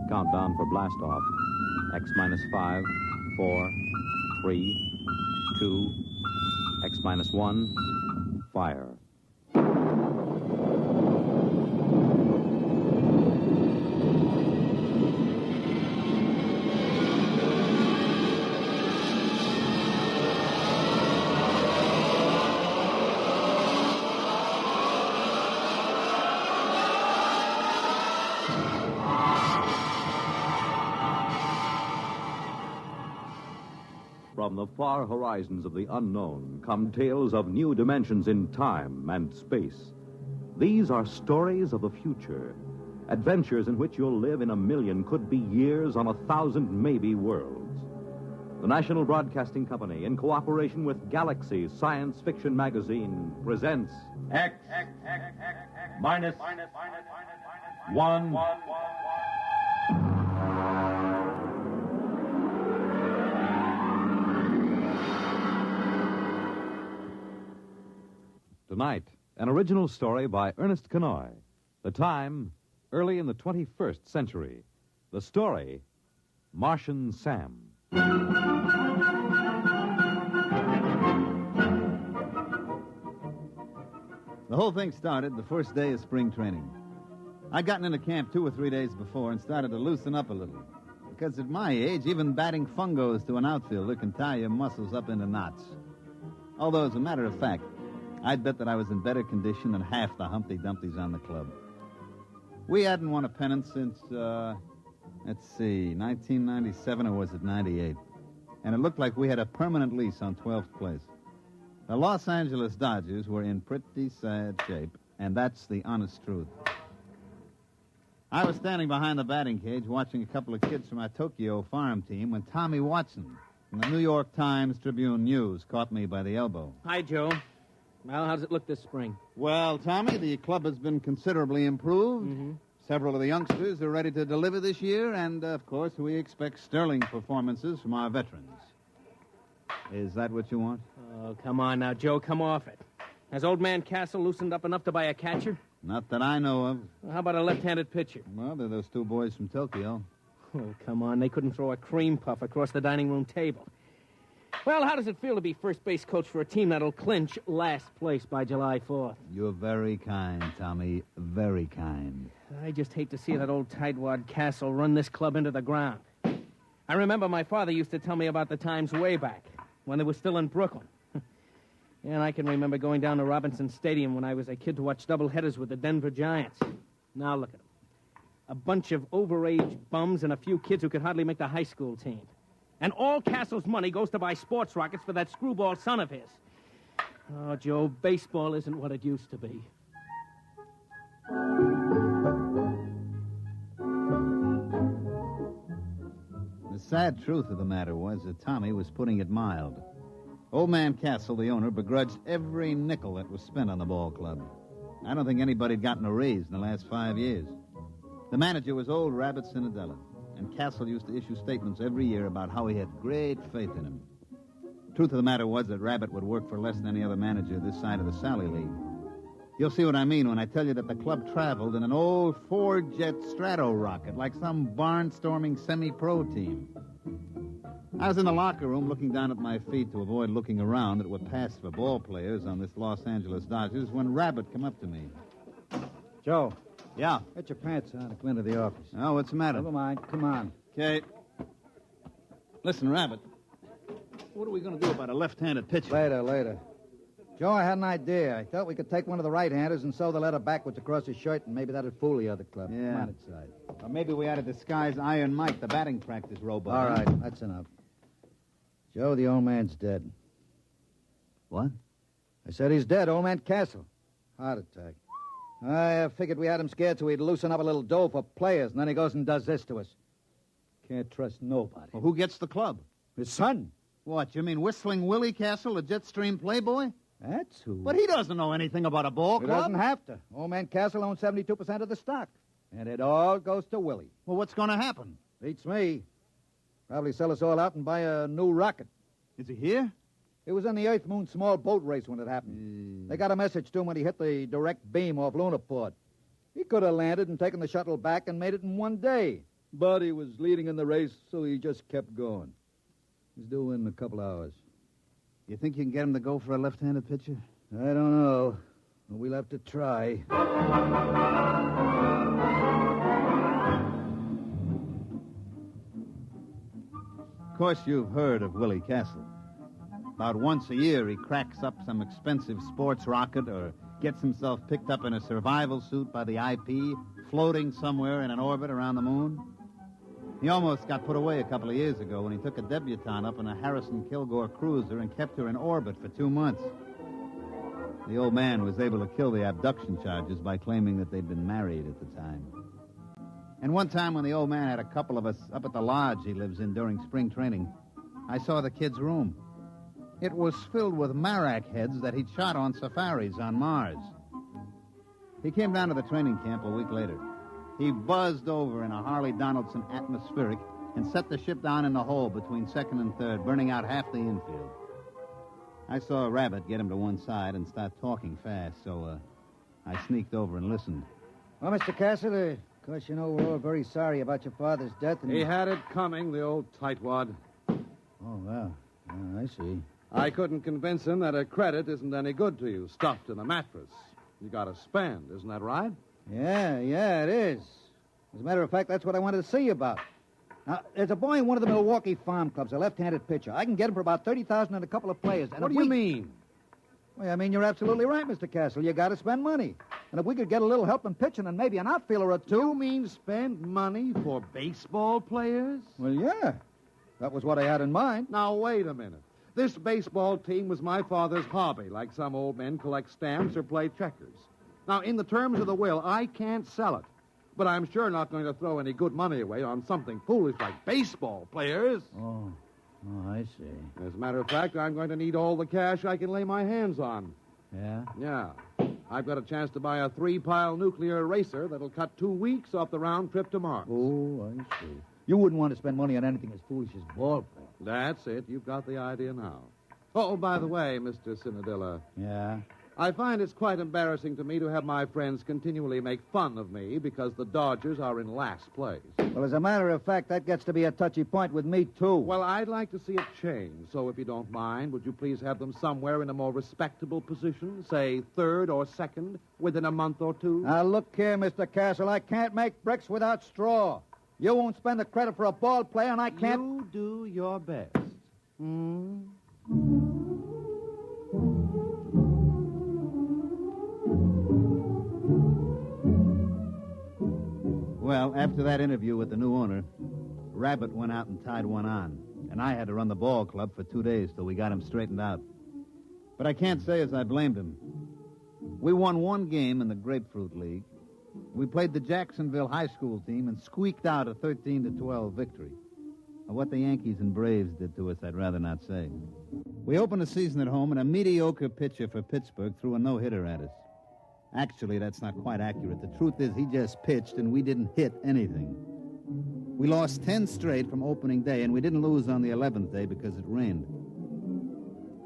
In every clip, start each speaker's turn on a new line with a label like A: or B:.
A: Countdown for blast off. X minus 5, 4, 3, 2, X minus 1, fire. From the far horizons of the unknown come tales of new dimensions in time and space. These are stories of the future, adventures in which you'll live in a million, could be years, on 1,000 maybe worlds. The National Broadcasting Company, in cooperation with Galaxy Science Fiction Magazine, presents
B: X minus 1.
A: Tonight, an original story by Ernest Kenoy. The time, early in the 21st century. The story, Martian Sam.
C: The whole thing started the first day of spring training. I'd gotten into camp 2 or 3 days before and started to loosen up a little. Because at my age, even batting fungos to an outfielder can tie your muscles up into knots. Although, as a matter of fact, I'd bet that I was in better condition than half the Humpty Dumptys on the club. We hadn't won a pennant since, 1997, or was it 98? And it looked like we had a permanent lease on 12th place. The Los Angeles Dodgers were in pretty sad shape, and that's the honest truth. I was standing behind the batting cage watching a couple of kids from our Tokyo farm team when Tommy Watson from the New York Times Tribune News caught me by the elbow.
D: Hi, Joe. Well, how does it look this spring?
C: Well, Tommy, the club has been considerably improved. Mm-hmm. Several of the youngsters are ready to deliver this year, and, of course, we expect sterling performances from our veterans. Is that what you want?
D: Oh, come on now, Joe, come off it. Has old man Castle loosened up enough to buy a catcher?
C: Not that I know of.
D: Well, how about a left-handed pitcher?
C: Well, they're those 2 boys from Tokyo.
D: Oh, come on, they couldn't throw a cream puff across the dining room table. Well, how does it feel to be first base coach for a team that'll clinch last place by July 4th?
C: You're very kind, Tommy. Very kind.
D: I just hate to see that old tightwad Castle run this club into the ground. I remember my father used to tell me about the times way back, when they were still in Brooklyn. And I can remember going down to Robinson Stadium when I was a kid to watch doubleheaders with the Denver Giants. Now look at them. A bunch of overage bums and a few kids who could hardly make the high school team. And all Castle's money goes to buy sports rockets for that screwball son of his. Oh, Joe, baseball isn't what it used to be.
C: The sad truth of the matter was that Tommy was putting it mild. Old man Castle, the owner, begrudged every nickel that was spent on the ball club. I don't think anybody had gotten a raise in the last 5 years. The manager was old Rabbit Cinderella. And Castle used to issue statements every year about how he had great faith in him. Truth of the matter was that Rabbit would work for less than any other manager this side of the Sally League. You'll see what I mean when I tell you that the club traveled in an old 4-jet Strato rocket like some barnstorming semi-pro team. I was in the locker room looking down at my feet to avoid looking around that were passed for ball players on this Los Angeles Dodgers when Rabbit come up to me.
E: Joe.
C: Yeah?
E: Get your pants on and come into the office.
C: Oh, what's the matter?
E: Never mind. Come on.
C: Okay. Listen, Rabbit, what are we going to do about a left-handed pitcher?
E: Later. Joe, I had an idea. I thought we could take one of the right-handers and sew the letter backwards across his shirt, and maybe that'd fool the other club.
C: Yeah.
E: Come on inside.
C: Or maybe we ought to disguise Iron Mike, the batting practice robot.
E: All right, that's enough. Joe, the old man's dead.
C: What?
E: I said he's dead, old man Castle. Heart attack. I figured we had him scared so he'd loosen up a little dough for players, and then he goes and does this to us. Can't trust nobody.
C: Well, who gets the club?
E: His son.
C: What, you mean Whistling Willie Castle, the Jetstream playboy?
E: That's who.
C: But he doesn't know anything about a ball
E: He
C: club.
E: doesn't have to. Old man Castle owns 72% of the stock. And it all goes to Willie.
C: Well, what's going to happen?
E: Beats me. Probably sell us all out and buy a new rocket.
C: Is he here?
E: He was in the Earth-Moon small boat race when it happened. They got a message to him when he hit the direct beam off Lunaport. He could have landed and taken the shuttle back and made it in one day. But he was leading in the race, so he just kept going. He's due in a couple hours.
C: You think you can get him to go for a left-handed pitcher?
E: I don't know. We'll have to try.
C: Of course, you've heard of Willie Castle. About once a year, he cracks up some expensive sports rocket or gets himself picked up in a survival suit by the IP, floating somewhere in an orbit around the moon. He almost got put away a couple of years ago when he took a debutante up in a Harrison Kilgore cruiser and kept her in orbit for 2 months. The old man was able to kill the abduction charges by claiming that they'd been married at the time. And one time when the old man had a couple of us up at the lodge he lives in during spring training, I saw the kid's room. It was filled with marak heads that he'd shot on safaris on Mars. He came down to the training camp a week later. He buzzed over in a Harley Donaldson atmospheric and set the ship down in the hole between second and third, burning out half the infield. I saw a rabbit get him to one side and start talking fast, so I sneaked over and listened.
E: Well, Mr. Castle, of course, you know we're all very sorry about your father's death. And...
F: He had it coming, the old tightwad.
E: Oh, well, I see.
F: I couldn't convince him that a credit isn't any good to you, stuffed in a mattress. You got to spend, isn't that right?
E: Yeah, it is. As a matter of fact, that's what I wanted to see you about. Now, there's a boy in one of the Milwaukee farm clubs, a left-handed pitcher. I can get him for about $30,000 and a couple of players. And
F: what do you mean?
E: Well, I mean, you're absolutely right, Mr. Castle. You got to spend money. And if we could get a little help in pitching and maybe an outfielder or two...
F: You mean spend money for baseball players?
E: Well, yeah. That was what I had in mind.
F: Now, wait a minute. This baseball team was my father's hobby, like some old men collect stamps or play checkers. Now, in the terms of the will, I can't sell it. But I'm sure not going to throw any good money away on something foolish like baseball players.
E: Oh, I see.
F: As a matter of fact, I'm going to need all the cash I can lay my hands on.
E: Yeah?
F: Yeah. I've got a chance to buy a 3-pile nuclear eraser that'll cut 2 weeks off the round trip to Mars.
E: Oh, I see. You wouldn't want to spend money on anything as foolish as ball play.
F: That's it. You've got the idea now. Oh, by the way, Mr. Cinadilla.
E: Yeah?
F: I find it's quite embarrassing to me to have my friends continually make fun of me because the Dodgers are in last place.
E: Well, as a matter of fact, that gets to be a touchy point with me, too.
F: Well, I'd like to see it change. So if you don't mind, would you please have them somewhere in a more respectable position, say third or second, within a month or two?
E: Now, look here, Mr. Castle. I can't make bricks without straw. You won't spend the credit for a ball player, and I can't...
F: You do your best.
C: Well, after that interview with the new owner, Rabbit went out and tied one on, and I had to run the ball club for 2 days till we got him straightened out. But I can't say as I blamed him. We won one game in the Grapefruit League. We played the Jacksonville High School team and squeaked out a 13-12 victory. What the Yankees and Braves did to us, I'd rather not say. We opened the season at home, and a mediocre pitcher for Pittsburgh threw a no-hitter at us. Actually, that's not quite accurate. The truth is he just pitched, and we didn't hit anything. We lost 10 straight from opening day, and we didn't lose on the 11th day because it rained.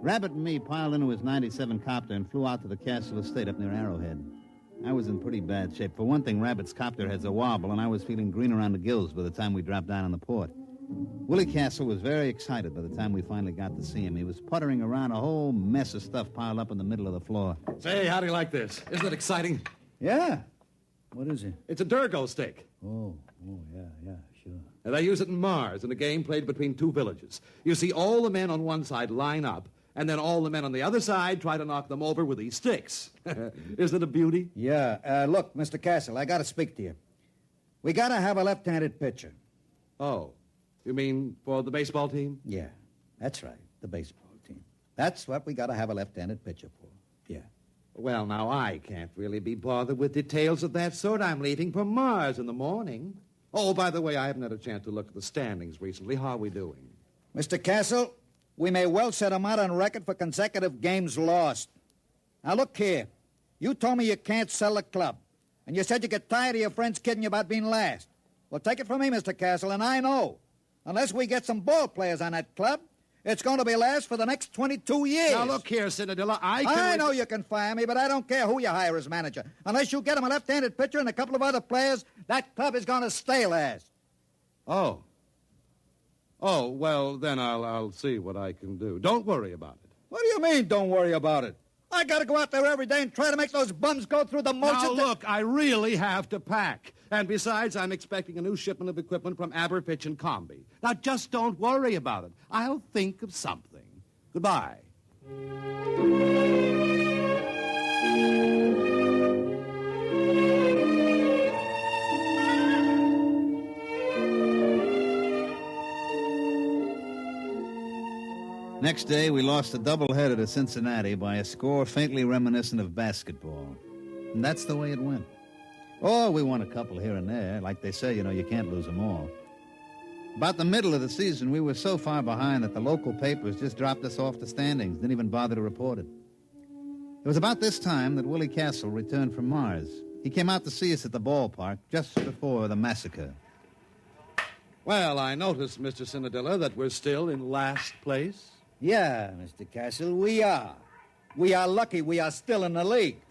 C: Rabbit and me piled into his 97 copter and flew out to the Castle Estate up near Arrowhead. I was in pretty bad shape. For one thing, Rabbit's copter has a wobble, and I was feeling green around the gills by the time we dropped down on the port. Willie Castle was very excited by the time we finally got to see him. He was puttering around a whole mess of stuff piled up in the middle of the floor.
G: Say, how do you like this? Isn't it exciting?
E: Yeah. What is it?
G: It's a Durgo stick.
E: Oh, yeah, sure.
G: And they use it in Mars in a game played between two villages. You see, all the men on one side line up, and then all the men on the other side try to knock them over with these sticks. Isn't it a beauty?
E: Yeah. Look, Mr. Castle, I got to speak to you. We got to have a left-handed pitcher.
G: Oh. You mean for the baseball team?
E: Yeah, that's right, the baseball team. That's what we got to have a left-handed pitcher for. Yeah.
F: Well, now, I can't really be bothered with details of that sort. I'm leaving for Mars in the morning. Oh, by the way, I haven't had a chance to look at the standings recently. How are we doing?
E: Mr. Castle, we may well set him out on record for consecutive games lost. Now, look here. You told me you can't sell the club, and you said you get tired of your friends kidding you about being last. Well, take it from me, Mr. Castle, and I know. Unless we get some ball players on that club, It's going to be last for the next 22 years.
F: Now, look here, Cinderella,
E: I know you can fire me, but I don't care who you hire as manager. Unless you get him a left-handed pitcher and a couple of other players, that club is going to stay last.
F: Oh. Oh, well, then I'll see what I can do. Don't worry about it.
E: What do you mean, don't worry about it? I got to go out there every day and try to make those bums go through the motions.
F: Now, look, I really have to pack. And besides, I'm expecting a new shipment of equipment from Aberfitch and Comby. Now, just don't worry about it. I'll think of something. Goodbye.
C: Next day, we lost a doubleheader to Cincinnati by a score faintly reminiscent of basketball. And that's the way it went. Oh, we won a couple here and there. Like they say, you can't lose them all. About the middle of the season, we were so far behind that the local papers just dropped us off the standings, didn't even bother to report it. It was about this time that Willie Castle returned from Mars. He came out to see us at the ballpark just before the massacre.
F: Well, I noticed, Mr. Cinderella, that we're still in last place.
E: Yeah, Mr. Castle, we are. We are lucky we are still in the league.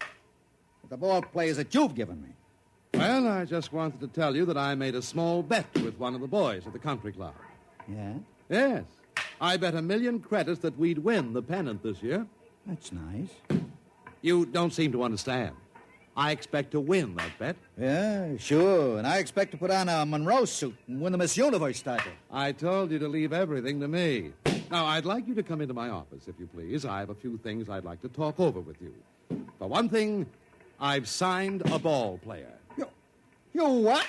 E: With the ball players that you've given me.
F: Well, I just wanted to tell you that I made a small bet with one of the boys at the country club.
E: Yeah?
F: Yes. I bet 1,000,000 credits that we'd win the pennant this year.
E: That's nice.
F: You don't seem to understand. I expect to win that bet.
E: Yeah, sure. And I expect to put on a Monroe suit and win the Miss Universe title.
F: I told you to leave everything to me. Now, I'd like you to come into my office, if you please. I have a few things I'd like to talk over with you. For one thing, I've signed a ball player.
E: You what?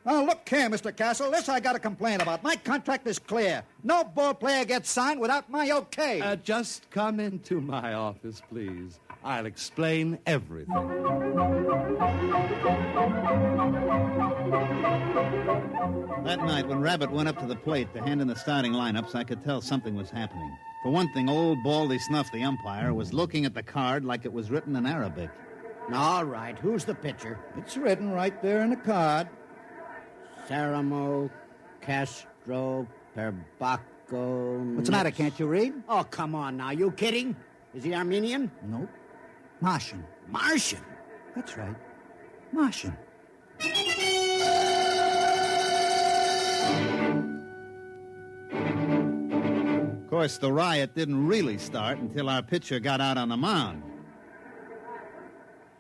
E: Now, look here, Mr. Castle. This I got to complain about. My contract is clear. No ball player gets signed without my okay.
F: Just come into my office, please. I'll explain everything.
C: That night, when Rabbit went up to the plate to hand in the starting lineups, I could tell something was happening. For one thing, old Baldy Snuff, the umpire, was looking at the card like it was written in Arabic.
H: All right, who's the pitcher?
E: It's written right there in the card.
H: Saramo Castro Perbaco.
E: What's the matter? Can't you read?
H: Oh, come on now. You kidding? Is he Armenian?
E: Nope. Martian.
H: Martian?
E: That's right. Martian.
C: Of course, the riot didn't really start until our pitcher got out on the mound.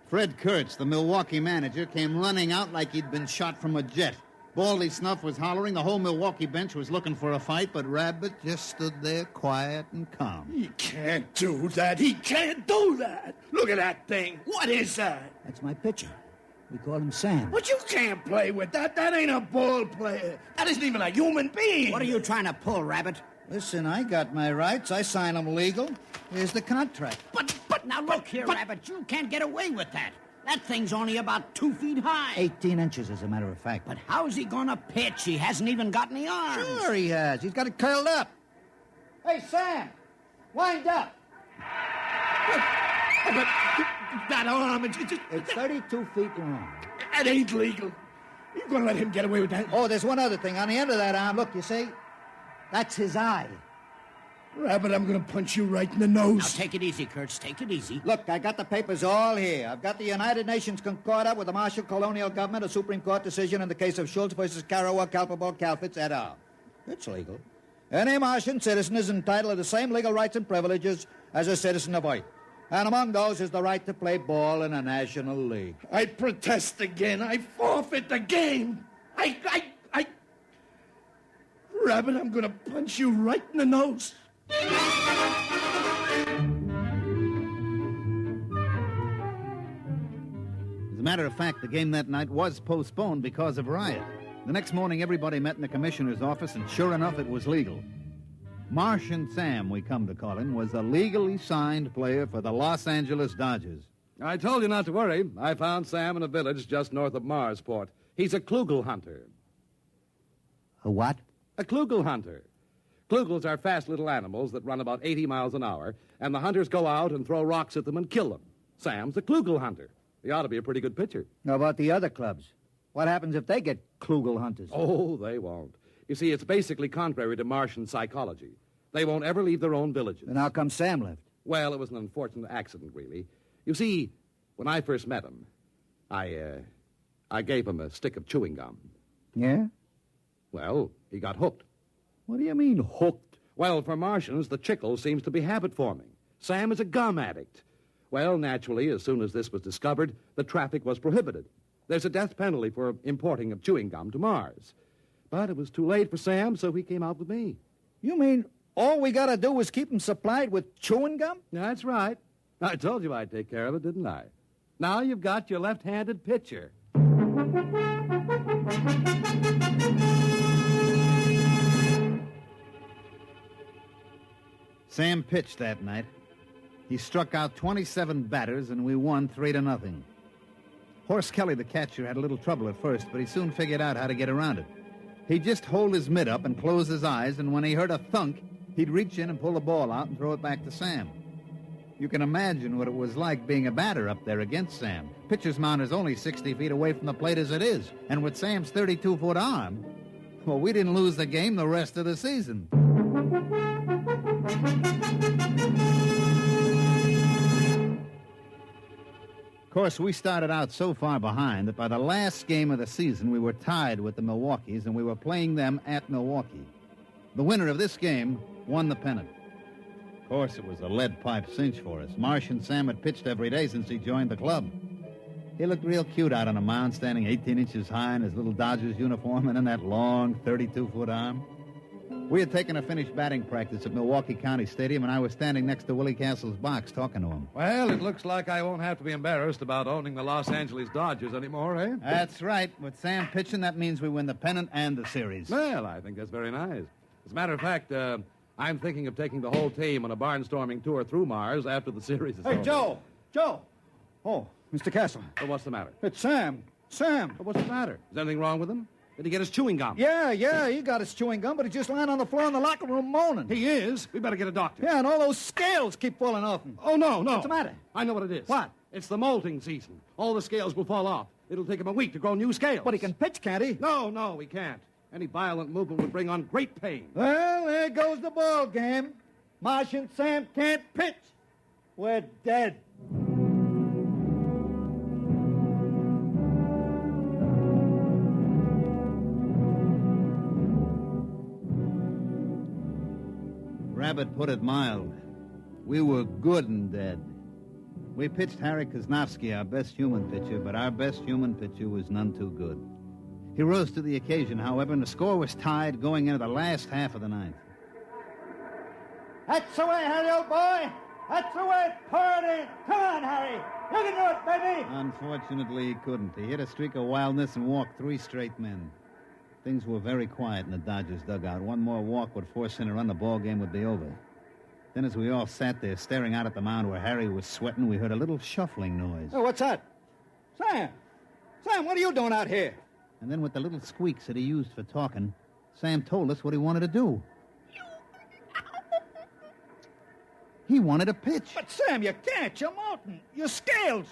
C: Fred Kurtz, the Milwaukee manager, came running out like he'd been shot from a jet. Baldy Snuff was hollering. The whole Milwaukee bench was looking for a fight, but Rabbit just stood there quiet and calm.
I: He can't do that. He can't do that. Look at that thing. What is that?
E: That's my pitcher. We call him Sam.
I: But you can't play with that. That ain't a ball player. That isn't even a human being.
H: What are you trying to pull, Rabbit?
E: Listen, I got my rights. I sign them legal. Here's the contract.
H: But now look here, Rabbit. You can't get away with that. That thing's only about 2 feet high.
E: 18 inches, as a matter of fact.
H: But how's he gonna pitch? He hasn't even got any arms.
E: Sure he has. He's got it curled up. Hey, Sam, wind up.
I: But that arm, it's
E: 32 feet long.
I: That ain't legal. You gonna let him get away with that?
E: Oh, there's one other thing. On the end of that arm, look, you see? That's his eye.
I: Rabbit, I'm gonna punch you right in the nose.
H: Now, take it easy, Kurtz. Take it easy.
E: Look, I got the papers all here. I've got the United Nations Concordat with the Marshall Colonial Government, a Supreme Court decision in the case of Schultz versus Karawa, Kalpabal, Kalfitz, et al. It's legal. Any Martian citizen is entitled to the same legal rights and privileges as a citizen of Earth. And among those is the right to play ball in a national league.
I: I protest again. I forfeit the game. Rabbit, I'm gonna punch you right in the nose.
C: As a matter of fact, the game that night was postponed because of riot. The next morning, everybody met in the commissioner's office, and sure enough, it was legal. Martian Sam, we come to call him, was a legally signed player for the Los Angeles Dodgers.
F: I told you not to worry. I found Sam in a village just north of Marsport. He's a klugel hunter.
E: A what?
F: A klugel hunter. Klugels are fast little animals that run about 80 miles an hour, and the hunters go out and throw rocks at them and kill them. Sam's a klugel hunter. He ought to be a pretty good pitcher.
E: How about the other clubs? What happens if they get klugel hunters?
F: Oh, they won't. You see, it's basically contrary to Martian psychology.
G: They won't ever leave their own villages.
E: And how come Sam left?
G: Well, it was an unfortunate accident, really. You see, when I first met him, I gave him a stick of chewing gum.
E: Yeah?
G: Well, he got hooked.
E: What do you mean, hooked?
G: Well, for Martians, the chicle seems to be habit-forming. Sam is a gum addict. Well, naturally, as soon as this was discovered, the traffic was prohibited. There's a death penalty for importing of chewing gum to Mars. But it was too late for Sam, so he came out with me.
E: You mean all we gotta do is keep him supplied with chewing gum?
G: That's right. I told you I'd take care of it, didn't I? Now you've got your left-handed pitcher.
C: Sam pitched that night. He struck out 27 batters, and we won 3-0. Horace Kelly, the catcher, had a little trouble at first, but he soon figured out how to get around it. He'd just hold his mitt up and close his eyes, and when he heard a thunk, he'd reach in and pull the ball out and throw it back to Sam. You can imagine what it was like being a batter up there against Sam. Pitcher's mound is only 60 feet away from the plate as it is, and with Sam's 32-foot arm, well, we didn't lose the game the rest of the season. Of course, we started out so far behind that by the last game of the season, we were tied with the Milwaukees, and we were playing them at Milwaukee. The winner of this game won the pennant. Of course, it was a lead pipe cinch for us. Marsh and Sam had pitched every day since he joined the club. He looked real cute out on a mound, standing 18 inches high in his little Dodgers uniform and in that long 32-foot arm. We had taken a finished batting practice at Milwaukee County Stadium, and I was standing next to Willie Castle's box talking to him.
G: Well, it looks like I won't have to be embarrassed about owning the Los Angeles Dodgers anymore, eh?
C: That's right. With Sam pitching, that means we win the pennant and the series.
G: Well, I think that's very nice. As a matter of fact, I'm thinking of taking the whole team on a barnstorming tour through Mars after the series is over.
E: Hey, Joe! Joe! Oh, Mr. Castle.
G: Well, what's the matter?
E: It's Sam. Sam.
G: Well, what's the matter? Is anything wrong with him? Did he get his chewing gum?
E: Yeah, he got his chewing gum, but he's just lying on the floor in the locker room moaning.
G: He is? We better get a doctor.
E: Yeah, and all those scales keep falling off him.
G: Oh, no.
E: What's the matter?
G: I know what it is.
E: What?
G: It's the molting season. All the scales will fall off. It'll take him a week to grow new scales.
E: But he can pitch, can't he?
G: No, he can't. Any violent movement would bring on great pain.
E: Well, there goes the ball game. Marsh and Sam can't pitch. We're dead.
C: Rabbit put it mild. We were good and dead. We pitched Harry Kosnowski, our best human pitcher, but our best human pitcher was none too good. He rose to the occasion, however, and the score was tied going into the last half of the ninth.
E: That's the way, Harry, old boy. That's the way. Pour it in. Come on, Harry. You can do it, baby.
C: Unfortunately, he couldn't. He hit a streak of wildness and walked 3 straight men. Things were very quiet in the Dodgers' dugout. One more walk would force in a run, the ball game would be over. Then as we all sat there staring out at the mound where Harry was sweating, we heard a little shuffling noise.
E: Oh, what's that? Sam! Sam, what are you doing out here?
C: And then with the little squeaks that he used for talking, Sam told us what he wanted to do. He wanted to pitch.
E: But, Sam, you can't. You're molting. Your scales.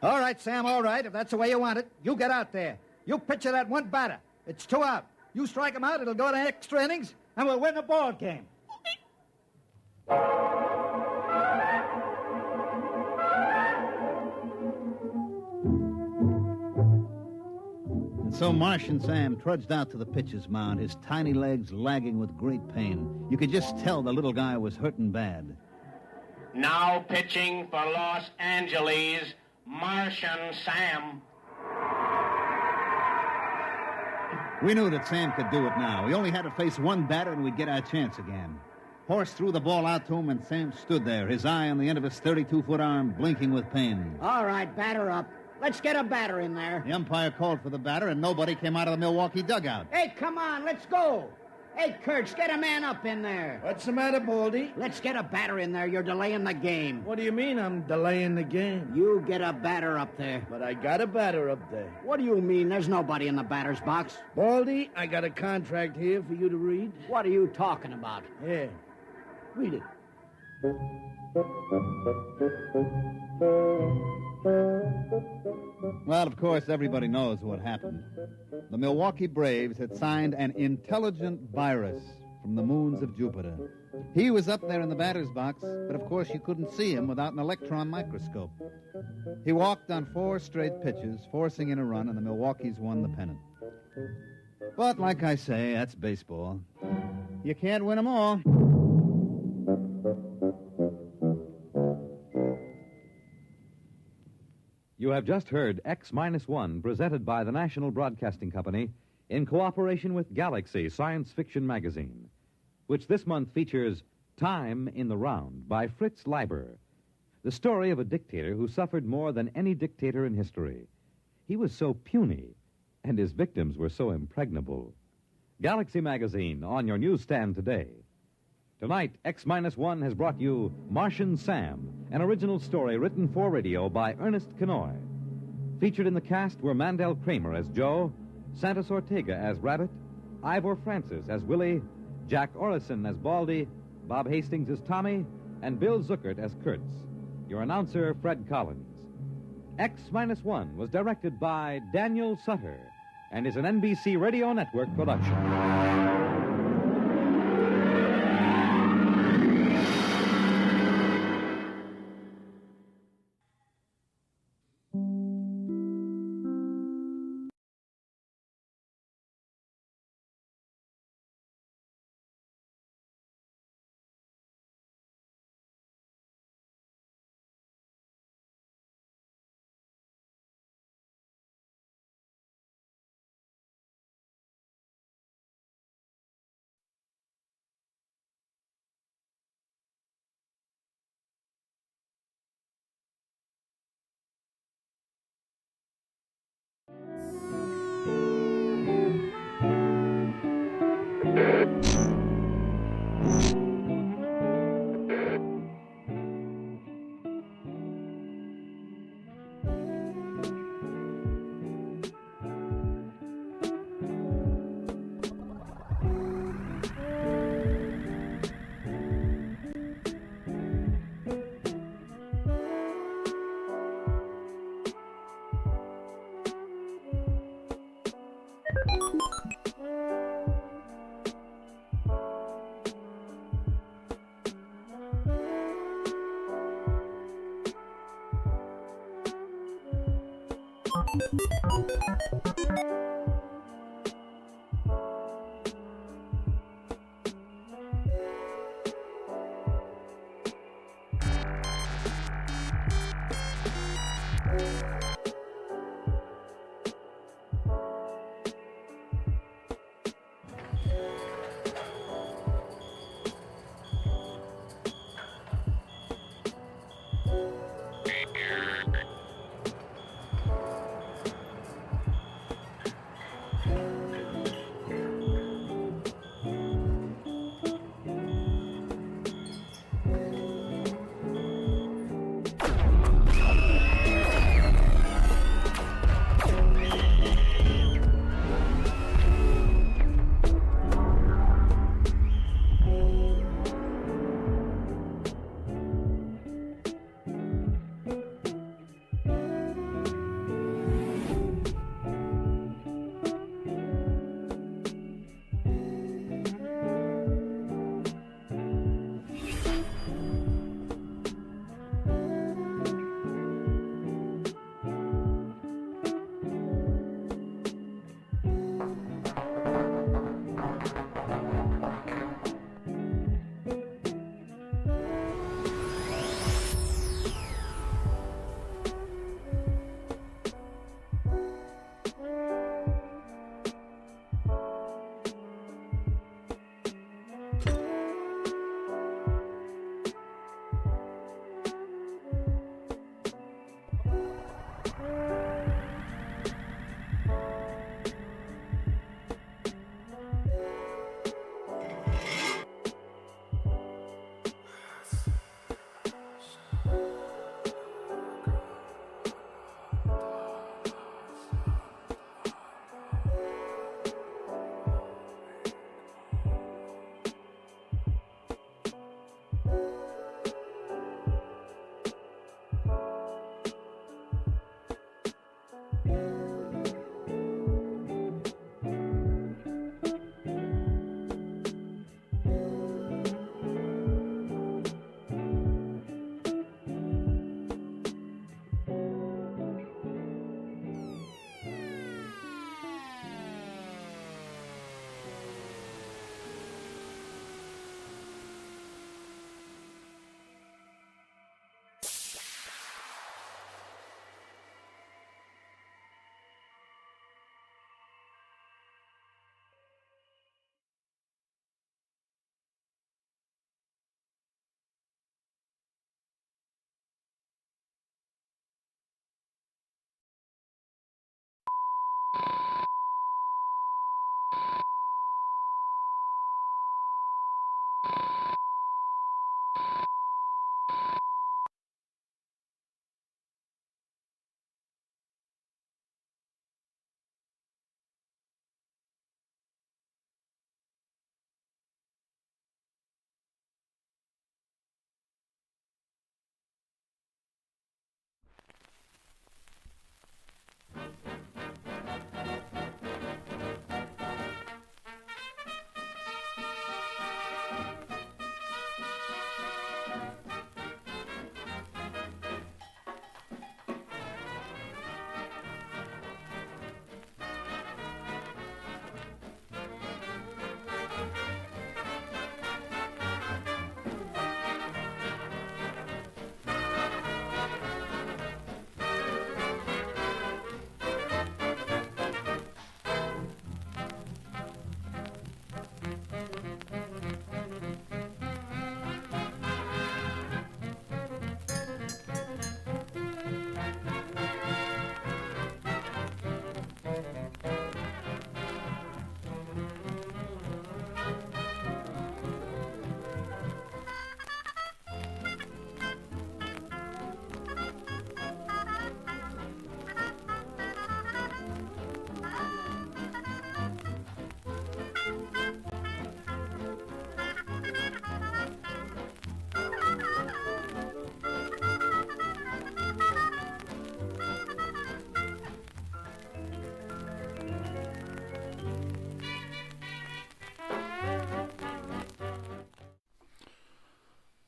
E: All right, Sam, all right. If that's the way you want it, you get out there. You pitch that one batter. It's 2 out. You strike him out, it'll go to extra innings, and we'll win the ball game.
C: And so Marsh and Sam trudged out to the pitcher's mound, his tiny legs lagging with great pain. You could just tell the little guy was hurting bad.
J: Now pitching for Los Angeles, Marsh and Sam.
C: We knew that Sam could do it now. We only had to face one batter and we'd get our chance again. Horace threw the ball out to him, and Sam stood there, his eye on the end of his 32-foot arm, blinking with pain.
H: All right, batter up. Let's get a batter in there.
C: The umpire called for the batter, and nobody came out of the Milwaukee dugout.
H: Hey, come on, let's go. Hey, Kurtz, get a man up in there.
I: What's the matter, Baldy?
H: Let's get a batter in there. You're delaying the game.
I: What do you mean I'm delaying the game?
H: You get a batter up there.
I: But I got a batter up there.
H: What do you mean? There's nobody in the batter's box.
I: Baldy, I got a contract here for you to read.
H: What are you talking about?
I: Here. Read it.
C: Well, of course, everybody knows what happened. The Milwaukee Braves had signed an intelligent virus from the moons of Jupiter. He was up there in the batter's box, but of course you couldn't see him without an electron microscope. He walked on 4 straight pitches, forcing in a run, and the Milwaukees won the pennant. But like I say, that's baseball. You can't win them all.
A: You have just heard X-1, presented by the National Broadcasting Company in cooperation with Galaxy Science Fiction Magazine, which this month features Time in the Round by Fritz Leiber, the story of a dictator who suffered more than any dictator in history. He was so puny, and his victims were so impregnable. Galaxy Magazine on your newsstand today. Tonight, X-1 has brought you Martian Sam, an original story written for radio by Ernest Kenoy. Featured in the cast were Mandel Kramer as Joe, Santos Ortega as Rabbit, Ivor Francis as Willie, Jack Orison as Baldy, Bob Hastings as Tommy, and Bill Zuckert as Kurtz. Your announcer, Fred Collins. X-1 was directed by Daniel Sutter and is an NBC Radio Network production.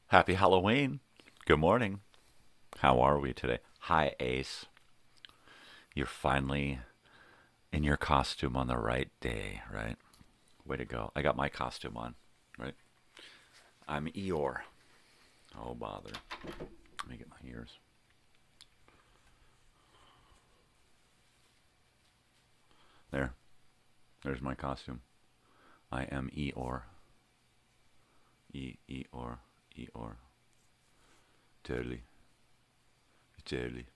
K: Happy Halloween. Good morning. How are we today? Hi, Ace. You're finally in your costume on the right day, right? Way to go. I got my costume on, right? I'm Eeyore. Oh, bother. Let me get my ears. There. There's my costume. I am Eeyore. Eeyore. Eeyore. Totally. Totally.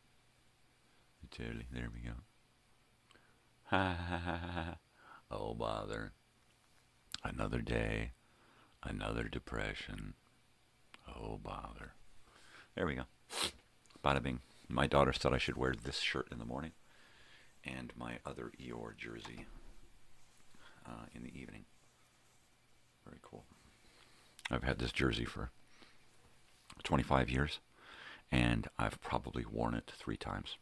K: Totally. There we go. Ha ha ha ha. Oh, bother. Another day. Another depression. Oh, bother. There we go. Bada bing. My daughter said I should wear this shirt in the morning and my other Eeyore jersey in the evening. Very cool. I've had this jersey for 25 years, and I've probably worn it 3 times.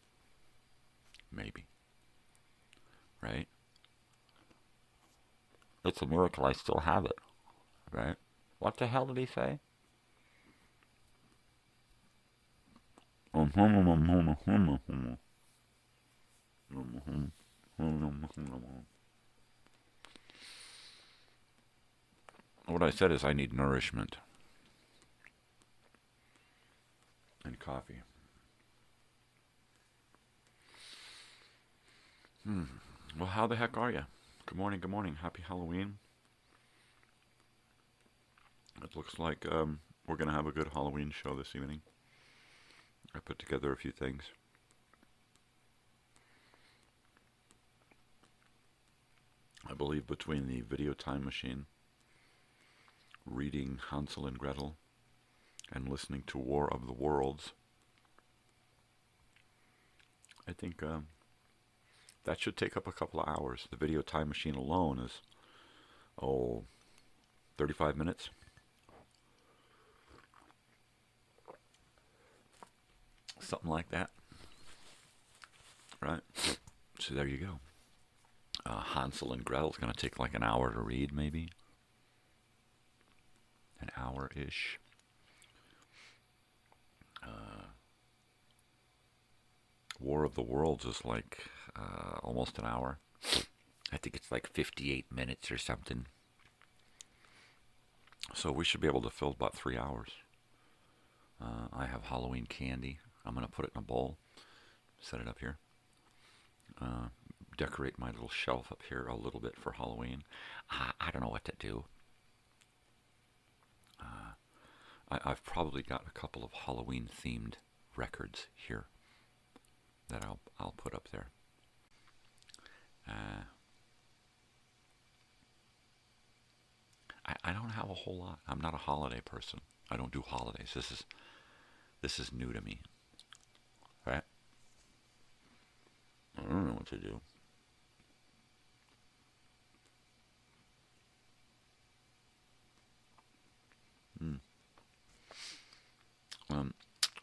K: Maybe. Right? It's a miracle I still have it. Right? What the hell did he say? What I said is I need nourishment and coffee. Well, how the heck are you? Good morning, good morning. Happy Halloween. It looks like we're going to have a good Halloween show this evening. I put together a few things. I believe between the video time machine, reading Hansel and Gretel, and listening to War of the Worlds, I think that should take up a couple of hours. The video time machine alone is, 35 minutes. Something like that. Right? So there you go. Hansel and Gretel is going to take like an hour to read, maybe. An hour-ish. War of the Worlds is like almost an hour. I think it's like 58 minutes or something. So we should be able to fill about 3 hours. I have Halloween candy. I'm going to put it in a bowl. Set it up here. Decorate my little shelf up here a little bit for Halloween. I don't know what to do. I've probably got a couple of Halloween-themed records here that I'll put up there. I don't have a whole lot. I'm not a holiday person. I don't do holidays. This is new to me. Right? I don't know what to do.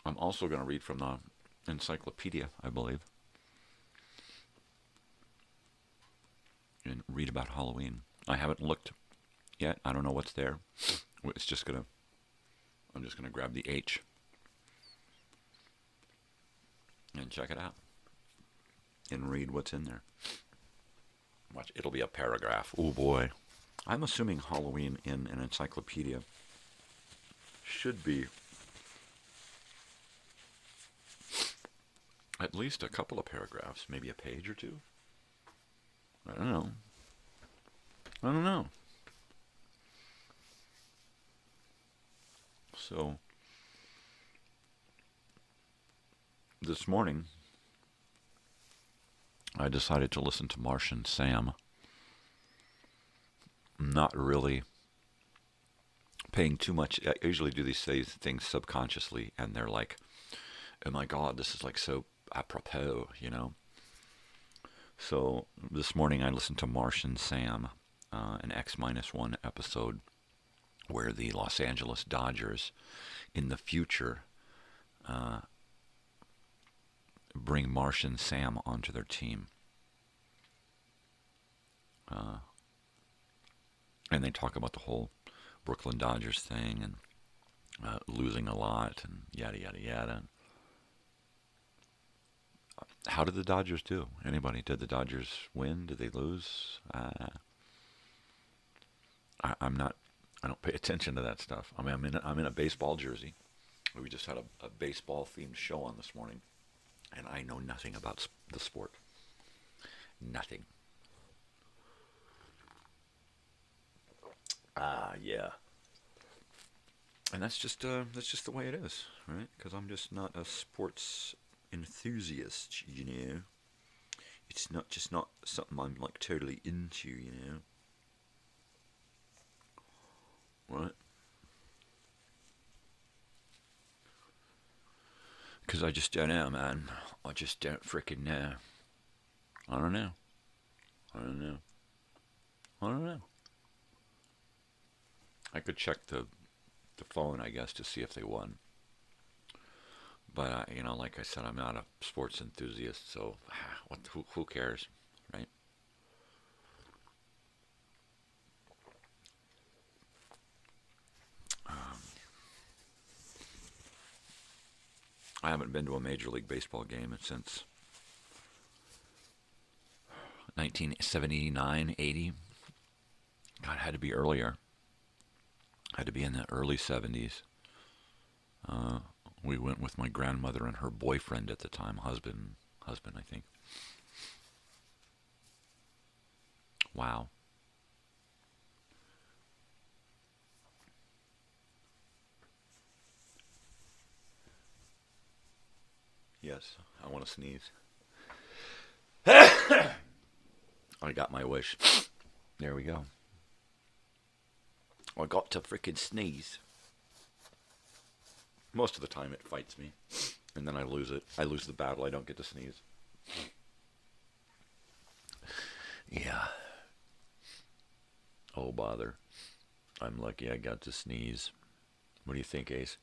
K: I'm also going to read from the Encyclopedia, I believe, and read about Halloween. I haven't looked yet. I don't know what's there. I'm just going to grab the H and check it out and read what's in there. Watch, it'll be a paragraph. Oh boy. I'm assuming Halloween in an encyclopedia should be at least a couple of paragraphs, maybe a page or two. I don't know. So, this morning, I decided to listen to Martian Sam. Not really paying too much. I usually do these things subconsciously, and they're like, oh my God, this is like so apropos, you know. So this morning I listened to Martian Sam, an X-1 episode where the Los Angeles Dodgers in the future bring Martian Sam onto their team. And they talk about the whole Brooklyn Dodgers thing, and losing a lot and yada, yada, yada. How did the Dodgers do? Anybody? Did the Dodgers win? Did they lose? I'm not. I don't pay attention to that stuff. I mean, I'm in a baseball jersey. We just had a baseball themed show on this morning, and I know nothing about the sport. Nothing. Yeah. And that's just the way it is, right? Because I'm just not a sports enthusiast, you know. It's not something I'm like totally into, you know. Right? Because I just don't know, man. I just don't frickin' know. I don't know. I could check the phone, I guess, to see if they won. But, like I said, I'm not a sports enthusiast, so who cares, right? I haven't been to a Major League Baseball game since 1979, 80. God, it had to be earlier. Had to be in the early 70s. We went with my grandmother and her boyfriend at the time, husband, I think. Wow. Yes, I want to sneeze. I got my wish. There we go. I got to frickin' sneeze. Most of the time it fights me. And then I lose it. I lose the battle. I don't get to sneeze. Yeah. Oh, bother. I'm lucky I got to sneeze. What do you think, Ace?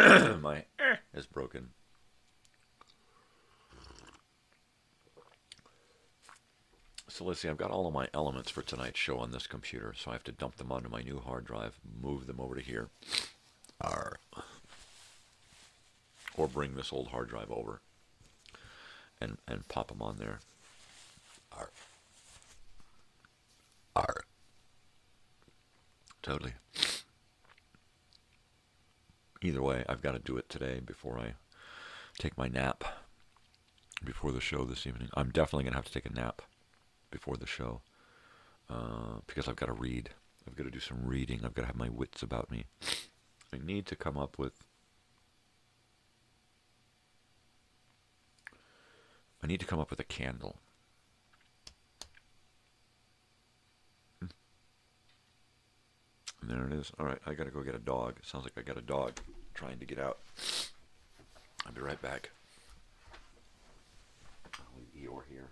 K: My is broken. So let's see, I've got all of my elements for tonight's show on this computer, so I have to dump them onto my new hard drive, move them over to here. Or bring this old hard drive over and pop them on there. Totally. Either way, I've got to do it today before I take my nap before the show this evening. I'm definitely going to have to take a nap before the show because I've got to read. I've got to do some reading. I've got to have my wits about me. I need to come up with a candle. And there it is. All right, I got to go get a dog. It sounds like I got a dog trying to get out. I'll be right back. I'll leave Eeyore here.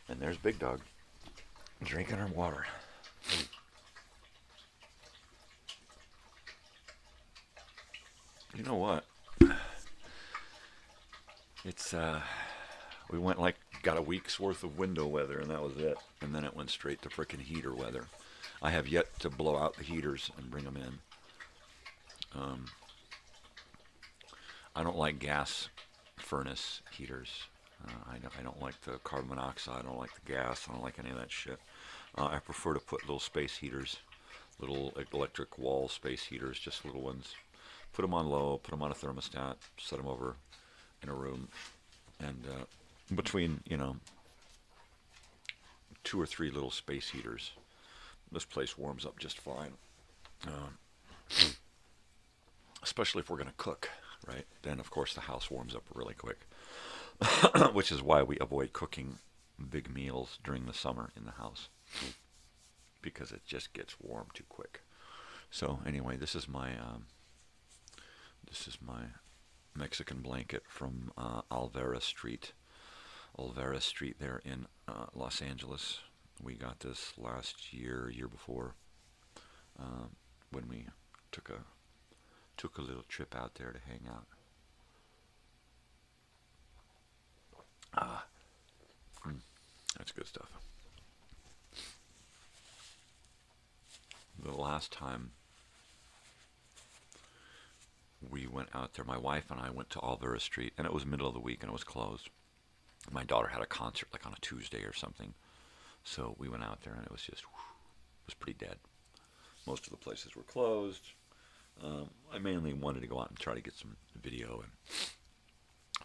K: And there's Big Dog drinking her water. You know what? It's, we went got a week's worth of window weather, and that was it. And then it went straight to frickin' heater weather. I have yet to blow out the heaters and bring them in. I don't like gas furnace heaters. I don't like the carbon monoxide. I don't like the gas. I don't like any of that shit. I prefer to put little space heaters, little electric wall space heaters, just little ones. Put them on low, put them on a thermostat, set them over in a room, and between, 2 or 3 little space heaters, this place warms up just fine. Especially if we're going to cook, right? Then, of course, the house warms up really quick. Which is why we avoid cooking big meals during the summer in the house. because it just gets warm too quick. So anyway, this is my Mexican blanket from Olvera Street there in Los Angeles. We got this last year before, when we took a little trip out there to hang out. That's good stuff. The last time we went out there, my wife and I went to Olvera Street, and it was middle of the week and it was closed. My daughter had a concert like on a Tuesday or something, so we went out there and it was just, it was pretty dead. Most of the places were closed. I mainly wanted to go out and try to get some video and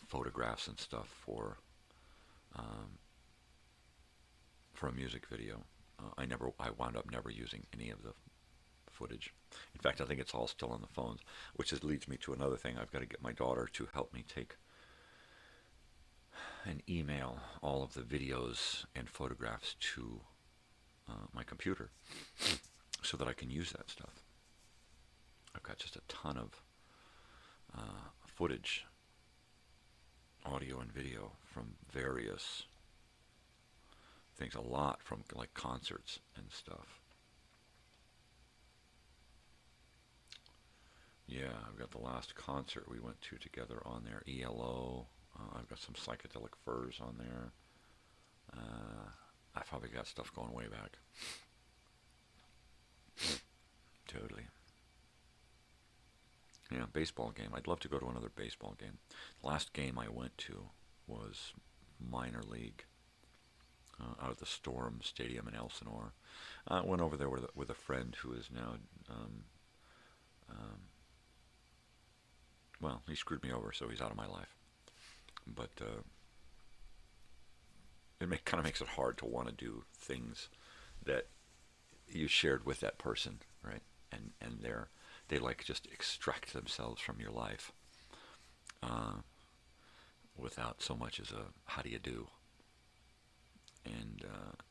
K: photographs and stuff for a music video. I wound up never using any of the footage. In fact, I think it's all still on the phones, which leads me to another thing. I've got to get my daughter to help me take and email all of the videos and photographs to my computer so that I can use that stuff. I've got just a ton of footage, audio and video from various things, a lot from like concerts and stuff. Yeah, I've got the last concert we went to together on there, ELO. I've got some Psychedelic Furs on there. I've probably got stuff going way back. Totally. Yeah, baseball game. I'd love to go to another baseball game. The last game I went to was minor league out of the Storm Stadium in Elsinore. I went over there with a friend who is now, well, he screwed me over, so he's out of my life. But it kind of makes it hard to want to do things that you shared with that person, right? And they like just extract themselves from your life without so much as a how do you do. And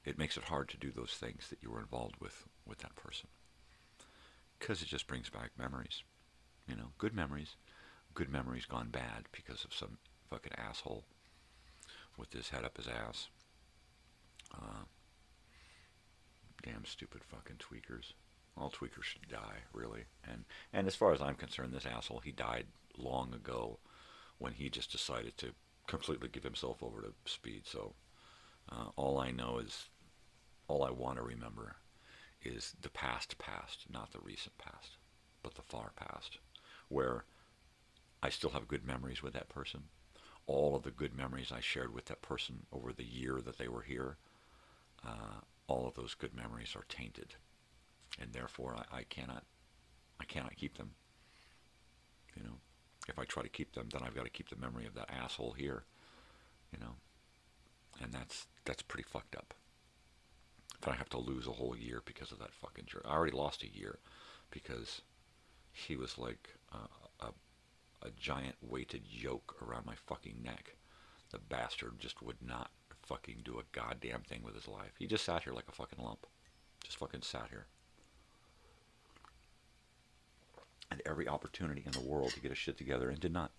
K: it makes it hard to do those things that you were involved with that person, because it just brings back memories, you know, good memories gone bad because of some fucking asshole with his head up his ass. Damn stupid fucking tweakers. All tweakers should die, really. And as far as I'm concerned, this asshole, he died long ago when he just decided to completely give himself over to speed. So all I want to remember is the past, not the recent past, but the far past, where I still have good memories with that person. All of the good memories I shared with that person over the year that they were here, all of those good memories are tainted, and therefore I cannot keep them. You know, if I try to keep them, then I've got to keep the memory of that asshole here. You know, and that's pretty fucked up. If I have to lose a whole year because of that fucking jerk. I already lost a year because he was like a giant weighted yoke around my fucking neck. The bastard just would not fucking do a goddamn thing with his life. He just sat here like a fucking lump. Just fucking sat here. And every opportunity in the world to get his shit together and did not.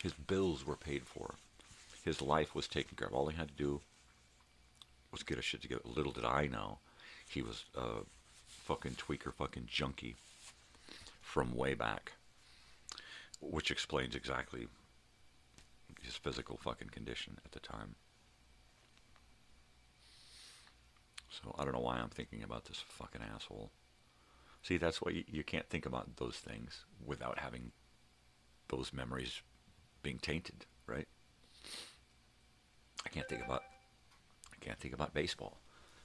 K: His bills were paid for. His life was taken care of. All he had to do was get his shit together. Little did I know, he was a fucking tweaker, fucking junkie from way back. Which explains exactly his physical fucking condition at the time. So I don't know why I'm thinking about this fucking asshole. See, that's why you can't think about those things without having those memories being tainted, right? I can't think about baseball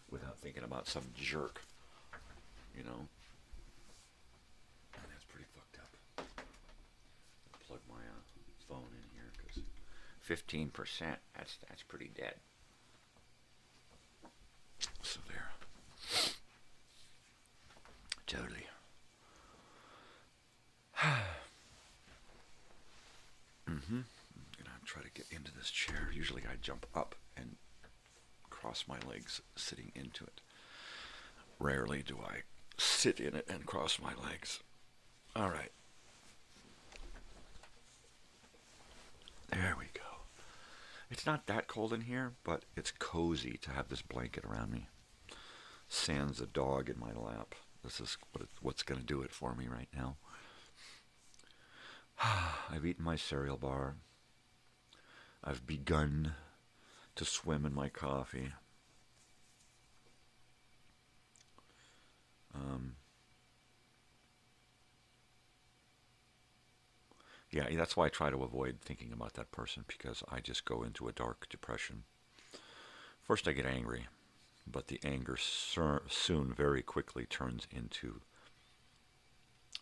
K: without thinking about some jerk, you know? And that's pretty fucked up. I'll plug my phone in here, because 15%, that's pretty dead. So there. Totally. I'm gonna try to get into this chair. Usually I jump up and cross my legs sitting into it. rarely do I sit in it and cross my legs. All right. There we go. It's not that cold in here, but it's cozy to have this blanket around me. Sans a dog in my lap. This is what's going to do it for me right now. I've eaten my cereal bar. I've begun to swim in my coffee. Yeah, that's why I try to avoid thinking about that person, because I just go into a dark depression. First I get angry, but the anger soon, very quickly turns into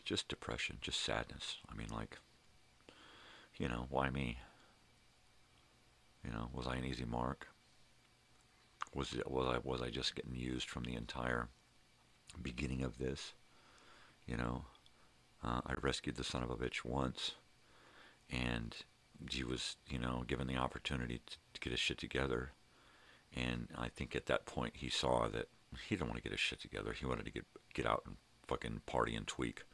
K: just depression, just sadness. I mean, like, why me? Was I an easy mark? Was I just getting used from the entire beginning of this? I rescued the son of a bitch once, and he was, given the opportunity to get his shit together. And I think at that point he saw that he didn't want to get his shit together. He wanted to get out and fucking party and tweak.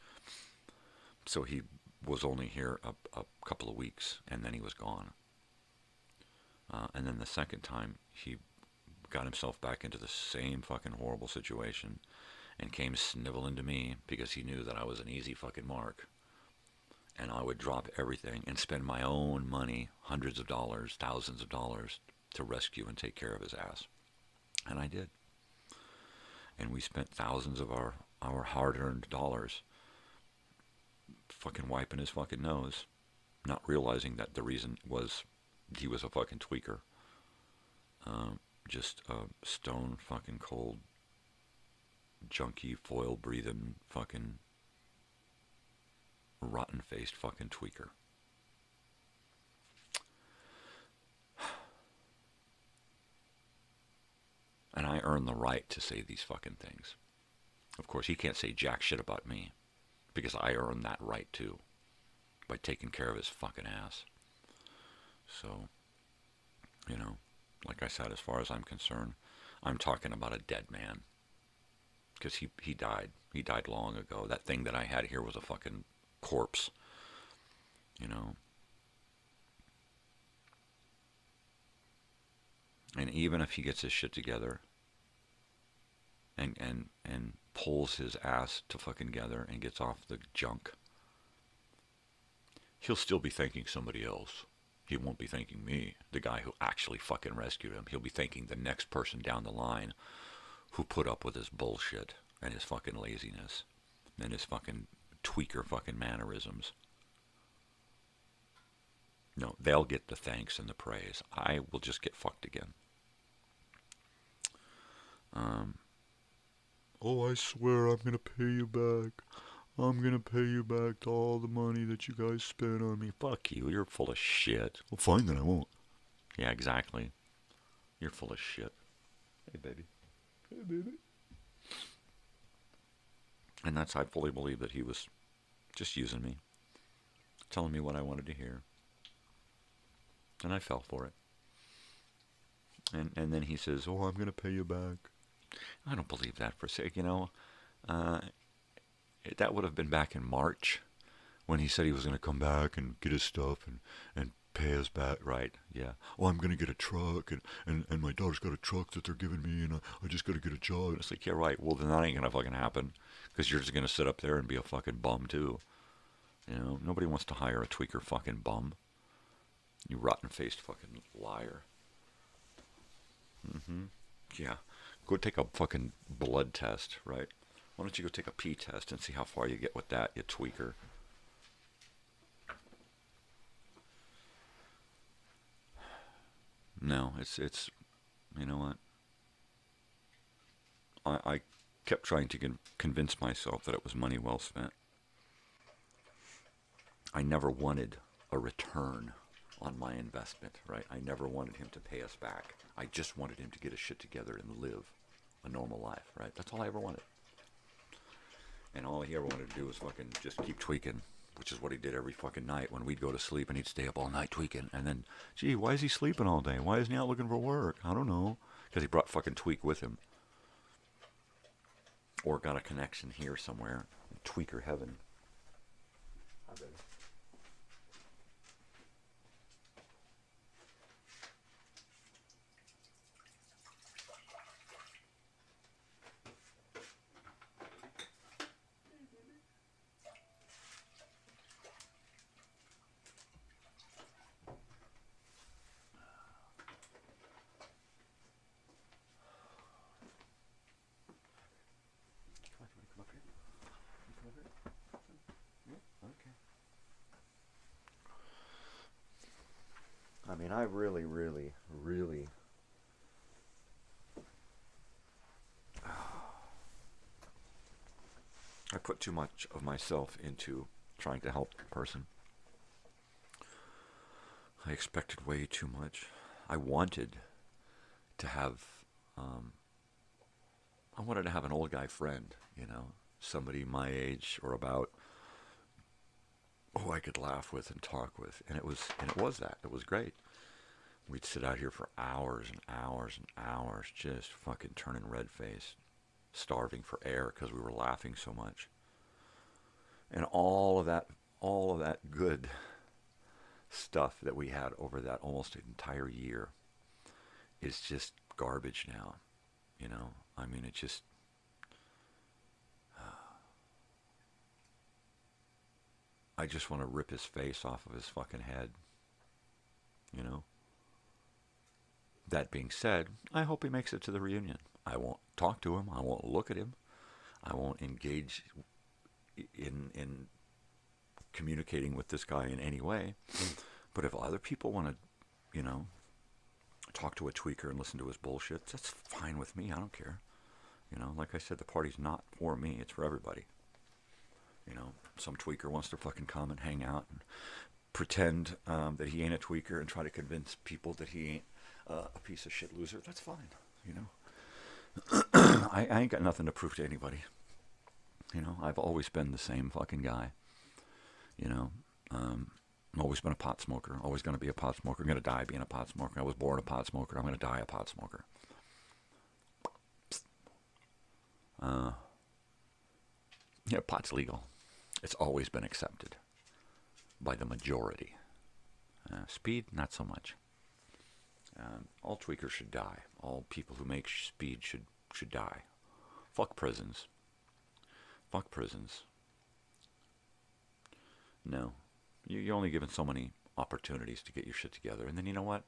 K: So he was only here a couple of weeks, and then he was gone. And then the second time, he got himself back into the same fucking horrible situation and came sniveling to me because he knew that I was an easy fucking mark. And I would drop everything and spend my own money, hundreds of dollars, thousands of dollars, to rescue and take care of his ass. And I did. And we spent thousands of our hard-earned dollars fucking wiping his fucking nose, not realizing that the reason was he was a fucking tweaker. Just a stone fucking cold, junky, foil-breathing, fucking rotten-faced fucking tweaker. And I earn the right to say these fucking things. Of course, he can't say jack shit about me, because I earn that right too, by taking care of his fucking ass. So, like I said, as far as I'm concerned, I'm talking about a dead man. Because he died. He died long ago. That thing that I had here was a fucking corpse. And even if he gets his shit together and pulls his ass to fucking together and gets off the junk, he'll still be thanking somebody else. He won't be thanking me, the guy who actually fucking rescued him. He'll be thanking the next person down the line who put up with his bullshit and his fucking laziness and his fucking tweaker fucking mannerisms. No, they'll get the thanks and the praise. I will just get fucked again. Oh, I swear I'm going to pay you back. I'm going to pay you back to all the money that you guys spent on me. Fuck you. You're full of shit. Well, fine then, I won't. Yeah, exactly. You're full of shit. Hey, baby. Hey, baby. And I fully believe that he was just using me. Telling me what I wanted to hear. And I fell for it. And then he says, oh, I'm going to pay you back. I don't believe that for a sec. That would have been back in March when he said he was going to come back and get his stuff and pay us back, right? Yeah. Oh, I'm going to get a truck, and my daughter's got a truck that they're giving me, and I just got to get a job. And it's like, yeah, right. Well, then that ain't going to fucking happen, because you're just going to sit up there and be a fucking bum, too. Nobody wants to hire a tweaker fucking bum. You rotten-faced fucking liar. Yeah. Go take a fucking blood test, right? Why don't you go take a pee test and see how far you get with that, you tweaker? No, it's you know what? I kept trying to convince myself that it was money well spent. I never wanted a return on my investment, right? I never wanted him to pay us back. I just wanted him to get his shit together and live a normal life, right? That's all I ever wanted. And all he ever wanted to do was fucking just keep tweaking, which is what he did every fucking night when we'd go to sleep, and he'd stay up all night tweaking. And then, gee, why is he sleeping all day? Why isn't he out looking for work? I don't know. Because he brought fucking tweak with him. or got a connection here somewhere. Tweaker heaven. I mean, I really, really, really... I put too much of myself into trying to help the person. I expected way too much. I wanted to have... I wanted to have an old guy friend, you know, somebody my age or about, who I could laugh with and talk with, and it was that. It was great. We'd sit out here for hours and hours and hours, just fucking turning red-faced, starving for air because we were laughing so much. And all of that good stuff that we had over that almost entire year is just garbage now, you know. I mean, it just... I just want to rip his face off of his fucking head, you know. That being said, I hope he makes it to the reunion. I won't talk to him. I won't look at him. I won't engage in communicating with this guy in any way. But if other people want to, you know, talk to a tweaker and listen to his bullshit, that's fine with me. I don't care. You know, like I said, the party's not for me. It's for everybody. You know, some tweaker wants to fucking come and hang out and pretend that he ain't a tweaker and try to convince people that he ain't a piece of shit loser. That's fine, you know. I ain't got nothing to prove to anybody. You know, I've always been the same fucking guy. You know, I've always been a pot smoker. Always going to be a pot smoker. I'm going to die being a pot smoker. I was born a pot smoker. I'm going to die a pot smoker. Yeah, pot's legal. It's always been accepted by the majority. Speed, not so much. All tweakers should die. All people who make speed should die. Fuck prisons. Fuck prisons. No. You're only given so many opportunities to get your shit together. And then you know what?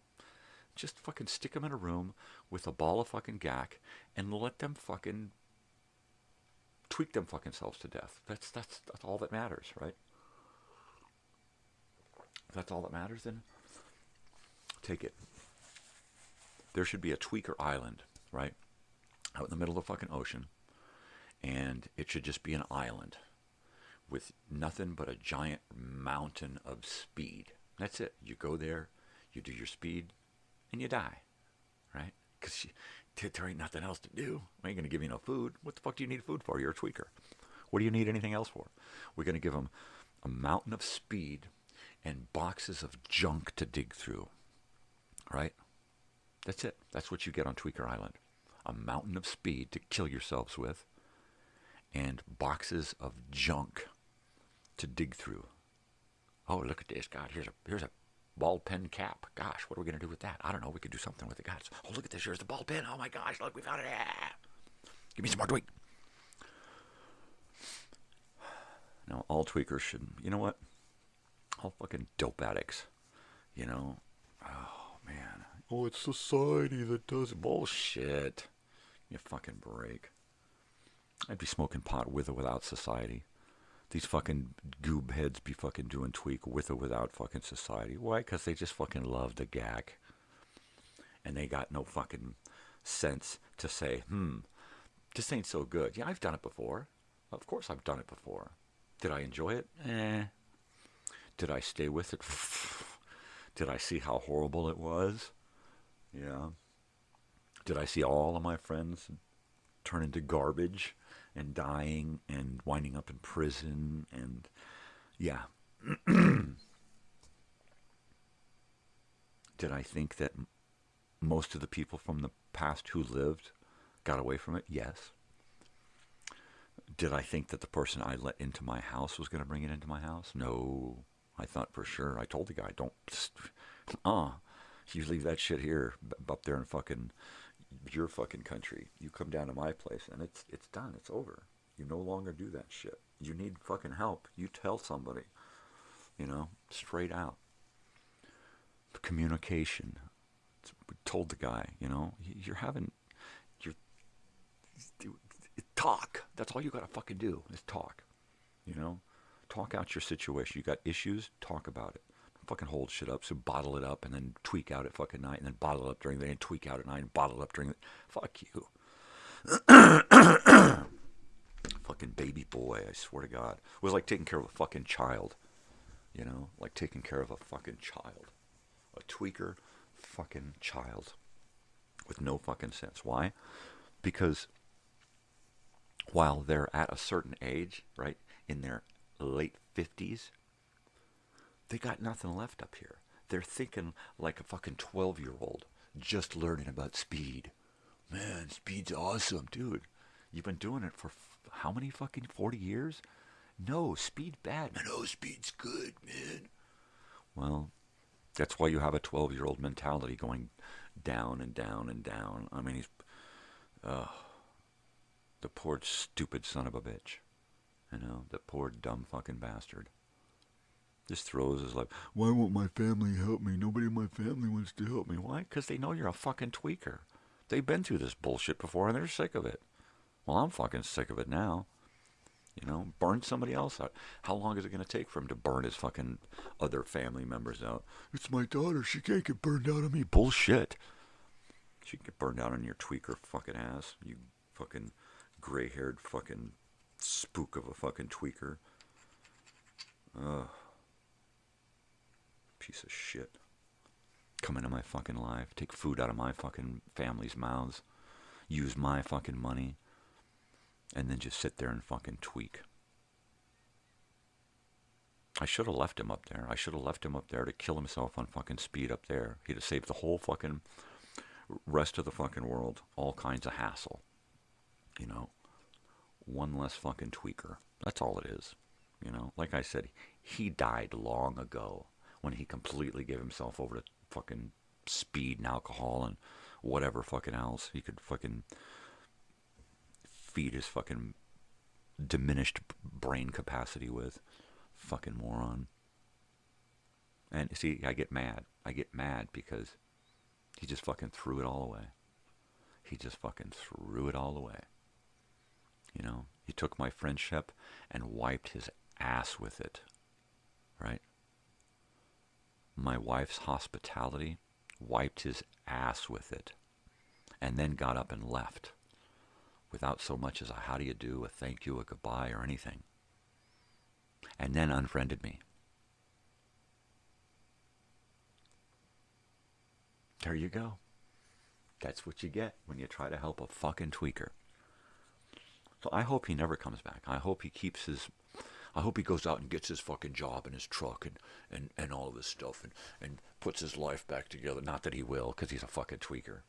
K: Just fucking stick them in a room with a ball of fucking gack and let them fucking tweak them fucking selves to death. That's all that matters, right? If that's all that matters, then take it. There should be a tweaker island, right? Out in the middle of the fucking ocean. And it should just be an island with nothing but a giant mountain of speed. That's it. You go there, you do your speed, and you die, right? Because there ain't nothing else to do. We ain't going to give you no food. What the fuck do you need food for? You're a tweaker. What do you need anything else for? We're going to give them a mountain of speed and boxes of junk to dig through, right? That's it. That's what you get on Tweaker Island. A mountain of speed to kill yourselves with and boxes of junk to dig through. Oh, look at this. God, here's a ball pen cap. Gosh, what are we going to do with that? I don't know. We could do something with it. God, oh, look at this. Here's the ball pen. Oh, my gosh. Look, we found it. Ah. Give me some more tweak. No, all tweakers should, you know what? All fucking dope addicts, you know? Oh, man. Oh, it's society that does it. Bullshit. You fucking break. I'd be smoking pot with or without society. These fucking goob heads be fucking doing tweak with or without fucking society. Why? Because they just fucking love the gack. And they got no fucking sense to say, this ain't so good. Yeah, I've done it before. Of course I've done it before. Did I enjoy it? Did I stay with it? Did I see how horrible it was? Yeah. Did I see all of my friends turn into garbage and dying and winding up in prison? And yeah. Did I think that most of the people from the past who lived got away from it? Yes. Did I think that the person I let into my house was going to bring it into my house? No. I thought for sure. I told the guy, don't, you leave that shit here, up there in fucking your fucking country. You come down to my place, and it's done. It's over. You no longer do that shit. You need fucking help. You tell somebody, straight out. Communication. We told the guy, talk. That's all you gotta fucking do is talk. Talk out your situation. You got issues, talk about it. Don't fucking hold shit up. So bottle it up and then tweak out at fucking night, and then bottle it up during the day and tweak out at night and bottle it up during the... Fuck you. Fucking baby boy, I swear to God. It was like taking care of a fucking child. Like taking care of a fucking child. A tweaker fucking child. With no fucking sense. Why? Because while they're at a certain age, right, in their late 50s, they got nothing left up here. They're thinking like a fucking 12-year-old just learning about speed. Man, speed's awesome, dude. You've been doing it for how many fucking 40 years? No, speed bad. Man, no, speed's good, man. Well, that's why you have a 12-year-old mentality going down and down and down. I mean, he's... the poor stupid son of a bitch. The poor dumb fucking bastard. Just throws his life. Why won't my family help me? Nobody in my family wants to help me. Why? Because they know you're a fucking tweaker. They've been through this bullshit before and they're sick of it. Well, I'm fucking sick of it now. Burn somebody else out. How long is it going to take for him to burn his fucking other family members out? It's my daughter. She can't get burned out on me. Bullshit. She can get burned out on your tweaker fucking ass. You fucking gray-haired fucking spook of a fucking tweaker. Ugh. Piece of shit. Come into my fucking life. Take food out of my fucking family's mouths. Use my fucking money. And then just sit there and fucking tweak. I should have left him up there. I should have left him up there to kill himself on fucking speed up there. He'd have saved the whole fucking rest of the fucking world all kinds of hassle. One less fucking tweaker. That's all it is. Like I said, he died long ago when he completely gave himself over to fucking speed and alcohol and whatever fucking else he could fucking feed his fucking diminished brain capacity with. Fucking moron. And see, I get mad. I get mad because he just fucking threw it all away. He just fucking threw it all away. He took my friendship and wiped his ass with it. Right? My wife's hospitality, wiped his ass with it. And then got up and left. Without so much as a how do you do, a thank you, a goodbye, or anything. And then unfriended me. There you go. That's what you get when you try to help a fucking tweaker. So I hope he never comes back. I hope he goes out and gets his fucking job and his truck and all of this stuff and puts his life back together. Not that he will, because he's a fucking tweaker.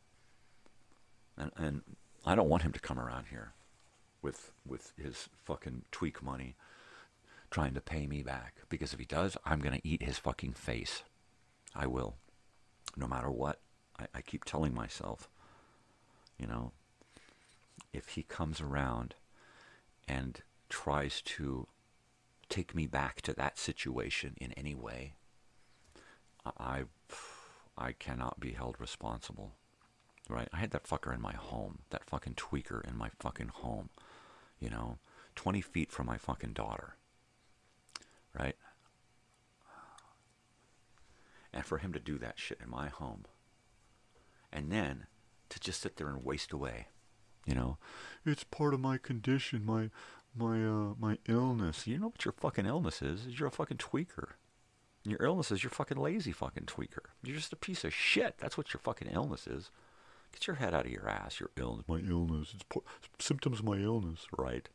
K: And I don't want him to come around here with his fucking tweak money trying to pay me back. Because if he does, I'm going to eat his fucking face. I will. No matter what. I keep telling myself, if he comes around and tries to take me back to that situation in any way, I cannot be held responsible. Right? I had that fucker in my home. That fucking tweaker in my fucking home. 20 feet from my fucking daughter. Right? And for him to do that shit in my home. And then to just sit there and waste away. It's part of my condition, my illness. You know what your fucking illness is? You're a fucking tweaker. Your illness is you're fucking lazy fucking tweaker. You're just a piece of shit. That's what your fucking illness is. Get your head out of your ass. Your illness. My illness. It's symptoms of my illness. Right.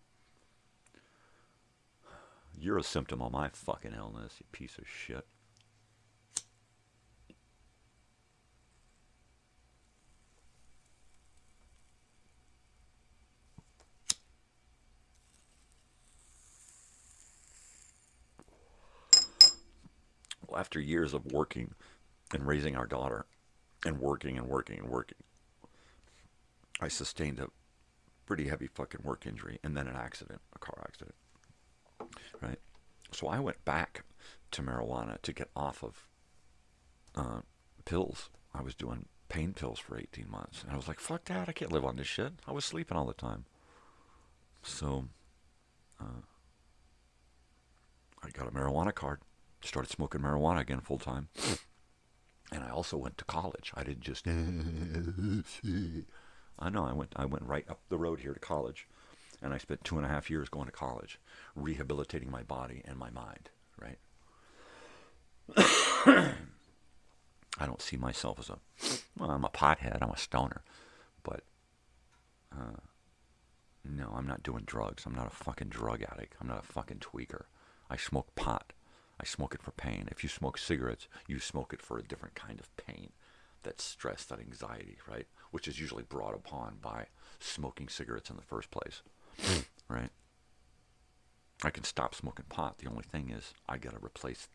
K: You're a symptom of my fucking illness, you piece of shit. Well, after years of working and raising our daughter and working, I sustained a pretty heavy fucking work injury and then an accident, a car accident, right? So I went back to marijuana to get off of pills. I was doing pain pills for 18 months. And I was like, fuck that, I can't live on this shit. I was sleeping all the time. So I got a marijuana card, started smoking marijuana again full time. And I also went to college. I didn't just... I know, I went right up the road here to college. And I spent 2.5 years going to college, rehabilitating my body and my mind, right? I don't see myself as I'm a pothead, I'm a stoner. But, no, I'm not doing drugs. I'm not a fucking drug addict. I'm not a fucking tweaker. I smoke pot. I smoke it for pain. If you smoke cigarettes, you smoke it for a different kind of pain. That stress, that anxiety, right? Which is usually brought upon by smoking cigarettes in the first place, right? I can stop smoking pot. The only thing is I got to replace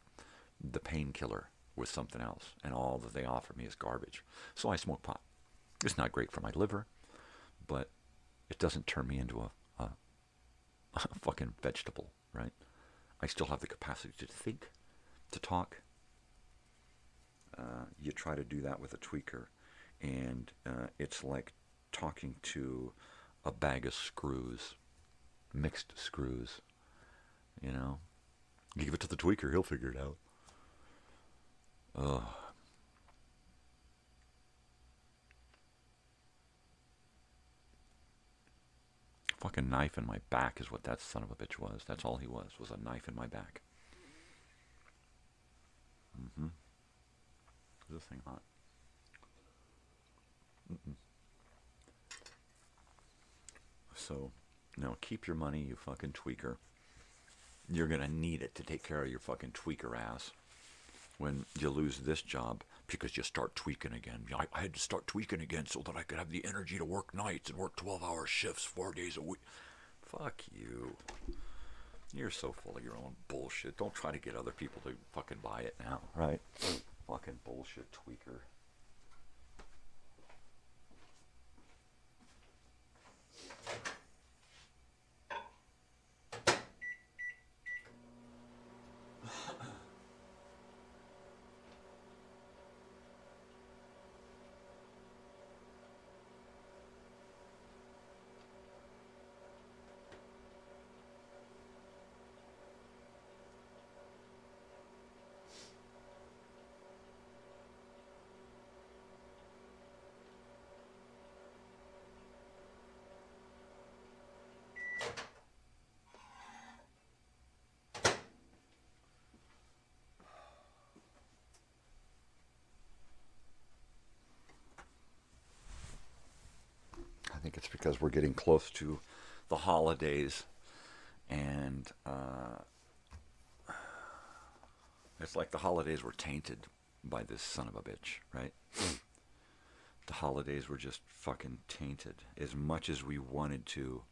K: the painkiller with something else, and all that they offer me is garbage. So I smoke pot. It's not great for my liver, but it doesn't turn me into a fucking vegetable, right? I still have the capacity to think, to talk. You try to do that with a tweaker, and it's like talking to a bag of screws, mixed screws, you know? You give it to the tweaker, he'll figure it out. Ugh. Fucking knife in my back is what that son of a bitch was. That's all he was a knife in my back. Mm-hmm. Is this thing hot? Mm-mm. So, no, keep your money, you fucking tweaker. You're gonna need it to take care of your fucking tweaker ass when you lose this job because you start tweaking again. I had to start tweaking again so that I could have the energy to work nights and work 12-hour shifts 4 days a week. Fuck you. You're so full of your own bullshit. Don't try to get other people to fucking buy it now, right? Fucking bullshit tweaker. I think it's because we're getting close to the holidays, and it's like the holidays were tainted by this son of a bitch, right? The holidays were just fucking tainted. As much as we wanted to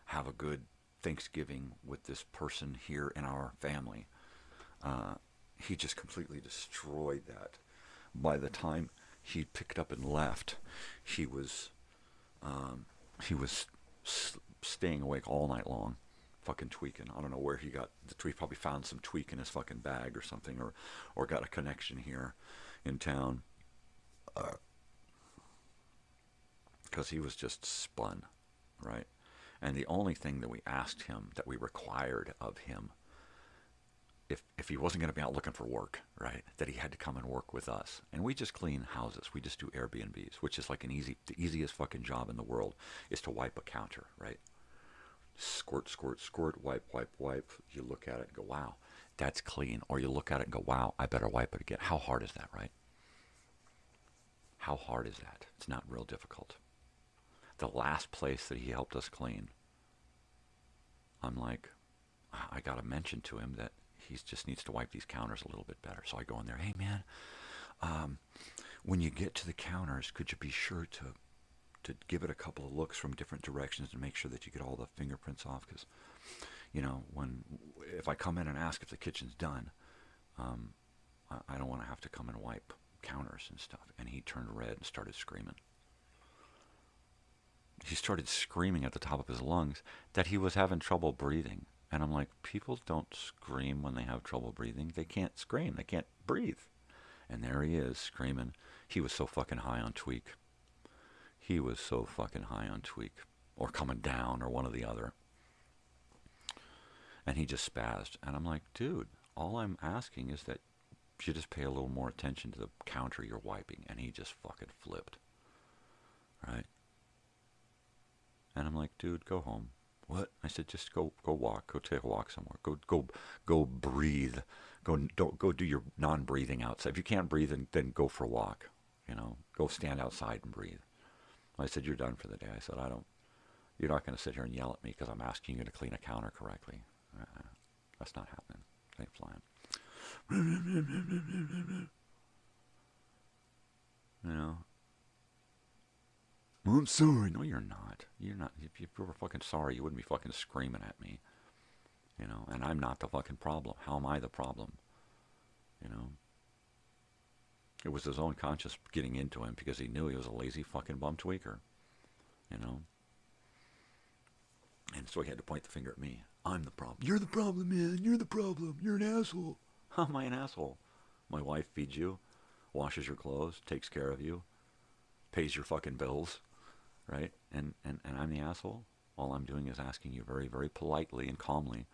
K: have a good Thanksgiving with this person here in our family, he just completely destroyed that. By the time he picked up and left, he was staying awake all night long, fucking tweaking. I don't know where he got the tweak. Probably found some tweak in his fucking bag or something, or got a connection here in town. Because he was just spun, right? And the only thing that we asked him, that we required of him, if he wasn't going to be out looking for work, right, that he had to come and work with us. And we just clean houses. We just do Airbnbs, which is like the easiest fucking job in the world is to wipe a counter, right? Squirt, squirt, squirt, wipe, wipe, wipe. You look at it and go, wow, that's clean. Or you look at it and go, wow, I better wipe it again. How hard is that, right? How hard is that? It's not real difficult. The last place that he helped us clean, I'm like, I got to mention to him that he just needs to wipe these counters a little bit better. So I go in there, hey man, when you get to the counters, could you be sure to give it a couple of looks from different directions to make sure that you get all the fingerprints off? Because, you know, if I come in and ask if the kitchen's done, I don't want to have to come and wipe counters and stuff. And he turned red and started screaming. He started screaming at the top of his lungs that he was having trouble breathing. And I'm like, people don't scream when they have trouble breathing. They can't scream. They can't breathe. And there he is, screaming. He was so fucking high on tweak. He was so fucking high on tweak. Or coming down, or one or the other. And he just spazzed. And I'm like, dude, all I'm asking is that you just pay a little more attention to the counter you're wiping. And he just fucking flipped. Right? And I'm like, dude, go home. What? I said, just go walk. Go take a walk somewhere. Go breathe. Go do your non-breathing outside. If you can't breathe, then go for a walk. You know, go stand outside and breathe. I said, you're done for the day. I said, you're not going to sit here and yell at me because I'm asking you to clean a counter correctly. That's not happening. It ain't flying. You know. I'm sorry. No, you're not. You're not. If you were fucking sorry, you wouldn't be fucking screaming at me. You know, and I'm not the fucking problem. How am I the problem? You know. It was his own conscience getting into him because he knew he was a lazy fucking bum tweaker. You know. And so he had to point the finger at me. I'm the problem. You're the problem, man. You're the problem. You're an asshole. How am I an asshole? My wife feeds you, washes your clothes, takes care of you, pays your fucking bills, right? And I'm the asshole? All I'm doing is asking you very, very politely and calmly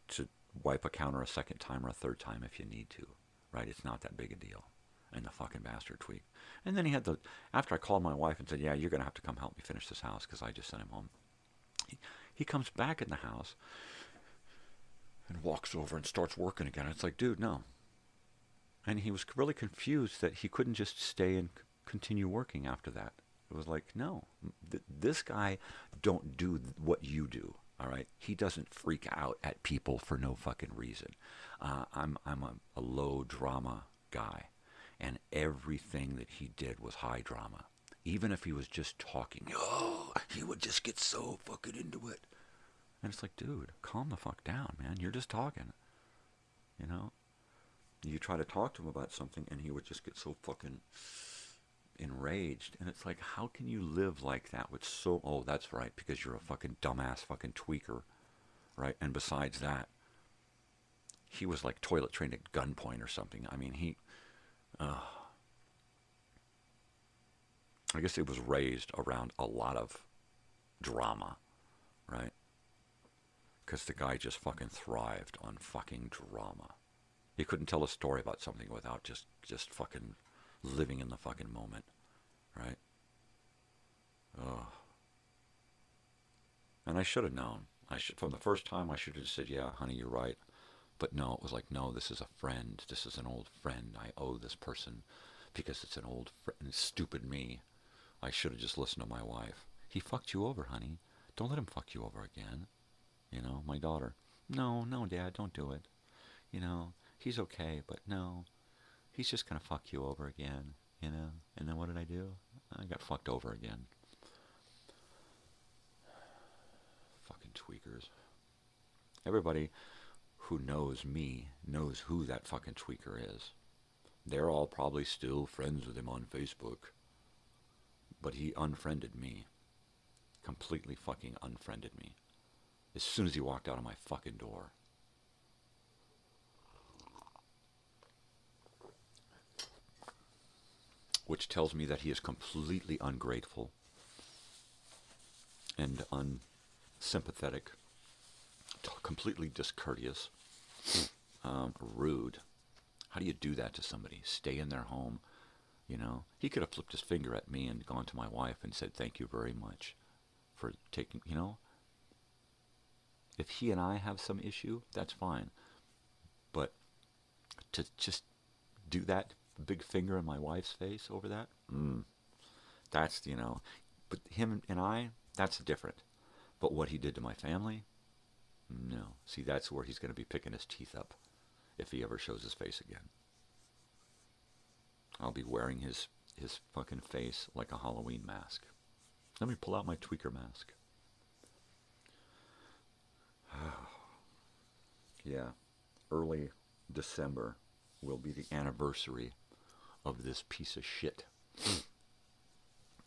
K: to wipe a counter a second time or a third time if you need to, right? It's not that big a deal. And the fucking bastard tweaked. And then he had after I called my wife and said, yeah, you're going to have to come help me finish this house because I just sent him home. He comes back in the house and walks over and starts working again. It's like, dude, no. And he was really confused that he couldn't just stay and continue working after that. It was like, no, this guy don't do what you do, all right? He doesn't freak out at people for no fucking reason. I'm a low drama guy, and everything that he did was high drama. Even if he was just talking, he would just get so fucking into it. And it's like, dude, calm the fuck down, man. You're just talking, you know? You try to talk to him about something, and he would just get so fucking enraged. And it's like, how can you live like that with oh, that's right, because you're a fucking dumbass fucking tweaker, right? And besides that, he was like toilet trained at gunpoint or something. I mean, I guess he was raised around a lot of drama, right? Because the guy just fucking thrived on fucking drama. He couldn't tell a story about something without just fucking living in the fucking moment, right? Oh. And I should have known. From the first time, I should have said, yeah, honey, you're right. But no, it was like, no, this is a friend. This is an old friend. I owe this person because it's an old friend. Stupid me. I should have just listened to my wife. He fucked you over, honey. Don't let him fuck you over again. You know, my daughter. No, Dad, don't do it. You know, he's okay, but no. He's just going to fuck you over again, you know. And then what did I do? I got fucked over again. Fucking tweakers. Everybody who knows me knows who that fucking tweaker is. They're all probably still friends with him on Facebook. But he unfriended me. Completely fucking unfriended me. As soon as he walked out of my fucking door. Which tells me that he is completely ungrateful and unsympathetic, completely discourteous, rude. How do you do that to somebody? Stay in their home, you know? He could have flipped his finger at me and gone to my wife and said, thank you very much for taking, you know? If he and I have some issue, that's fine. But to just do that, big finger in my wife's face over that, that's, you know, but him and I, that's different. But what he did to my family, no. See, that's where he's going to be picking his teeth up if he ever shows his face again. I'll be wearing his fucking face like a Halloween mask. Let me pull out my tweaker mask. Yeah, early December will be the anniversary of this piece of shit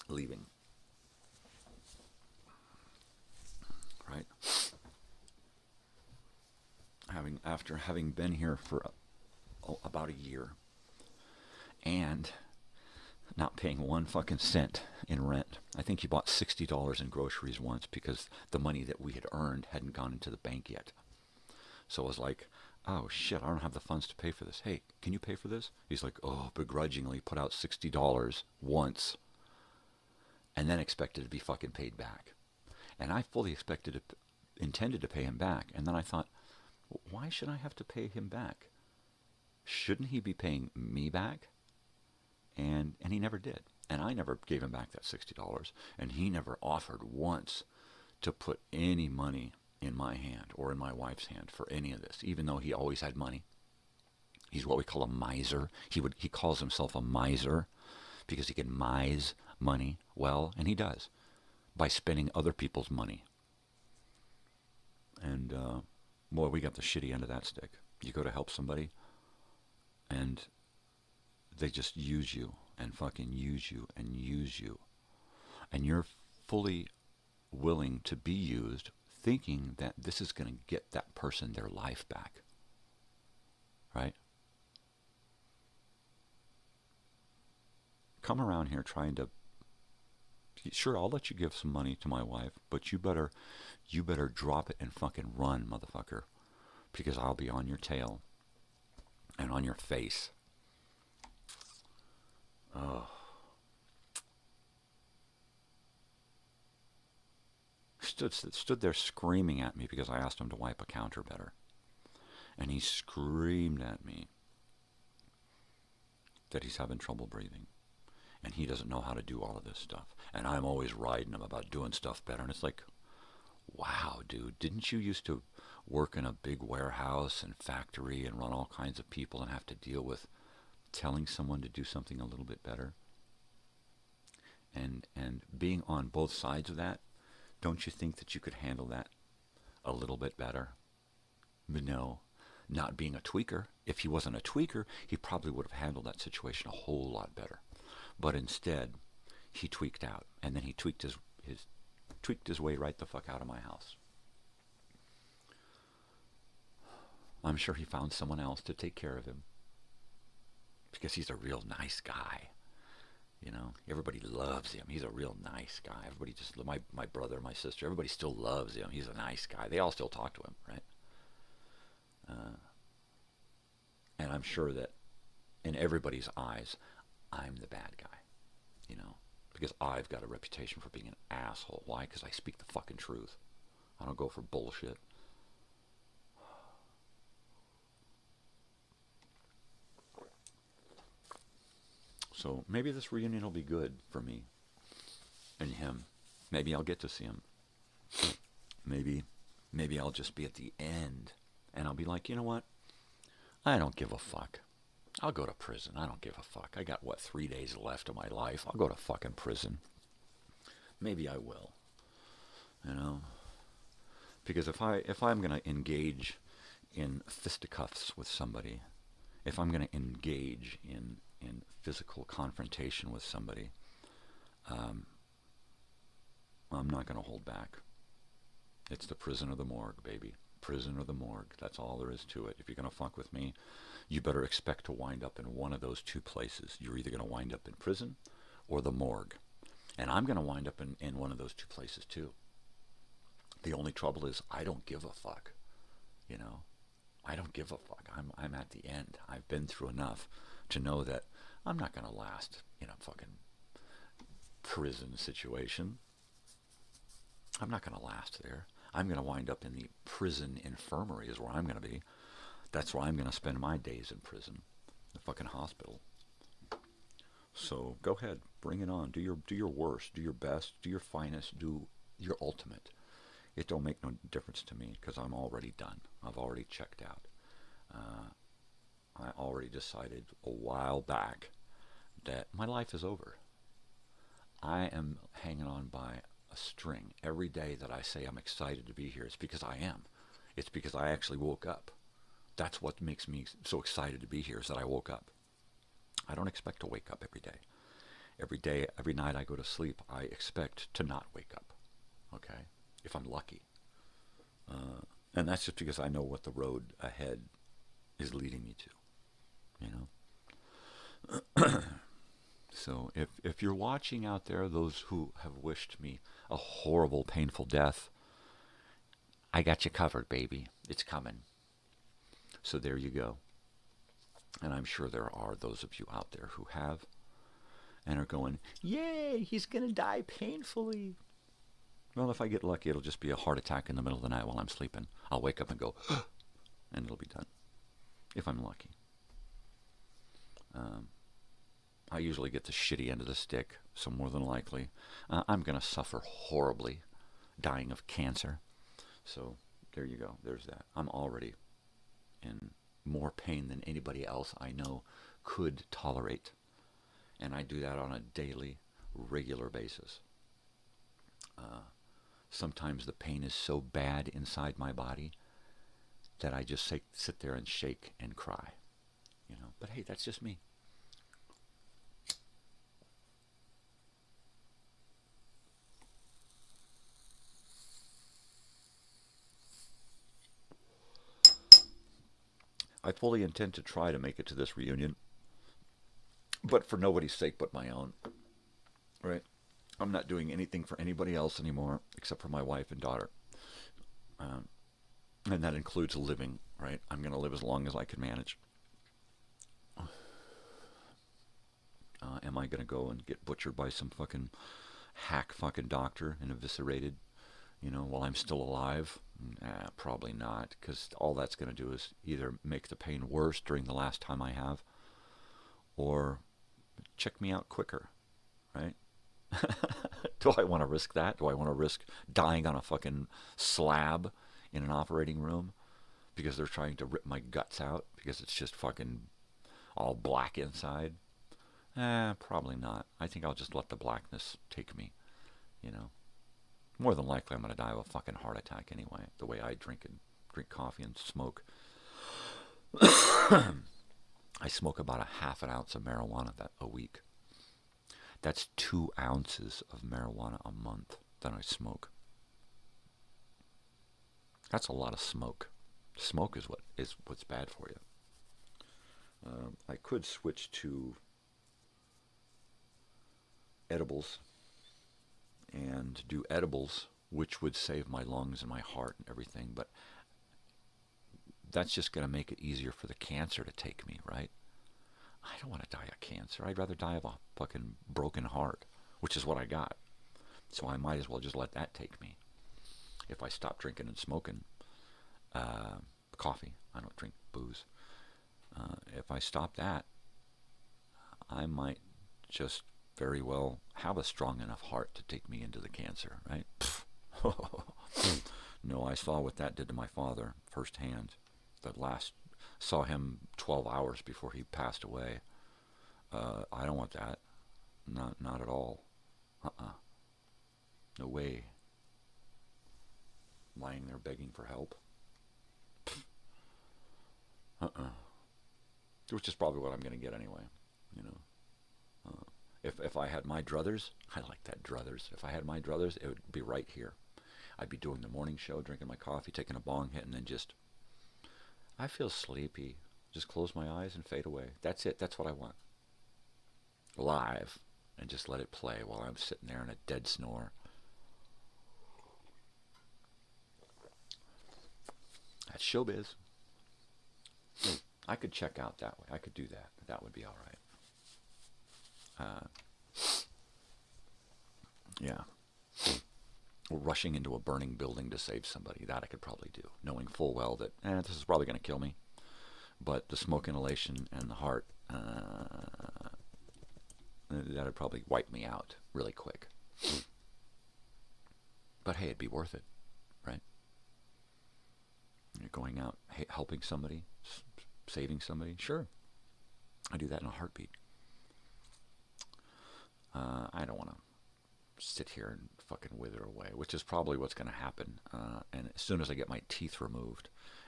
K: leaving. Right? After having been here for about a year and not paying one fucking cent in rent. I think he bought $60 in groceries once because the money that we had earned hadn't gone into the bank yet. So I was like, oh shit, I don't have the funds to pay for this. Hey, can you pay for this? He's like, oh, begrudgingly put out $60 once and then expected to be fucking paid back. And I fully intended to pay him back. And then I thought, why should I have to pay him back? Shouldn't he be paying me back? And he never did. And I never gave him back that $60. And he never offered once to put any money in my hand or in my wife's hand for any of this, even though he always had money. He's what we call a miser. He calls himself a miser because he can mise money well, and he does, by spending other people's money. And, boy, we got the shitty end of that stick. You go to help somebody, and they just use you and fucking use you and use you. And you're fully willing to be used, thinking that this is going to get that person their life back. Right? Come around here trying to... Sure, I'll let you give some money to my wife, but you better drop it and fucking run, motherfucker. Because I'll be on your tail. And on your face. Oh. Stood there screaming at me because I asked him to wipe a counter better. And he screamed at me that he's having trouble breathing. And he doesn't know how to do all of this stuff. And I'm always riding him about doing stuff better. And it's like, wow, dude, didn't you used to work in a big warehouse and factory and run all kinds of people and have to deal with telling someone to do something a little bit better? And being on both sides of that, don't you think that you could handle that a little bit better? But no, not being a tweaker. If he wasn't a tweaker, he probably would have handled that situation a whole lot better. But instead, he tweaked out, and then he tweaked his way right the fuck out of my house. I'm sure he found someone else to take care of him. Because he's a real nice guy. You know, everybody loves him. He's a real nice guy. Everybody just, my brother, my sister, everybody still loves him. He's a nice guy. They all still talk to him, right? And I'm sure that in everybody's eyes, I'm the bad guy, you know, because I've got a reputation for being an asshole. Why? Because I speak the fucking truth. I don't go for bullshit. So maybe this reunion will be good for me and him. Maybe I'll get to see him. Maybe I'll just be at the end and I'll be like, you know what? I don't give a fuck. I'll go to prison. I don't give a fuck. I got, 3 days left of my life. I'll go to fucking prison. Maybe I will. You know? Because if I'm going to engage in fisticuffs with somebody, if I'm going to engage in physical confrontation with somebody, I'm not going to hold back. It's the prison or the morgue, baby. Prison or the morgue. That's all there is to it. If you're going to fuck with me, you better expect to wind up in one of those two places. You're either going to wind up in prison or the morgue. And I'm going to wind up in one of those two places too. The only trouble is I don't give a fuck. You know? I don't give a fuck. I'm at the end. I've been through enough to know that I'm not going to last in a fucking prison situation. I'm not going to last there. I'm going to wind up in the prison infirmary is where I'm going to be. That's where I'm going to spend my days in prison. The fucking hospital. So go ahead. Bring it on. Do your worst. Do your best. Do your finest. Do your ultimate. It don't make no difference to me because I'm already done. I've already checked out. I already decided a while back that my life is over. I am hanging on by a string. Every day that I say I'm excited to be here, it's because I am. It's because I actually woke up. That's what makes me so excited to be here, is that I woke up. I don't expect to wake up every day. Every day, every night I go to sleep, I expect to not wake up, okay, if I'm lucky. And that's just because I know what the road ahead is leading me to, you know. So if you're watching out there, those who have wished me a horrible, painful death, I got you covered, baby. It's coming. So there you go. And I'm sure there are those of you out there who have and are going, yay, he's going to die painfully. Well, if I get lucky, it'll just be a heart attack in the middle of the night while I'm sleeping. I'll wake up and go, and it'll be done, if I'm lucky. I usually get the shitty end of the stick, so more than likely, I'm going to suffer horribly, dying of cancer. So there you go. There's that. I'm already in more pain than anybody else I know could tolerate. And I do that on a daily, regular basis. Sometimes the pain is so bad inside my body that I just sit there and shake and cry. You know, but hey, that's just me. I fully intend to try to make it to this reunion, but for nobody's sake but my own, right? I'm not doing anything for anybody else anymore except for my wife and daughter, and that includes living, right? I'm going to live as long as I can manage. Am I going to go and get butchered by some fucking hack fucking doctor and eviscerated, you know, while I'm still alive? Probably not, because all that's going to do is either make the pain worse during the last time I have, or check me out quicker, right? Do I want to risk that? Do I want to risk dying on a fucking slab in an operating room because they're trying to rip my guts out because it's just fucking all black inside? Probably not. I think I'll just let the blackness take me, you know. More than likely I'm going to die of a fucking heart attack anyway, the way I drink coffee and smoke. I smoke about a half an ounce of marijuana a week. That's 2 ounces of marijuana a month that I smoke. That's a lot of smoke. Smoke is what's bad for you. I could switch to edibles and do edibles, which would save my lungs and my heart and everything, but that's just going to make it easier for the cancer to take me, right? I don't want to die of cancer. I'd rather die of a fucking broken heart, which is what I got. So I might as well just let that take me. If I stop drinking and smoking coffee, I don't drink booze. If I stop that, I might just very well have a strong enough heart to take me into the cancer, right? No, I saw what that did to my father firsthand. Saw him 12 hours before he passed away. I don't want that. Not at all. No way. Lying there begging for help. Which is probably what I'm going to get anyway, you know. If I had my druthers, I like that druthers. If I had my druthers, it would be right here. I'd be doing the morning show, drinking my coffee, taking a bong hit, and then I feel sleepy. Just close my eyes and fade away. That's it. That's what I want. Live. And just let it play while I'm sitting there in a dead snore. That's showbiz. I could check out that way. I could do that. That would be all right. Yeah. Or rushing into a burning building to save somebody. That I could probably do, knowing full well that this is probably going to kill me. But the smoke inhalation and the heart, that would probably wipe me out really quick. But hey, it'd be worth it, right? You're going out helping somebody, saving somebody. Sure. I do that in a heartbeat. I don't want to sit here and fucking wither away, which is probably what's going to happen. And as soon as I get my teeth removed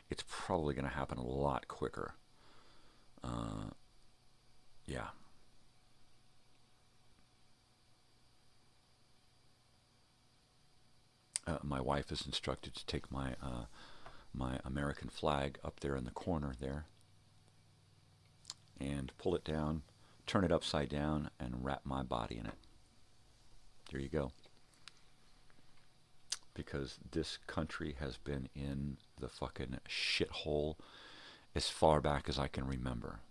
K: it's probably going to happen a lot quicker. Yeah. My wife is instructed to take my my American flag up there in the corner there and pull it down, turn it upside down, and wrap my body in it. There you go. Because this country has been in the fucking shithole as far back as I can remember.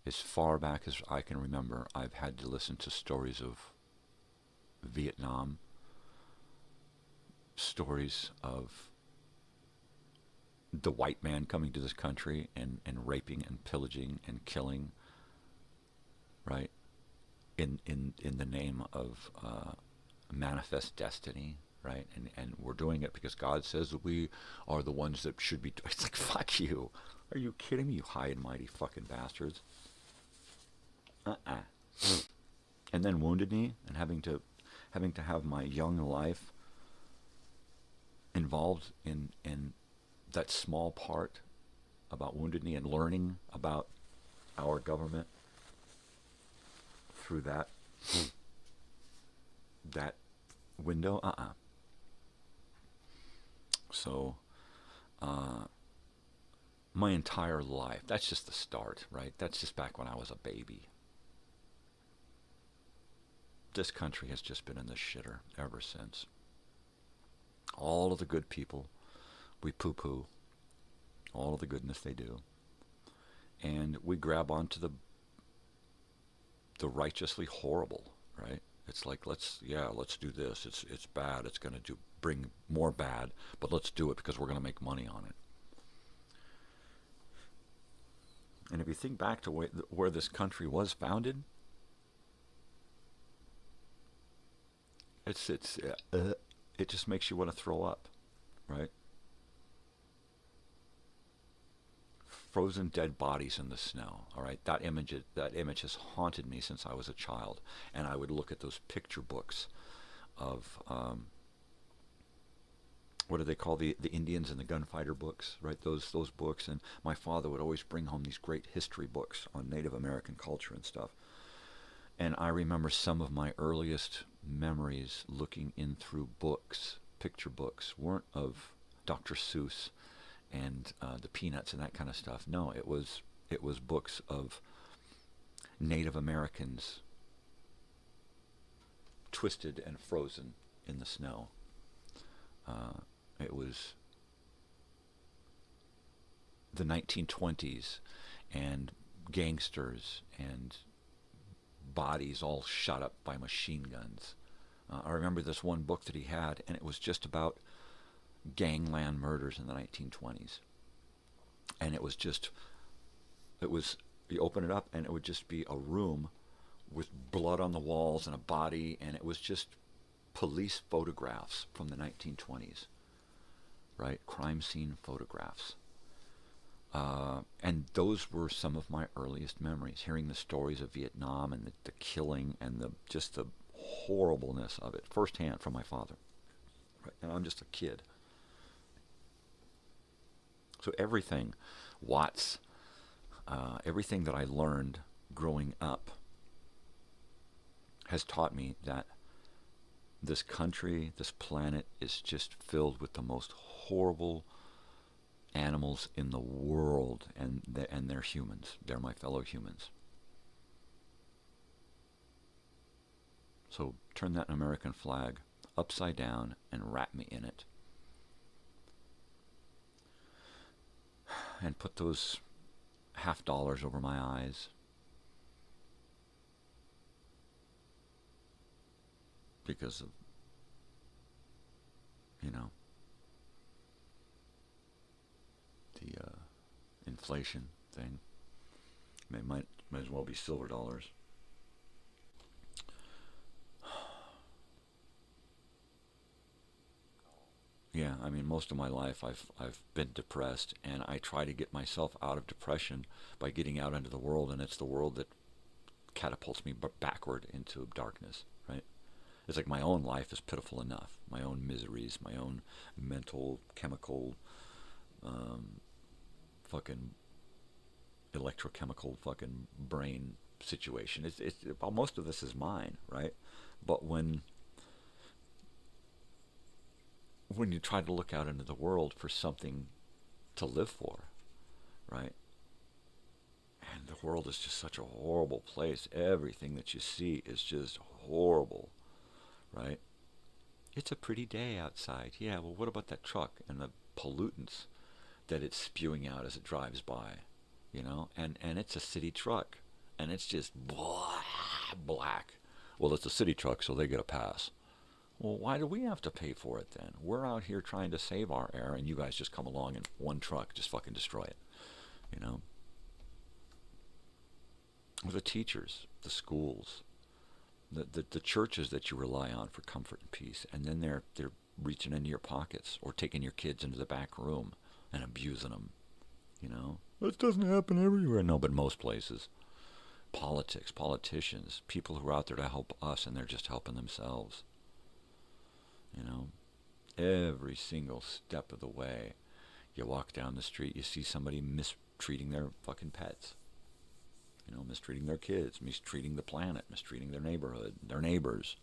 K: As far back as I can remember, I've had to listen to stories of Vietnam, stories of the white man coming to this country and raping and pillaging and killing, right? In the name of manifest destiny, right? And we're doing it because God says that we are the ones that should be. It's like, fuck you. Are you kidding me, you high and mighty fucking bastards? And then Wounded Knee, and having to have my young life involved in that small part about Wounded Knee and learning about our government through that window. So my entire life, that's just the start, right? That's just back when I was a baby. This country has just been in the shitter ever since. All of the good people, we poo-poo. All of the goodness they do. And we grab onto the righteously horrible, right? It's like, let's do this. It's bad. It's going to bring more bad, but let's do it because we're going to make money on it. And if you think back to where this country was founded, it just makes you want to throw up, right? Frozen dead bodies in the snow, all right? That image has haunted me since I was a child. And I would look at those picture books of, what do they call the Indians and the gunfighter books, right? Those books. And my father would always bring home these great history books on Native American culture and stuff. And I remember some of my earliest memories looking in through books, picture books, weren't of Dr. Seuss and the Peanuts and that kind of stuff. No, it was books of Native Americans twisted and frozen in the snow. It was the 1920s and gangsters and bodies all shot up by machine guns. I remember this one book that he had, and it was just about gangland murders in the 1920s. And you open it up, and it would just be a room with blood on the walls and a body, and it was just police photographs from the 1920s, right? Crime scene photographs. And those were some of my earliest memories, hearing the stories of Vietnam and the killing and just the horribleness of it firsthand from my father. Right? And I'm just a kid. So everything, Watts, everything that I learned growing up has taught me that this country, this planet is just filled with the most horrible animals in the world, and they're humans. They're my fellow humans. So turn that American flag upside down and wrap me in it. And put those $50 over my eyes. Because of, the inflation thing. Might as well be silver dollars. Yeah, I mean, most of my life I've been depressed, and I try to get myself out of depression by getting out into the world, and it's the world that catapults me backward into darkness, right? It's like my own life is pitiful enough. My own miseries, my own mental, chemical fucking electrochemical fucking brain situation. Well, most of this is mine, right? But when you try to look out into the world for something to live for, right? And the world is just such a horrible place. Everything that you see is just horrible, right? It's a pretty day outside. Yeah, well, what about that truck and the pollutants that it's spewing out as it drives by, you know? And it's a city truck, and it's just black. Well, it's a city truck, so they get a pass. Well, why do we have to pay for it then? We're out here trying to save our air, and you guys just come along and one truck just fucking destroy it, you know? The teachers, the schools, the churches that you rely on for comfort and peace, and then they're reaching into your pockets or taking your kids into the back room and abusing them, you know? This doesn't happen everywhere. No, but most places. Politics, politicians, people who are out there to help us, and they're just helping themselves. You know, every single step of the way, you walk down the street, you see somebody mistreating their fucking pets. You know, mistreating their kids, mistreating the planet, mistreating their neighborhood, their neighbors,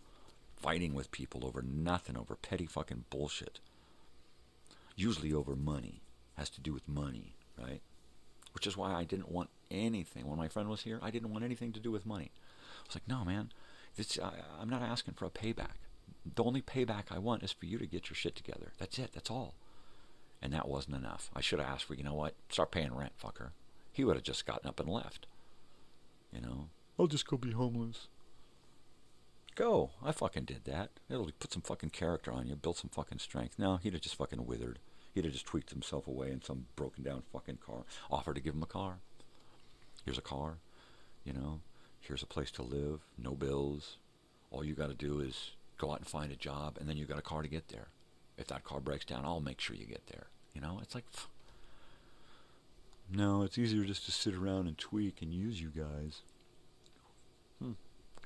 K: fighting with people over nothing, over petty fucking bullshit. Usually over money. Has to do with money, right? Which is why I didn't want anything. When my friend was here, I didn't want anything to do with money. I was like, no, man, I'm not asking for a payback. The only payback I want is for you to get your shit together. That's it. That's all. And that wasn't enough. I should have asked for, you know what? Start paying rent, fucker. He would have just gotten up and left. You know? I'll just go be homeless. Go. I fucking did that. It'll put some fucking character on you, build some fucking strength. No, he'd have just fucking withered. He'd have just tweaked himself away in some broken down fucking car. Offer to give him a car. Here's a car. You know? Here's a place to live. No bills. All you got to do is go out and find a job, and then you got a car to get there. If that car breaks down, I'll make sure you get there. You know? It's like... No, it's easier just to sit around and tweak and use you guys.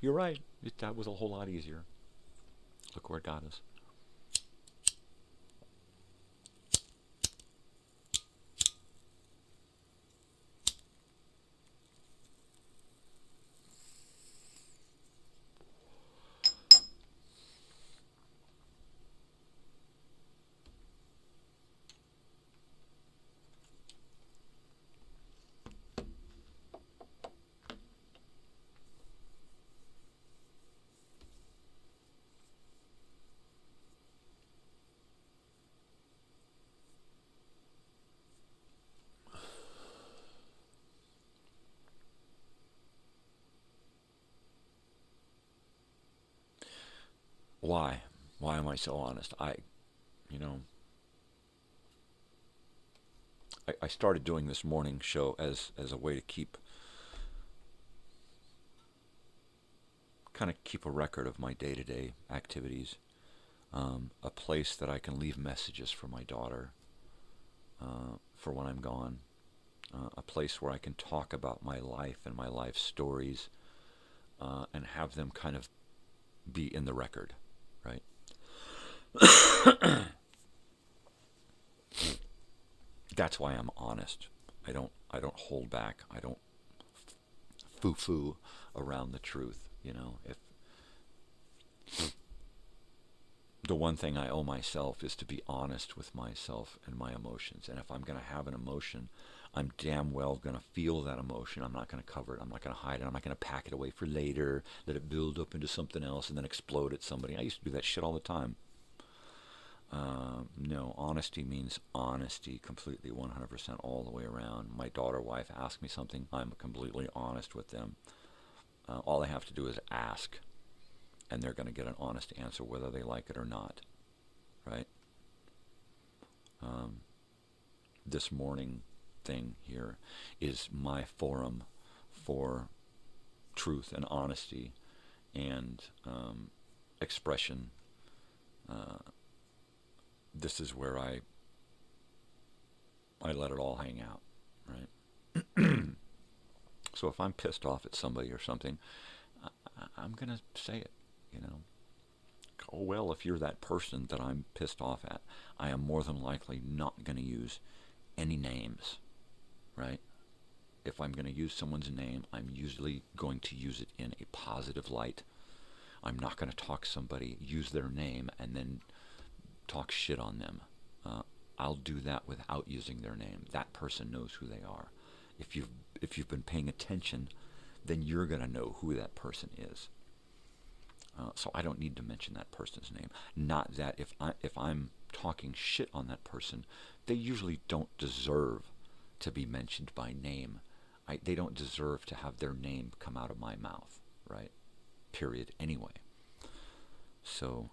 K: You're right. That was a whole lot easier. Look where it got us. Why? Why am I so honest? I started doing this morning show as a way to keep a record of my day-to-day activities, a place that I can leave messages for my daughter for when I'm gone, a place where I can talk about my life and my life stories and have them kind of be in the record. Right? That's why I'm honest. I don't hold back. I don't foo-foo around the truth, you know. If the one thing I owe myself is to be honest with myself and my emotions. And if I'm going to have an emotion, I'm damn well going to feel that emotion. I'm not going to cover it. I'm not going to hide it. I'm not going to pack it away for later, let it build up into something else and then explode at somebody. I used to do that shit all the time. No, honesty means honesty completely, 100% all the way around. My daughter, wife asks me something, I'm completely honest with them. All they have to do is ask, and they're going to get an honest answer whether they like it or not. Right? This morning thing here is my forum for truth and honesty and expression. This is where I let it all hang out, right? So if I'm pissed off at somebody or something, I'm going to say it, you know. Oh, well, if you're that person that I'm pissed off at, I am more than likely not going to use any names, right? If I'm going to use someone's name, I'm usually going to use it in a positive light. I'm not going to talk somebody, use their name, and then talk shit on them. I'll do that without using their name. That person knows who they are. If you've been paying attention, then you're going to know who that person is. So I don't need to mention that person's name. Not that if I'm talking shit on that person, they usually don't deserve to be mentioned by name. They don't deserve to have their name come out of my mouth, right? Period. Anyway. So,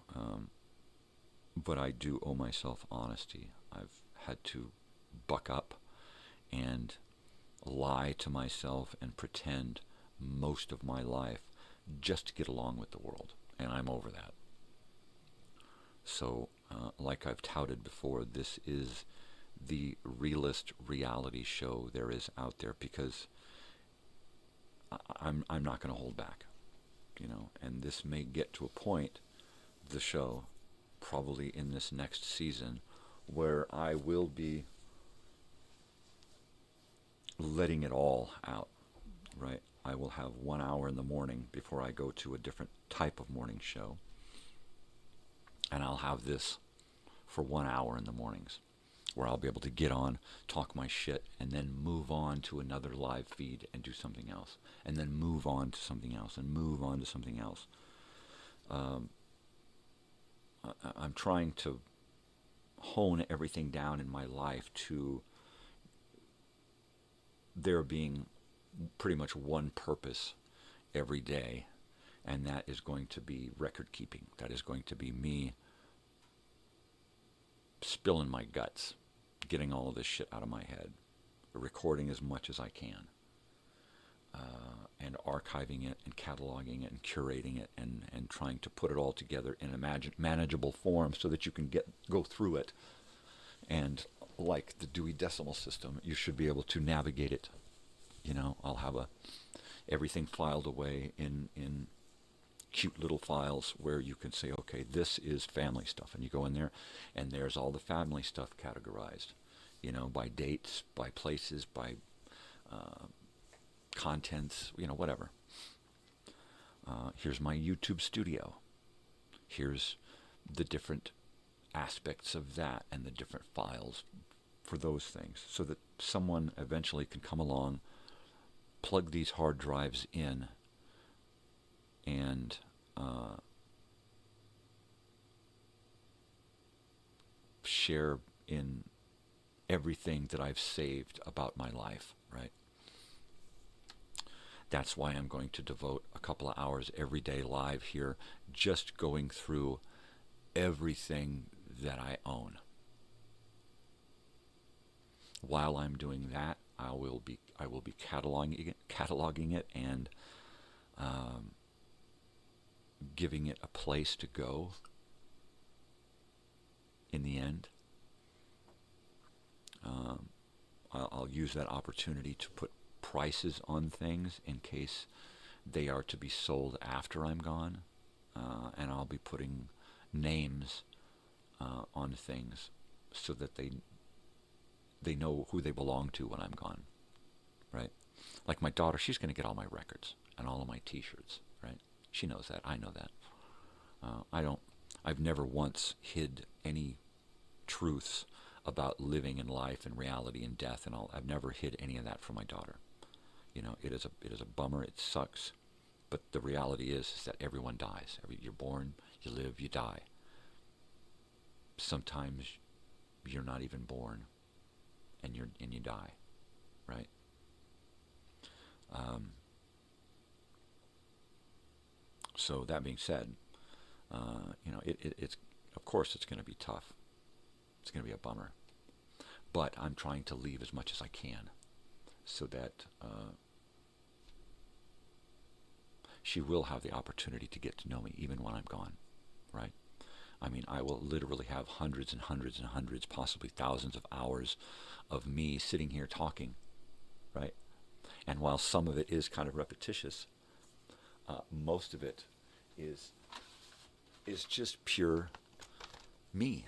K: but I do owe myself honesty. I've had to buck up and lie to myself and pretend most of my life just to get along with the world, and I'm over that. So, like I've touted before, this is the realest reality show there is out there, because I'm not going to hold back, and this may get to a point, the show, probably in this next season, where I will be letting it all out, right? I will have 1 hour in the morning before I go to a different type of morning show, and I'll have this for 1 hour in the mornings, where I'll be able to get on, talk my shit, and then move on to another live feed and do something else, and then move on to something else, and move on to something else. I'm trying to hone everything down in my life to there being pretty much one purpose every day, and that is going to be record keeping. That is going to be me spilling my guts, getting all of this shit out of my head, recording as much as I can, and archiving it and cataloging it and curating it and trying to put it all together in a manageable form so that you can go through it. And like the Dewey Decimal System, you should be able to navigate it. I'll have everything filed away in cute little files where you can say, okay, this is family stuff, and you go in there, and there's all the family stuff categorized, by dates, by places, by contents, whatever. Here's my YouTube studio. Here's the different aspects of that and the different files for those things, so that someone eventually can come along, plug these hard drives in, and share in everything that I've saved about my life, right? That's why I'm going to devote a couple of hours every day live here, just going through everything that I own. While I'm doing that, I will be cataloging it and giving it a place to go in the end. I'll use that opportunity to put prices on things in case they are to be sold after I'm gone, and I'll be putting names on things so that they know who they belong to when I'm gone, right? Like my daughter, she's going to get all my records and all of my T-shirts, right? She knows that. I know that. I've never once hid any truths about living and life and reality and death and all. I've never hid any of that from my daughter. It is a bummer. It sucks, but the reality is that everyone dies. You're born, you live, you die. Sometimes you're not even born, and you die, right? So that being said, it's of course it's going to be tough. It's going to be a bummer, but I'm trying to leave as much as I can, so that she will have the opportunity to get to know me even when I'm gone, right? I mean, I will literally have hundreds and hundreds and hundreds, possibly thousands of hours of me sitting here talking, right? And while some of it is kind of repetitious, most of it is just pure me,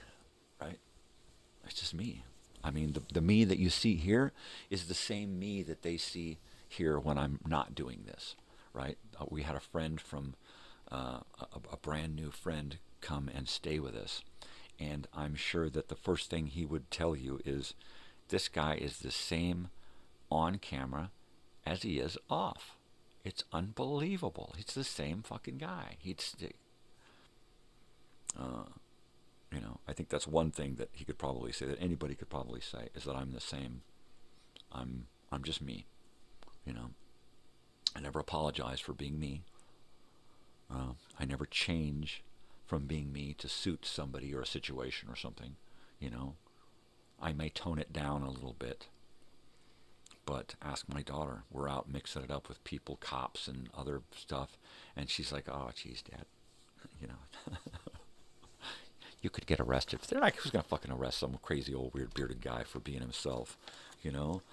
K: right? It's just me. I mean, the me that you see here is the same me that they see here when I'm not doing this, right? We had a friend from, a brand new friend come and stay with us. And I'm sure that the first thing he would tell you is, this guy is the same on camera as he is off. It's unbelievable. He's the same fucking guy. You know, I think that's one thing that he could probably say, that anybody could probably say, is that I'm the same. I'm just me. You know, I never apologize for being me. I never change from being me to suit somebody or a situation or something. You know, I may tone it down a little bit, but ask my daughter. We're out mixing it up with people, cops, and other stuff, and she's like, "Oh, geez, Dad, you know." You could get arrested. They're like, who's going to fucking arrest some crazy old weird bearded guy for being himself? You know?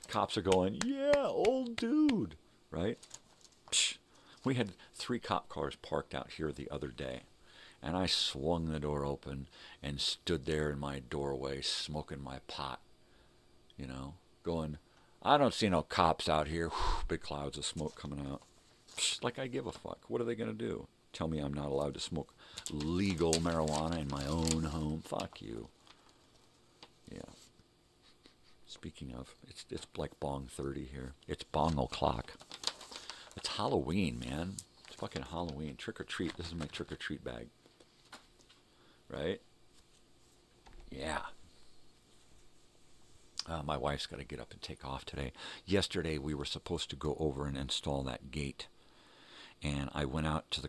K: Cops are going, yeah, old dude. Right? Psh. We had 3 cop cars parked out here the other day. And I swung the door open and stood there in my doorway smoking my pot. You know? Going, I don't see no cops out here. Whew, big clouds of smoke coming out. Psh, like I give a fuck. What are they going to do? Tell me I'm not allowed to smoke legal marijuana in my own home? Fuck you. Yeah. Speaking of, it's like Bong 30 here. It's Bong o'clock. It's Halloween, man. It's fucking Halloween. Trick or treat. This is my trick or treat bag. Right? Yeah. My wife's got to get up and take off today. Yesterday we were supposed to go over and install that gate. And I went out to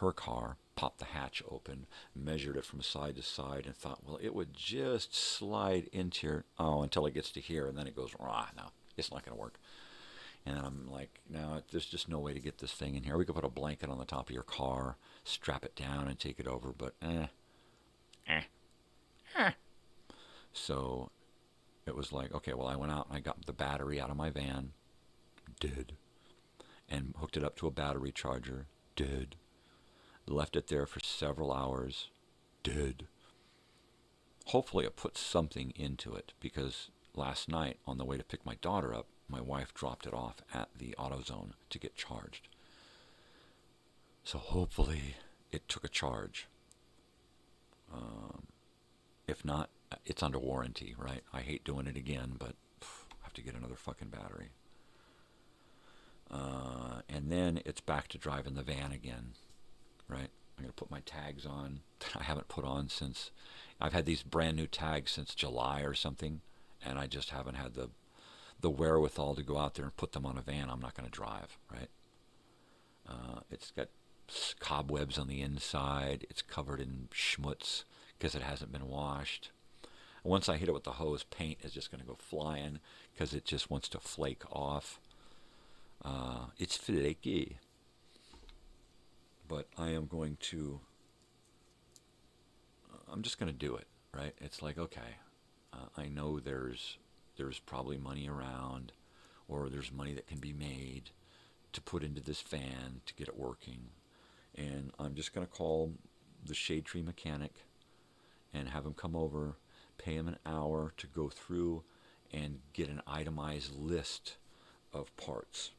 K: her car, popped the hatch open, measured it from side to side, and thought, well, it would just slide into here, until it gets to here, and then it goes, no, it's not going to work. And I'm like, no, there's just no way to get this thing in here. We could put a blanket on the top of your car, strap it down, and take it over, but So it was like, okay, well, I went out and I got the battery out of my van, and hooked it up to a battery charger, left it there for several hours, hopefully it put something into it, because last night on the way to pick my daughter up, my wife dropped it off at the AutoZone to get charged. So hopefully it took a charge. If not, it's under warranty, right? I hate doing it again, but I have to get another fucking battery. And then it's back to driving the van again, right? I'm going to put my tags on that I haven't put on since, I've had these brand new tags since July or something, and I just haven't had the wherewithal to go out there and put them on a van I'm not going to drive, right? It's got cobwebs on the inside. It's covered in schmutz because it hasn't been washed. Once I hit it with the hose, paint is just going to go flying because it just wants to flake off. It's flaky. But I am going to, I'm just going to do it, right? It's like, okay, I know there's probably money around, or there's money that can be made to put into this van to get it working. And I'm just going to call the shade tree mechanic and have him come over, pay him an hour to go through and get an itemized list of parts.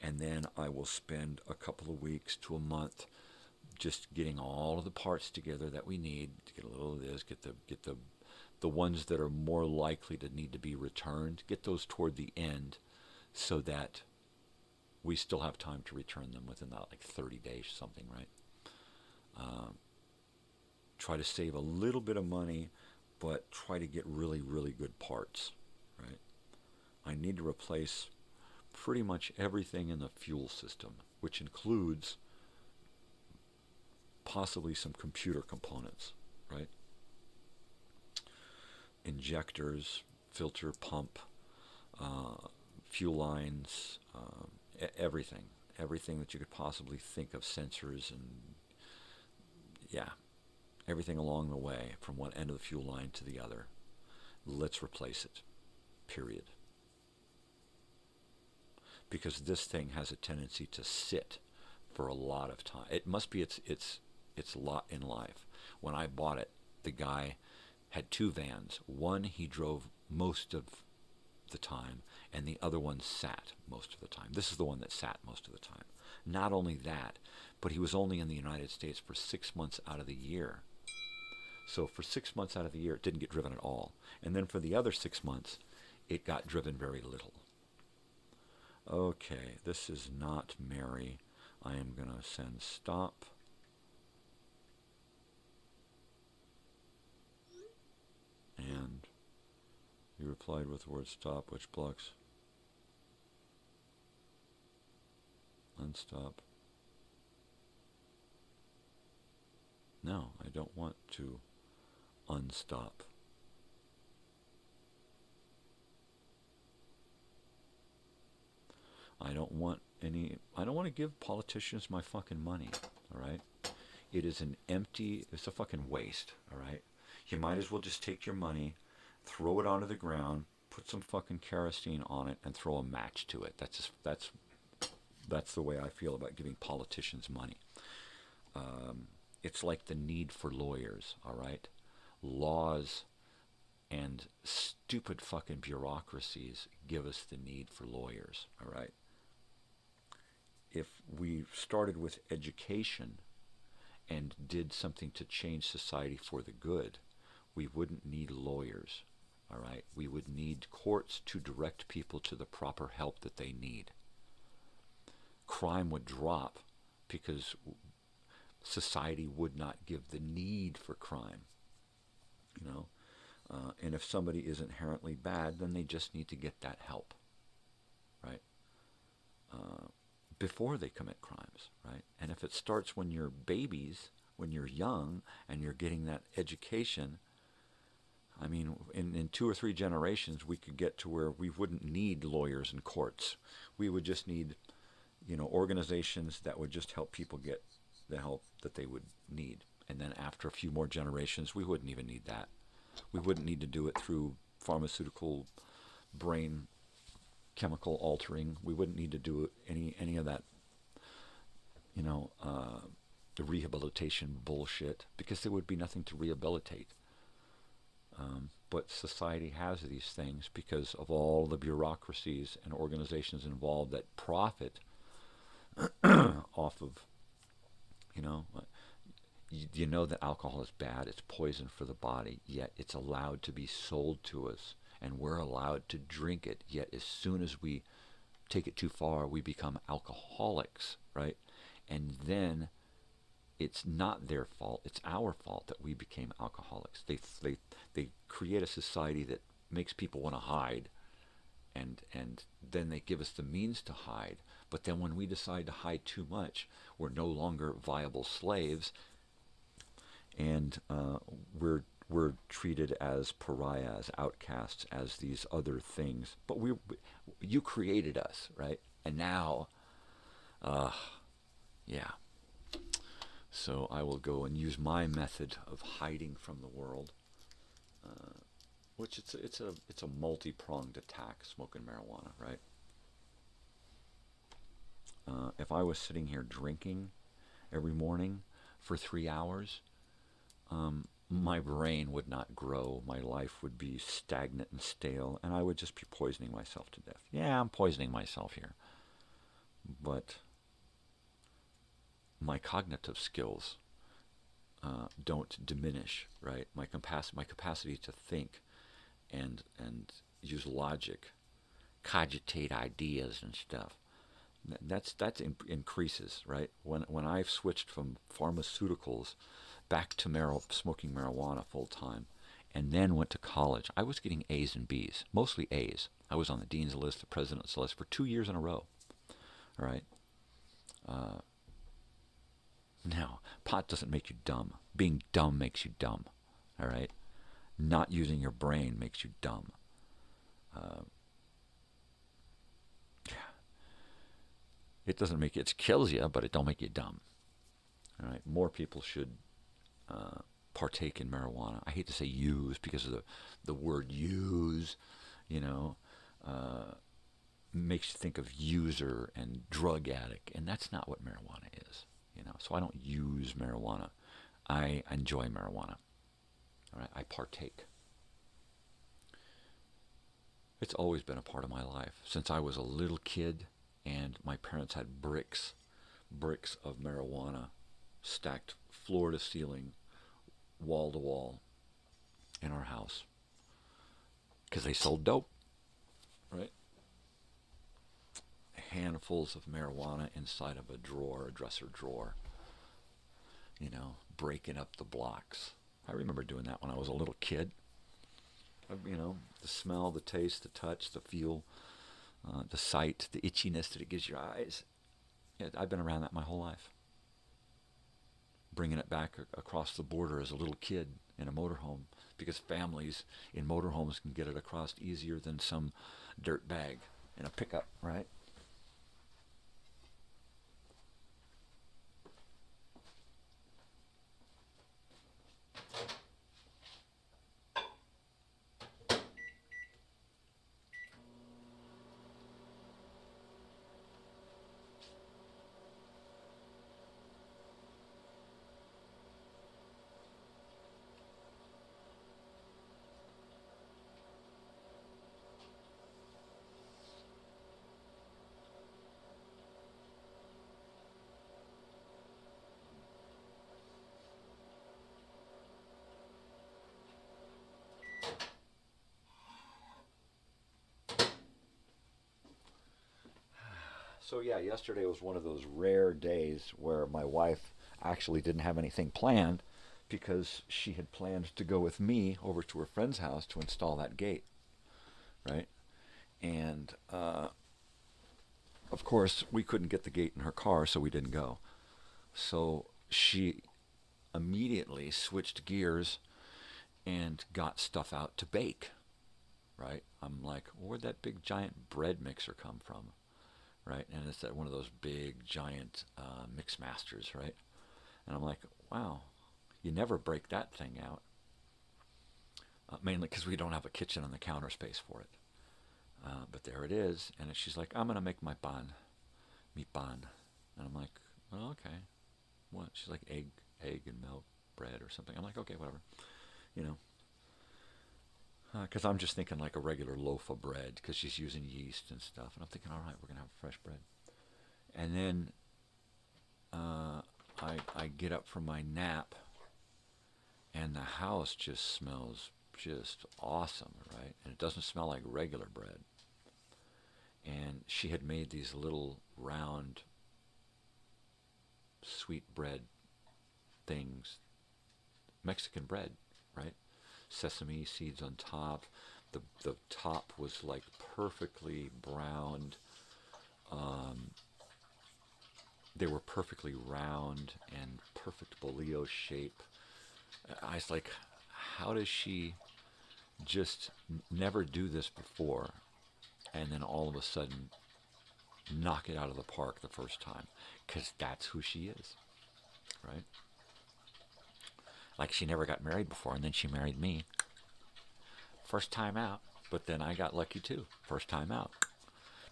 K: And then I will spend a couple of weeks to a month just getting all of the parts together that we need to get a little of this, get the ones that are more likely to need to be returned, get those toward the end so that we still have time to return them within that, like 30 days or something, right? Try to save a little bit of money, but try to get really, really good parts, right? I need to replace pretty much everything in the fuel system, which includes possibly some computer components, right? Injectors, filter, pump, fuel lines, everything that you could possibly think of, sensors, and yeah, everything along the way from one end of the fuel line to the other. Let's replace it, period. Because this thing has a tendency to sit for a lot of time. It must be its lot in life. When I bought it, the guy had 2 vans. One he drove most of the time, and the other one sat most of the time. This is the one that sat most of the time. Not only that, but he was only in the United States for 6 months out of the year. So for 6 months out of the year, it didn't get driven at all. And then for the other 6 months, it got driven very little. Okay, this is not Mary. I am going to send stop. And you replied with the word stop, which blocks unstop. No, I don't want to unstop. I don't want to give politicians my fucking money, all right? It is it's a fucking waste, all right? You might as well just take your money, throw it onto the ground, put some fucking kerosene on it, and throw a match to it. That's the way I feel about giving politicians money. It's like the need for lawyers, all right? Laws and stupid fucking bureaucracies give us the need for lawyers, all right? If we started with education and did something to change society for the good, we wouldn't need lawyers, all right? We would need courts to direct people to the proper help that they need. Crime would drop because society would not give the need for crime, you know? And if somebody is inherently bad, then they just need to get that help, right? Before they commit crimes, right? And if it starts when you're babies, when you're young, and you're getting that education, I mean, in 2 or 3 generations, we could get to where we wouldn't need lawyers and courts. We would just need, organizations that would just help people get the help that they would need. And then after a few more generations, we wouldn't even need that. We wouldn't need to do it through pharmaceutical brain chemical altering. We wouldn't need to do any of that, the rehabilitation bullshit, because there would be nothing to rehabilitate. But society has these things because of all the bureaucracies and organizations involved that profit off of, you know that alcohol is bad, it's poison for the body, yet it's allowed to be sold to us, and we're allowed to drink it, yet as soon as we take it too far, we become alcoholics, right? And then it's not their fault, it's our fault that we became alcoholics. They create a society that makes people want to hide, and then they give us the means to hide. But then when we decide to hide too much, we're no longer viable slaves, and we're treated as pariahs, outcasts, as these other things. But you created us, right? And now, yeah. So I will go and use my method of hiding from the world, which it's a multi-pronged attack, smoking marijuana, right? If I was sitting here drinking every morning for 3 hours, my brain would not grow. My life would be stagnant and stale, and I would just be poisoning myself to death. Yeah, I'm poisoning myself here. But my cognitive skills don't diminish, right? My capacity to think and use logic, cogitate ideas and stuff. That increases, right? When I've switched from pharmaceuticals back to smoking marijuana full time, and then went to college, I was getting A's and B's, mostly A's. I was on the dean's list, the president's list for 2 years in a row. All right. Now, pot doesn't make you dumb. Being dumb makes you dumb. All right. Not using your brain makes you dumb. It doesn't make it kills you, but it don't make you dumb. All right. More people should partake in marijuana. I hate to say use because of the word use, makes you think of user and drug addict, and that's not what marijuana is. So I don't use marijuana. I enjoy marijuana. All right? I partake. It's always been a part of my life. Since I was a little kid and my parents had bricks of marijuana stacked floor to ceiling, wall to wall in our house. Because they sold dope, right? Handfuls of marijuana inside of a drawer, a dresser drawer. You know, breaking up the blocks. I remember doing that when I was a little kid. You know, the smell, the taste, the touch, the feel, the sight, the itchiness that it gives your eyes. Yeah, I've been around that my whole life. Bringing it back across the border as a little kid in a motorhome, because families in motorhomes can get it across easier than some dirt bag in a pickup, right? So yeah, yesterday was one of those rare days where my wife actually didn't have anything planned, because she had planned to go with me over to her friend's house to install that gate, right? And of course we couldn't get the gate in her car, so we didn't go. So she immediately switched gears and got stuff out to bake, right? I'm like, where'd that big giant bread mixer come from? Right, and it's at one of those big, giant mix masters, right? And I'm like, wow, you never break that thing out. Mainly because we don't have a kitchen on the counter space for it. But there it is, and she's like, I'm going to make my pan, mi pan. And I'm like, well, okay. What? She's like, egg and milk, bread or something. I'm like, okay, whatever. You know. Because I'm just thinking like a regular loaf of bread, because she's using yeast and stuff. And I'm thinking, all right, we're going to have fresh bread. And then I get up from my nap, and the house just smells just awesome, right? And it doesn't smell like regular bread. And she had made these little round sweet bread things, Mexican bread, right? Sesame seeds on top. The top was like perfectly browned. They were perfectly round and perfect bolillo shape. I was like, how does she just never do this before, and then all of a sudden knock it out of the park the first time? Because that's who she is, right? Like, she never got married before, and then she married me. First time out, but then I got lucky too. First time out.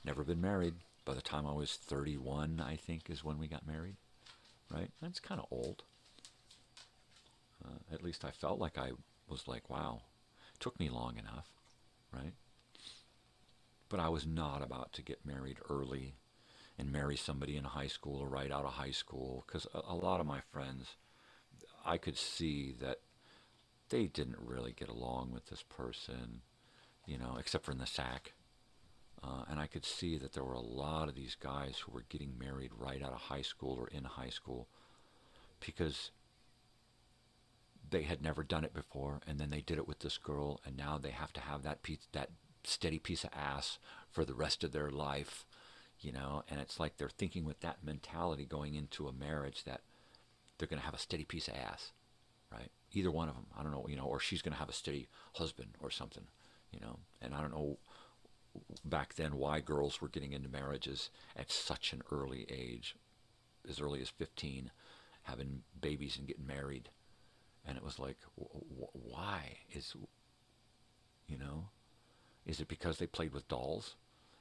K: Never been married. By the time I was 31, I think, is when we got married, right? That's kind of old. At least I felt like I was like, wow, it took me long enough, right? But I was not about to get married early and marry somebody in high school or right out of high school, because a lot of my friends, I could see that they didn't really get along with this person, you know, except for in the sack. And I could see that there were a lot of these guys who were getting married right out of high school or in high school because they had never done it before, and then they did it with this girl, and now they have to have that steady piece of ass for the rest of their life, you know. And it's like they're thinking with that mentality going into a marriage that they're going to have a steady piece of ass, right? Either one of them, I don't know, you know, or she's going to have a steady husband or something, you know. And I don't know back then why girls were getting into marriages at such an early age, as early as 15, having babies and getting married. And it was like, why? You know, is it because they played with dolls?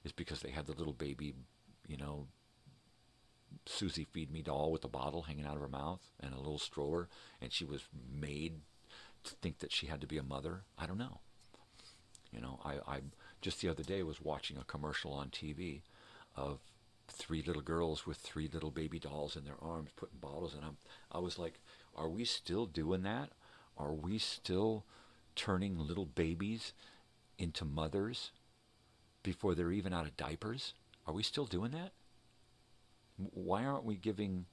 K: Is it because they had the little baby, you know, Susie Feed Me doll with a bottle hanging out of her mouth and a little stroller, and she was made think that she had to be a mother? I don't know. You know, I just the other day was watching a commercial on TV of 3 little girls with 3 little baby dolls in their arms putting bottles in them. I was like, are we still doing that? Are we still turning little babies into mothers before they're even out of diapers? Are we still doing that? Why aren't we giving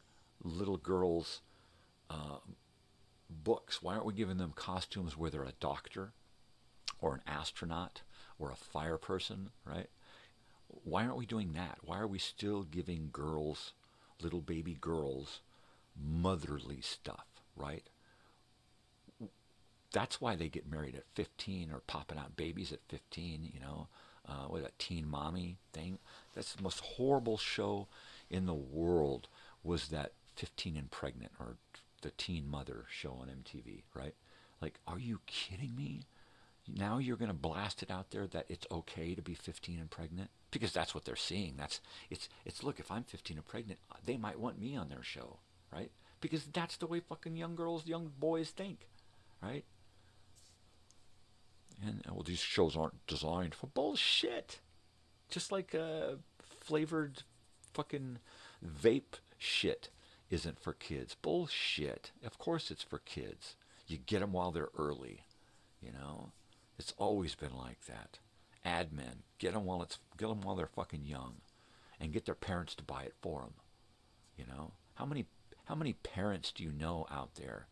K: little girls books? Why aren't we giving them costumes where they're a doctor or an astronaut or a fire person, right? Why aren't we doing that? Why are we still giving girls, little baby girls, motherly stuff, right? That's why they get married at 15 or popping out babies at 15, you know. What, a teen mommy thing? That's the most horrible show in the world, was that 15 and Pregnant, or the Teen Mother show on MTV, right? Like, are you kidding me? Now you're going to blast it out there that it's okay to be 15 and pregnant? Because that's what they're seeing. It's look, if I'm 15 and pregnant, they might want me on their show, right? Because that's the way fucking young girls, young boys think, right? And, well, these shows aren't designed for bullshit. Just like flavored fucking vape shit isn't for kids. Bullshit. Of course it's for kids. You get them while they're early, you know? It's always been like that. Ad men, get them while they're fucking young, and get their parents to buy it for them. You know, how many parents do you know out there,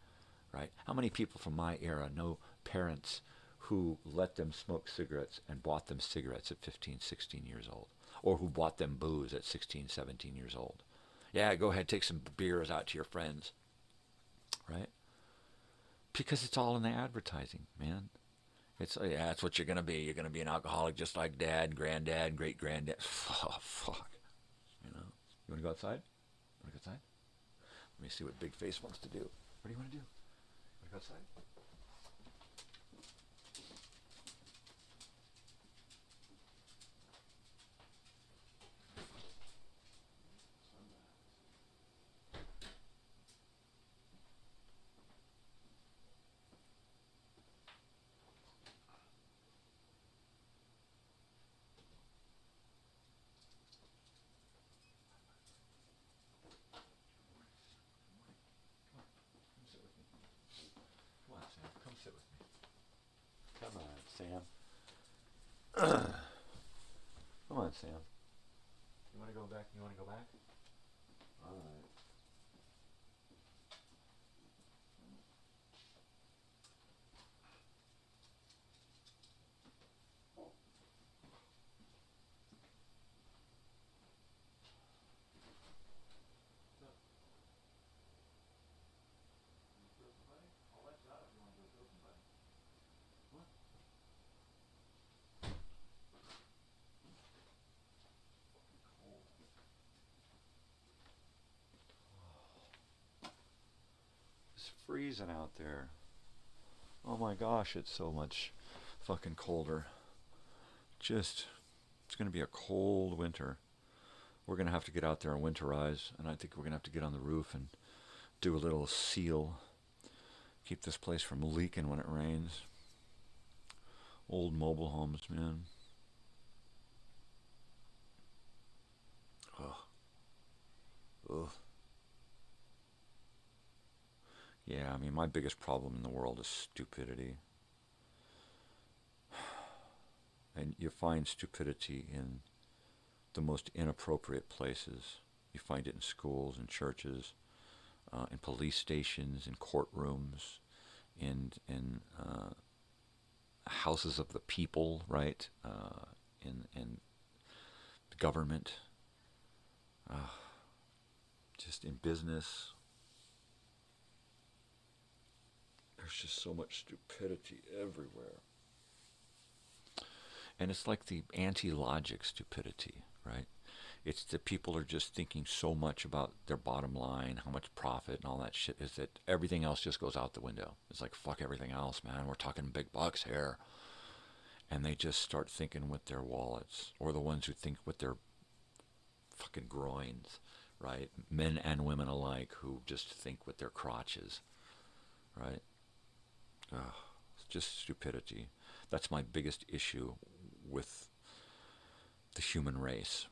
K: right? How many people from my era know parents who let them smoke cigarettes and bought them cigarettes at 15, 16 years old, or who bought them booze at 16, 17 years old? Yeah, go ahead, take some beers out to your friends, right? Because it's all in the advertising, man. That's what you're going to be. You're going to be an alcoholic just like dad, granddad, great-granddad. Oh, fuck. You know? You want to go outside? Want to go outside? Let me see what Big Face wants to do. What do you want to do? Want to go outside? Sam. Come on, Sam. You want to go back? You want to go back? All right. Freezing out there. Oh my gosh, it's so much fucking colder. It's going to be a cold winter. We're going to have to get out there and winterize, and I think we're going to have to get on the roof and do a little seal. Keep this place from leaking when it rains. Old mobile homes, man. Ugh. Ugh. Yeah, I mean, my biggest problem in the world is stupidity. And you find stupidity in the most inappropriate places. You find it in schools, in churches, in police stations, in courtrooms, in houses of the people, right? In government, just in business. There's just so much stupidity everywhere. And it's like the anti-logic stupidity, right? It's that people are just thinking so much about their bottom line, how much profit and all that shit, is that everything else just goes out the window. It's like, fuck everything else, man. We're talking big bucks here. And they just start thinking with their wallets, or the ones who think with their fucking groins, right? Men and women alike who just think with their crotches, right? It's just stupidity. That's my biggest issue with the human race.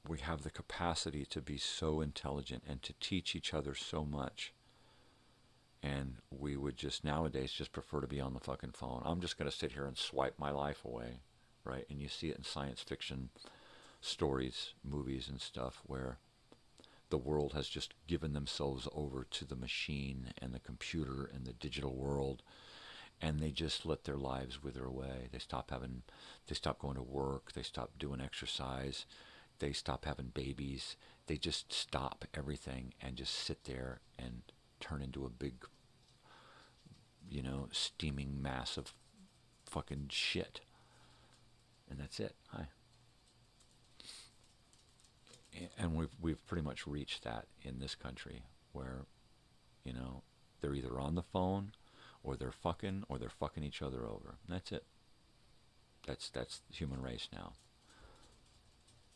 K: We have the capacity to be so intelligent and to teach each other so much. And we would just nowadays just prefer to be on the fucking phone. I'm just going to sit here and swipe my life away, right? And you see it in science fiction stories, movies and stuff, where the world has just given themselves over to the machine and the computer and the digital world, and they just let their lives wither away. They stop going to work, they stop doing exercise, they stop having babies, they just stop everything and just sit there and turn into a big, steaming mass of fucking shit. And that's it. Hi. And we've pretty much reached that in this country, where, they're either on the phone, or they're fucking each other over. And that's it. That's the human race now.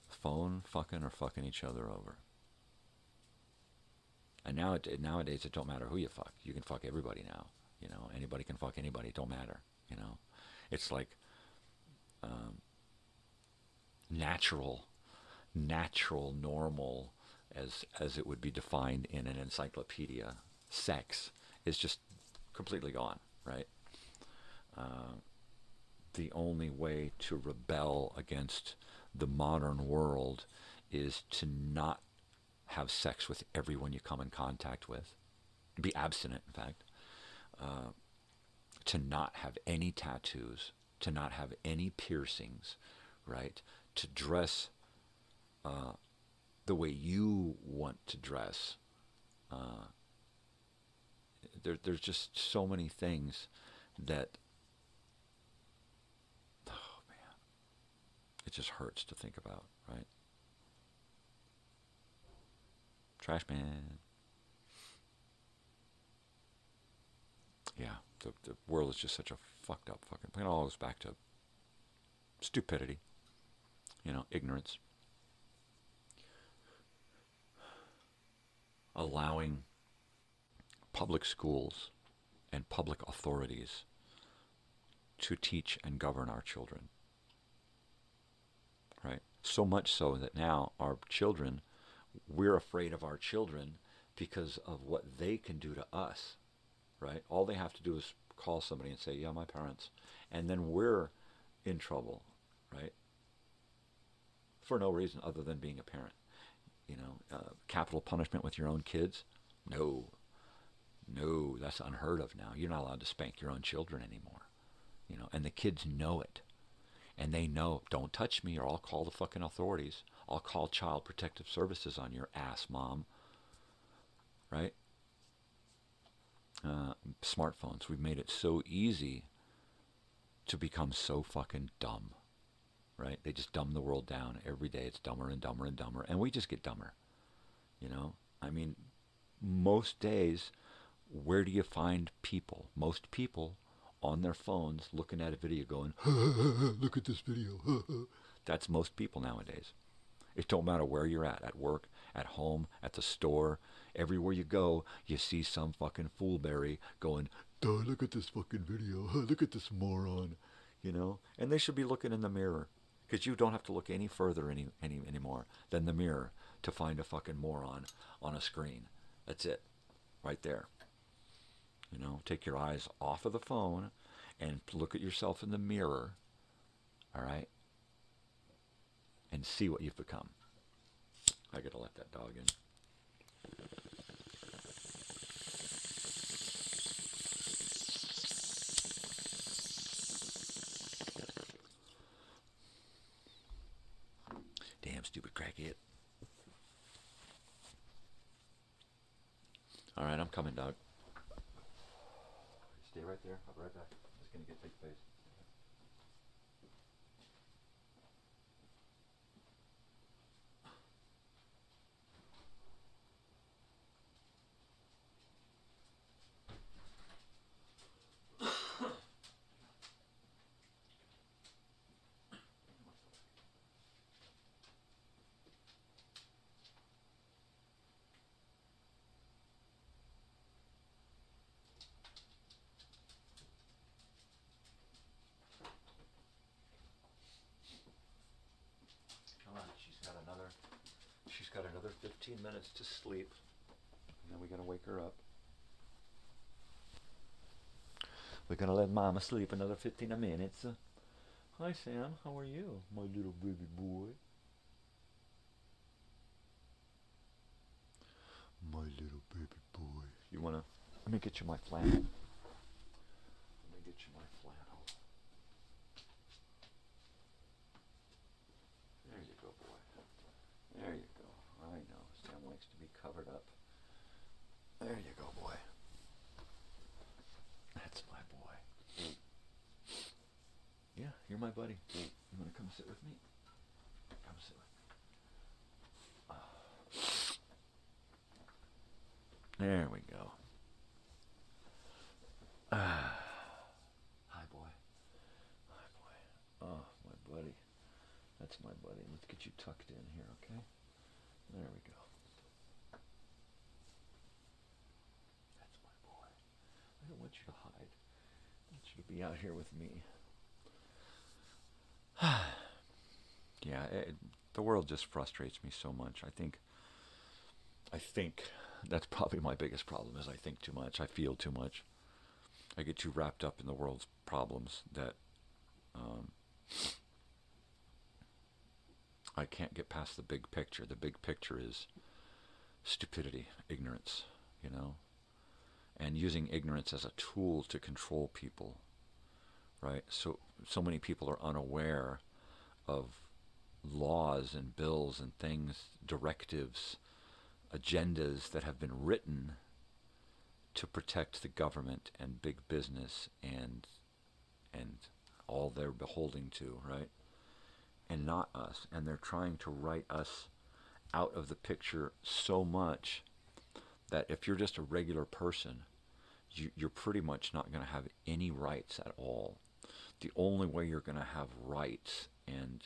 K: Phone, fucking, or fucking each other over. And nowadays it don't matter who you fuck. You can fuck everybody now. Anybody can fuck anybody. It don't matter. It's like natural, normal, as it would be defined in an encyclopedia. Sex is just completely gone, right? The only way to rebel against the modern world is to not have sex with everyone you come in contact with. Be abstinent, in fact. To not have any tattoos, to not have any piercings, right? To dress the way you want to dress. There's just so many things that, oh man, it just hurts to think about, right? Trash man. Yeah, the world is just such a fucked up fucking thing. It all goes back to stupidity, ignorance. Allowing public schools and public authorities to teach and govern our children, right? So much so that now our children, we're afraid of our children because of what they can do to us, right? All they have to do is call somebody and say, yeah, my parents. And then we're in trouble, right? For no reason other than being a parent. Capital punishment with your own kids? No, that's unheard of now. You're not allowed to spank your own children anymore. And the kids know it. And they know, don't touch me or I'll call the fucking authorities. I'll call Child Protective Services on your ass, Mom. Right? Smartphones. We've made it so easy to become so fucking dumb. Right? They just dumb the world down. Every day it's dumber and dumber and dumber. And we just get dumber. Most days, where do you find people? Most people on their phones looking at a video going, look at this video. That's most people nowadays. It don't matter where you're at work, at home, at the store. Everywhere you go, you see some fucking foolberry going, duh, look at this fucking video. Look at this moron. And they should be looking in the mirror. Because you don't have to look any further anymore than the mirror to find a fucking moron on a screen. That's it. Right there. Take your eyes off of the phone and look at yourself in the mirror. All right? And see what you've become. I gotta let that dog in. Damn stupid crackhead. All right, I'm coming, dog. Stay right there. I'll be right back. Just gonna get big face. 15 minutes to sleep. And then we got to wake her up. We're going to let Mama sleep another 15 minutes. Hi, Sam. How are you, my little baby boy? My little baby boy. You want to... Let me get you my flannel. Let me get you my flannel. There you go, boy. There you go. I know. Sam likes to be covered up. There you go, boy. That's my boy. Yeah, you're my buddy. You want to come sit with me? Come sit with me. There we go. Hi, boy. Hi, boy. Oh, my buddy. That's my buddy. Let's get you tucked in here, okay? There we go. That's my boy. I don't want you to hide. I want you to be out here with me. Yeah, the world just frustrates me so much. I think that's probably my biggest problem is I think too much. I feel too much. I get too wrapped up in the world's problems that I can't get past the big picture. The big picture is stupidity, ignorance, you know, and using ignorance as a tool to control people, right? So many people are unaware of laws and bills and things, directives, agendas that have been written to protect the government and big business and all they're beholding to, right? And not us. And they're trying to write us out of the picture so much that if you're just a regular person, you're pretty much not going to have any rights at all. The only way you're going to have rights and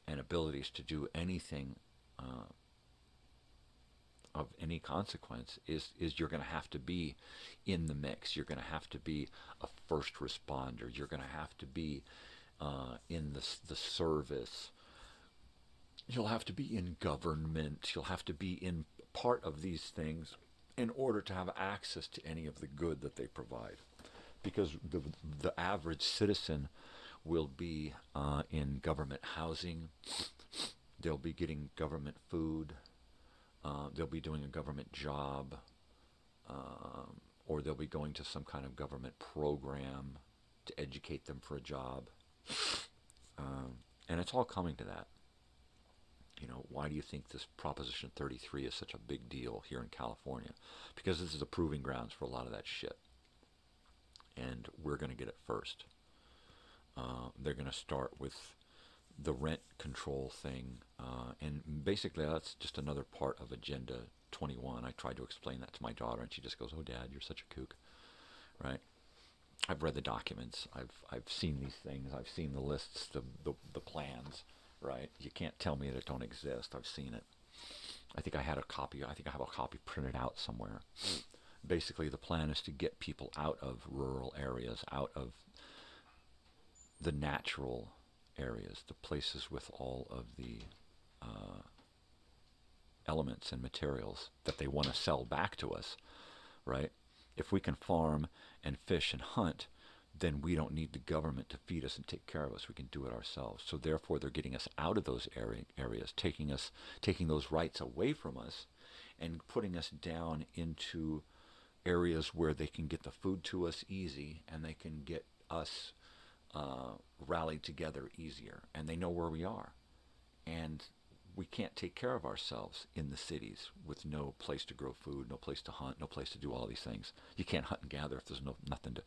K: abilities to do anything of any consequence is you're going to have to be in the mix. You're going to have to be a first responder. You're going to have to be in the service. You'll have to be in government. You'll have to be in part of these things in order to have access to any of the good that they provide. Because the average citizen will be in government housing. They'll be getting government food. They'll be doing a government job. Or they'll be going to some kind of government program to educate them for a job. And it's all coming to that. You know, why do you think this Proposition 33 is such a big deal here in California? Because this is the proving grounds for a lot of that shit. And we're going to get it first. They're going to start with the rent control thing. And basically that's just another part of Agenda 21. I tried to explain that to my daughter, and she just goes, "Oh, Dad, you're such a kook." Right? I've read the documents. I've seen these things. I've seen the lists, the plans. Right? You can't tell me that it don't exist. I've seen it. I think I had a copy. I think I have a copy printed out somewhere. Basically, the plan is to get people out of rural areas, out of the natural areas, the places with all of the elements and materials that they want to sell back to us, right? If we can farm and fish and hunt, then we don't need the government to feed us and take care of us. We can do it ourselves. So therefore, they're getting us out of those areas, taking those rights away from us, and putting us down into areas where they can get the food to us easy, and they can get us rallied together easier, and they know where we are. And we can't take care of ourselves in the cities with no place to grow food, no place to hunt, no place to do all these things. You can't hunt and gather if there's nothing to...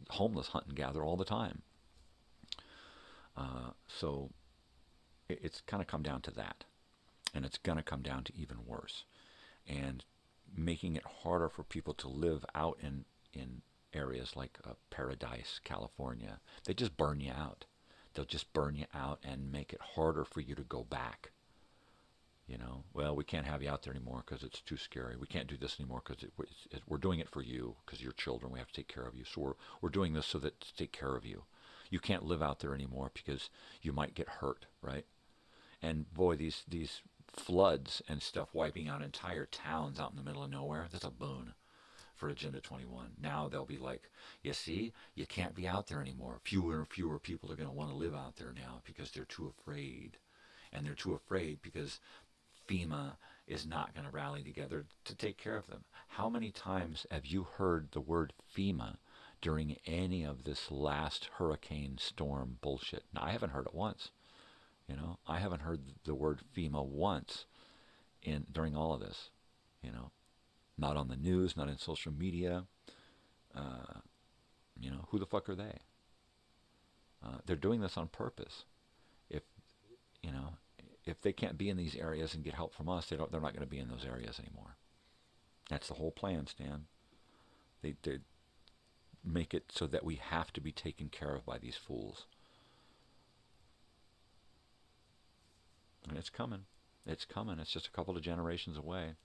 K: Homeless hunt and gather all the time. So it's kind of come down to that. And it's going to come down to even worse. And making it harder for people to live out in areas like Paradise, California. They just burn you out. They'll just burn you out and make it harder for you to go back. You know, well, we can't have you out there anymore because it's too scary. We can't do this anymore because we're doing it for you, because you're children. We have to take care of you. So we're doing this so that to take care of you. You can't live out there anymore because you might get hurt, right? And boy, these floods and stuff wiping out entire towns out in the middle of nowhere, that's a boon for Agenda 21. Now they'll be like, you see, you can't be out there anymore. Fewer and fewer people are going to want to live out there now because they're too afraid. And they're too afraid because FEMA is not going to rally together to take care of them. How many times have you heard the word FEMA during any of this last hurricane storm bullshit? Now, I haven't heard it once. You know, I haven't heard the word FEMA once during all of this. You know, not on the news, not in social media. You know, who the fuck are they? They're doing this on purpose. If they can't be in these areas and get help from us, they're not going to be in those areas anymore. That's the whole plan, Stan. They make it so that we have to be taken care of by these fools. And it's coming. It's coming. It's just a couple of generations away.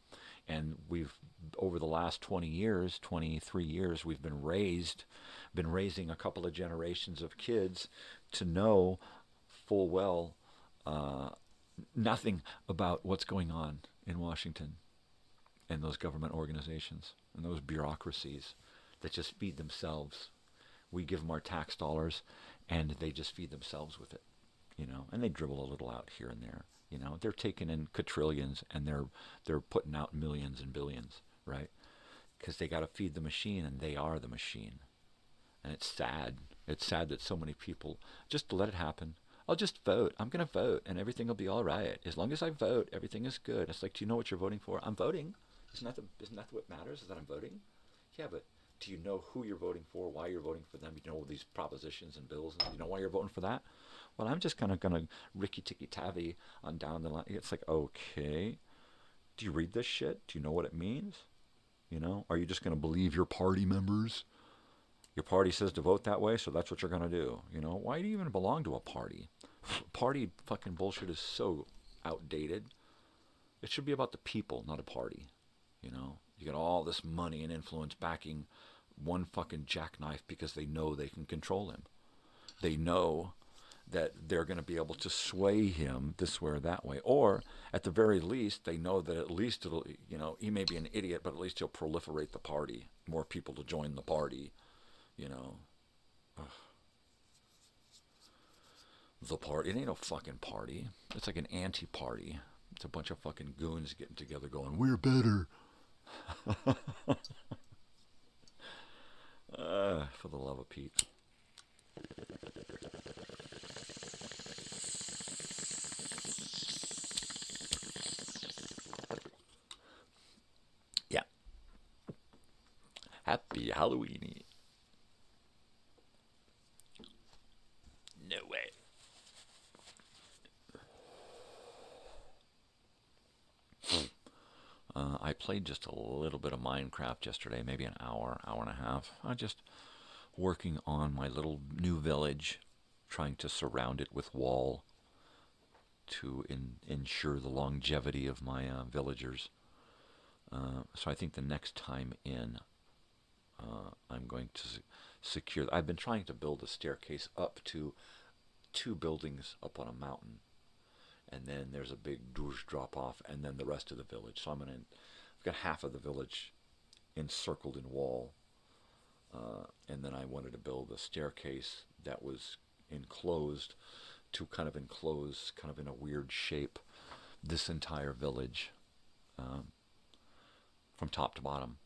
K: And we've, over the last 23 years, we've been raising a couple of generations of kids to know full well nothing about what's going on in Washington and those government organizations and those bureaucracies that just feed themselves. We give them our tax dollars and they just feed themselves with it, you know, and they dribble a little out here and there. You know, they're taking in quadrillions and they're putting out millions and billions, right? Because they got to feed the machine, and they are the machine. And it's sad. It's sad that so many people just let it happen. I'll just vote. I'm going to vote, and everything will be all right. As long as I vote, everything is good. It's like, do you know what you're voting for? I'm voting. Isn't that what matters? Is that I'm voting? Yeah, but do you know who you're voting for? Why you're voting for them? You know these propositions and bills, and you know why you're voting for that? Well, I'm just kind of going to ricky-ticky-tavi on down the line. It's like, okay, do you read this shit? Do you know what it means? You know, are you just going to believe your party members? Your party says to vote that way, so that's what you're going to do. You know, why do you even belong to a party? Party fucking bullshit is so outdated. It should be about the people, not a party. You know, you got all this money and influence backing one fucking jackknife because they know they can control him. They know that they're going to be able to sway him this way or that way. Or, at the very least, they know that at least it'll, you know, he may be an idiot, but at least he'll proliferate the party. More people to join the party, you know. Ugh. The party, it ain't no fucking party. It's like an anti-party. It's a bunch of fucking goons getting together going, we're better. For the love of Pete. Yeah. Happy Halloweeny. No way. I played just a little bit of Minecraft yesterday, maybe an hour and a half. I just working on my little new village, trying to surround it with wall to ensure the longevity of my villagers. So I think the next time in, I'm going to secure. I've been trying to build a staircase up to 2 buildings up on a mountain, and then there's a big douche drop off, and then the rest of the village. So I've got half of the village encircled in wall, and then I wanted to build a staircase that was enclosed to kind of enclose, kind of in a weird shape, this entire village from top to bottom.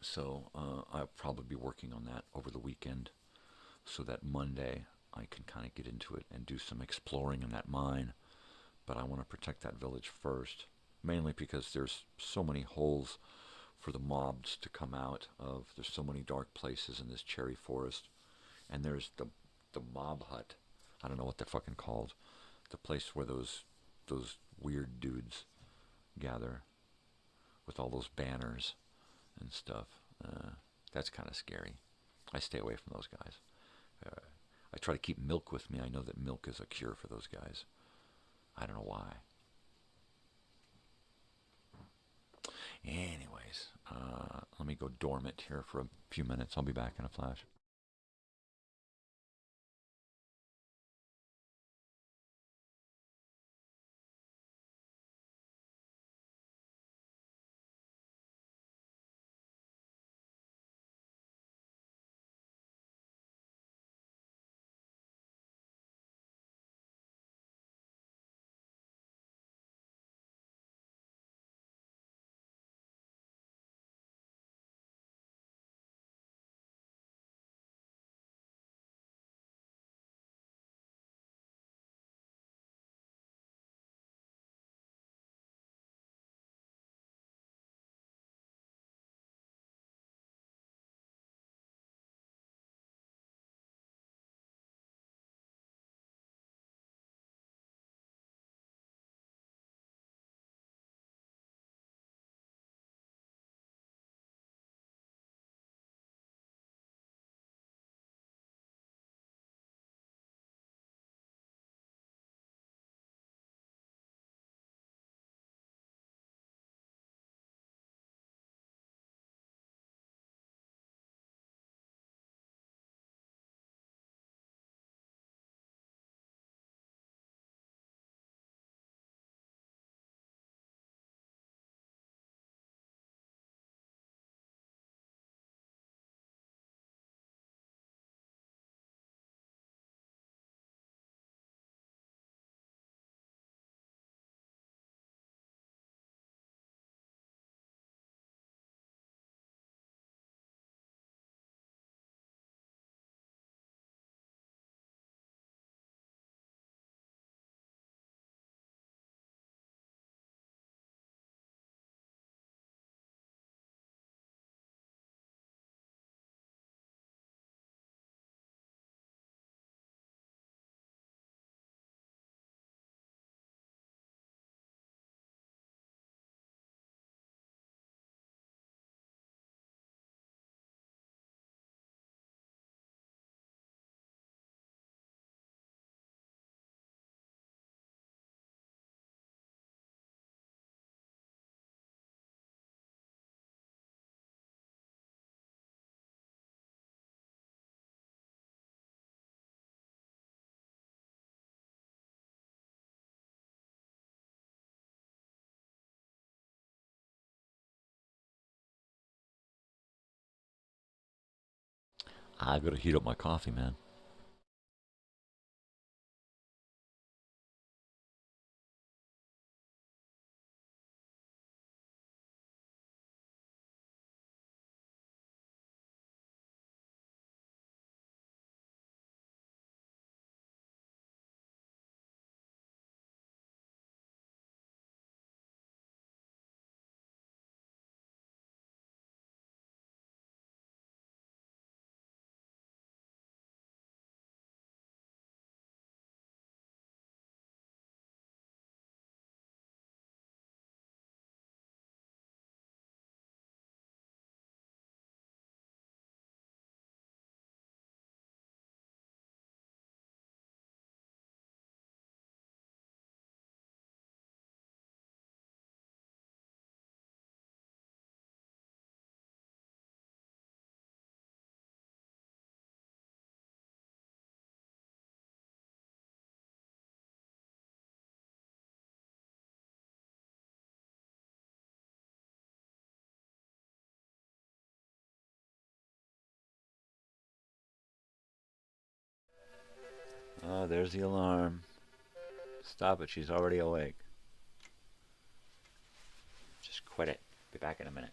K: So I'll probably be working on that over the weekend so that Monday I can kind of get into it and do some exploring in that mine. But I want to protect that village first, mainly because there's so many holes for the mobs to come out of. There's so many dark places in this cherry forest. And there's the mob hut. I don't know what they're fucking called. The place where those weird dudes gather with all those banners and stuff. That's kind of scary. I stay away from those guys. I try to keep milk with me. I know that milk is a cure for those guys. I don't know why. Anyways, let me go dormant here for a few minutes. I'll be back in a flash. I gotta heat up my coffee, man. Oh, there's the alarm. Stop it, she's already awake. Just quit it. Be back in a minute.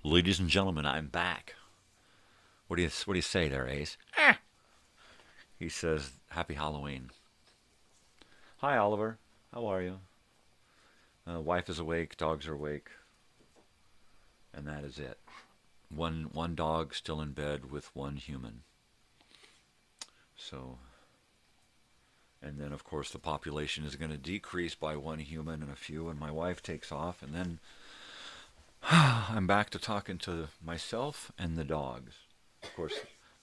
K: Ladies and gentlemen, I'm back. What do you say there, Ace? Ah! He says, Happy Halloween. Hi, Oliver. How are you? Wife is awake, dogs are awake, and that is it. One dog still in bed with one human. So, and then of course the population is going to decrease by one human and a few, and my wife takes off, and then I'm back to talking to myself and the dogs. Of course,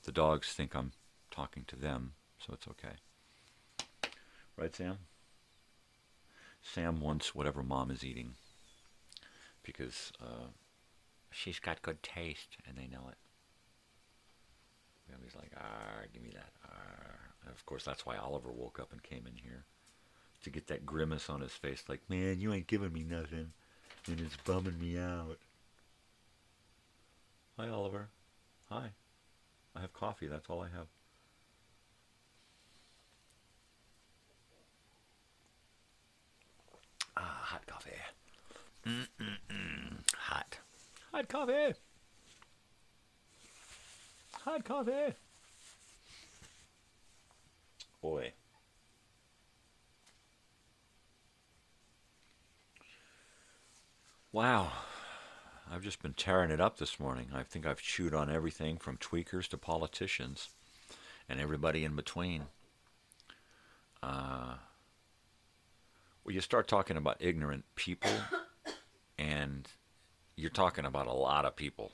K: the dogs think I'm talking to them, so it's okay. Right, Sam? Sam wants whatever Mom is eating because she's got good taste, and they know it. And he's like, give me that. And of course, that's why Oliver woke up and came in here to get that grimace on his face, like, man, you ain't giving me nothing, and it's bumming me out. Hi, Oliver. Hi. I have coffee. That's all I have. Ah, hot coffee. Hot. Hot coffee. Hot coffee. Boy. Wow. I've just been tearing it up this morning. I think I've chewed on everything from tweakers to politicians and everybody in between. Well, you start talking about ignorant people, and you're talking about a lot of people,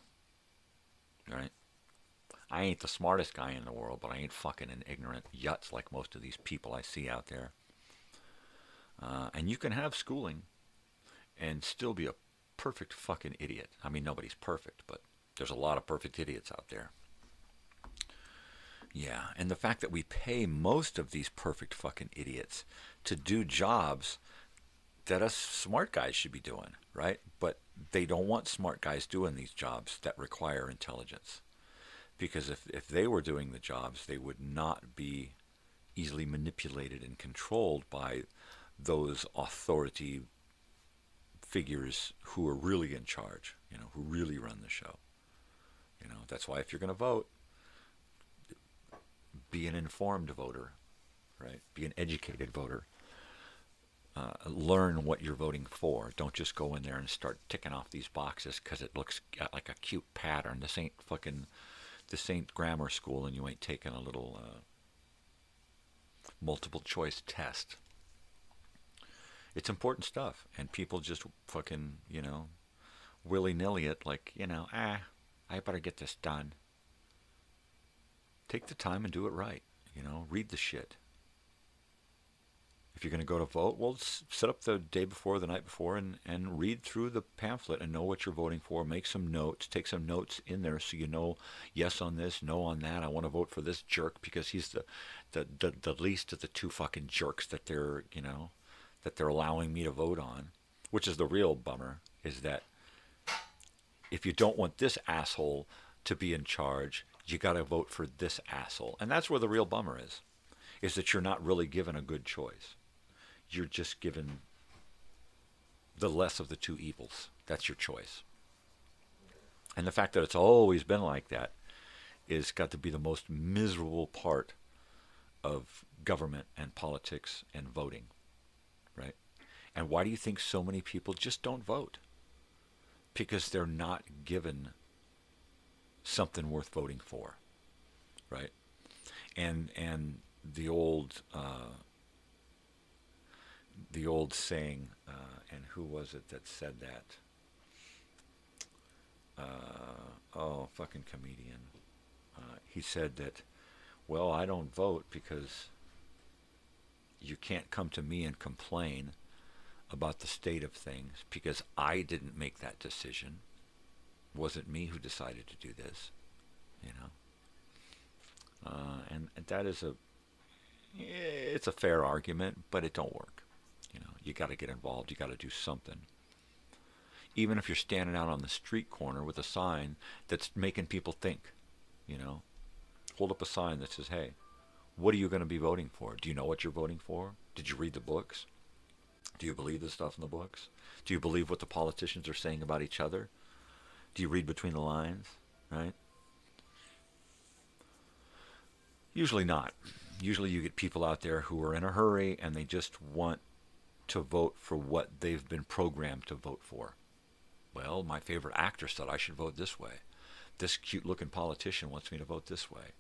K: right? I ain't the smartest guy in the world, but I ain't fucking an ignorant yutz like most of these people I see out there. And you can have schooling and still be a perfect fucking idiot. I mean, nobody's perfect, but there's a lot of perfect idiots out there. Yeah, and the fact that we pay most of these perfect fucking idiots to do jobs that us smart guys should be doing, right? But they don't want smart guys doing these jobs that require intelligence. Because if they were doing the jobs, they would not be easily manipulated and controlled by those authority figures who are really in charge, who really run the show. That's why if you're going to vote, be an informed voter, right? Be an educated voter. Learn what you're voting for. Don't just go in there and start ticking off these boxes because it looks like a cute pattern. This ain't grammar school, and you ain't taking a little multiple choice test. It's important stuff, and people just fucking, willy-nilly it like, I better get this done. Take the time and do it right, read the shit. If you're going to go to vote, well, set up the day before, the night before, and read through the pamphlet and know what you're voting for. Make some notes. Take some notes in there so you know yes on this, no on that. I want to vote for this jerk because he's the least of the two fucking jerks that they're, that they're allowing me to vote on. Which is the real bummer, is that if you don't want this asshole to be in charge, you got to vote for this asshole. And that's where the real bummer is that you're not really given a good choice. You're just given the less of the two evils. That's your choice. And the fact that it's always been like that is got to be the most miserable part of government and politics and voting, right? And why do you think so many people just don't vote? Because they're not given something worth voting for, right? And the old saying, and who was it that said that? Fucking comedian. He said that, well, I don't vote because you can't come to me and complain about the state of things because I didn't make that decision. It wasn't me who decided to do this, and that is it's a fair argument, but it don't work. You got to get involved. You got to do something. Even if you're standing out on the street corner with a sign that's making people think, hold up a sign that says, hey, what are you going to be voting for? Do you know what you're voting for? Did you read the books? Do you believe the stuff in the books? Do you believe what the politicians are saying about each other? Do you read between the lines, right? Usually not. Usually you get people out there who are in a hurry and they just want to vote for what they've been programmed to vote for. Well, my favorite actor said I should vote this way. This cute-looking politician wants me to vote this way.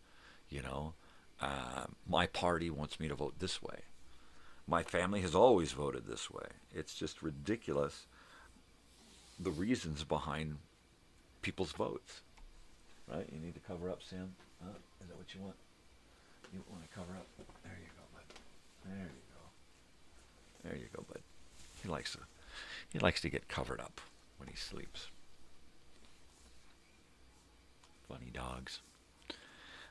K: My party wants me to vote this way. My family has always voted this way. It's just ridiculous, the reasons behind people's votes. Right? You need to cover up, Sam? Is that what you want? You want to cover up? There you go, bud. There you go. There you go, bud. He likes to get covered up when he sleeps. Funny dogs.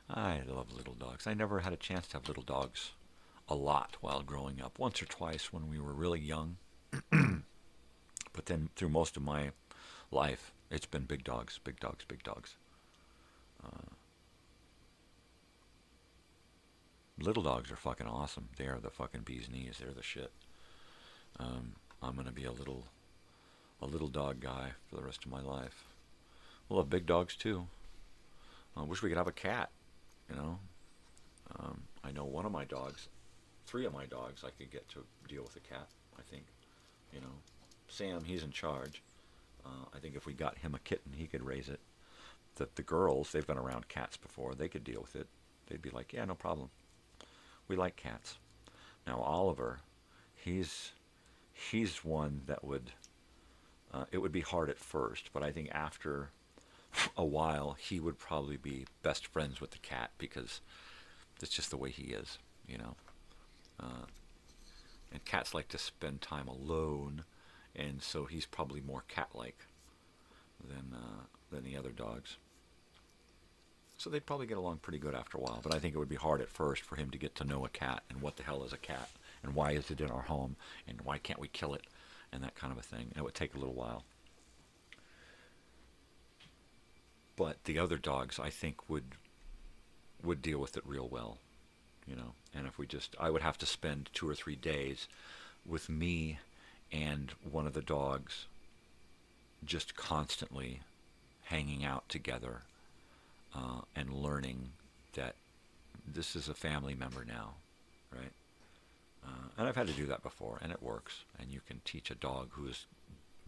K: I love little dogs. I never had a chance to have little dogs a lot while growing up. Once or twice when we were really young. But then through most of my life, it's been big dogs, big dogs, big dogs. Little dogs are fucking awesome. They are the fucking bee's knees. They're the shit. I'm gonna be a little dog guy for the rest of my life. We'll have big dogs too. I wish we could have a cat. You know. I know one of my dogs, 3 of my dogs, I could get to deal with a cat. I think. You know, Sam, he's in charge. I think if we got him a kitten, he could raise it. The girls, they've been around cats before. They could deal with it. They'd be like, yeah, no problem. We like cats. Now Oliver, he's one that would, it would be hard at first, but I think after a while, he would probably be best friends with the cat because it's just the way he is, you know. And cats like to spend time alone, and so he's probably more cat-like than the other dogs. So they'd probably get along pretty good after a while, but I think it would be hard at first for him to get to know a cat and what the hell is a cat and why is it in our home and why can't we kill it and that kind of a thing. It would take a little while. But the other dogs, I think, would deal with it real well, you know. And if I would have to spend 2 or 3 days with me and one of the dogs just constantly hanging out together and learning that this is a family member now, right? And I've had to do that before, and it works. And you can teach a dog who's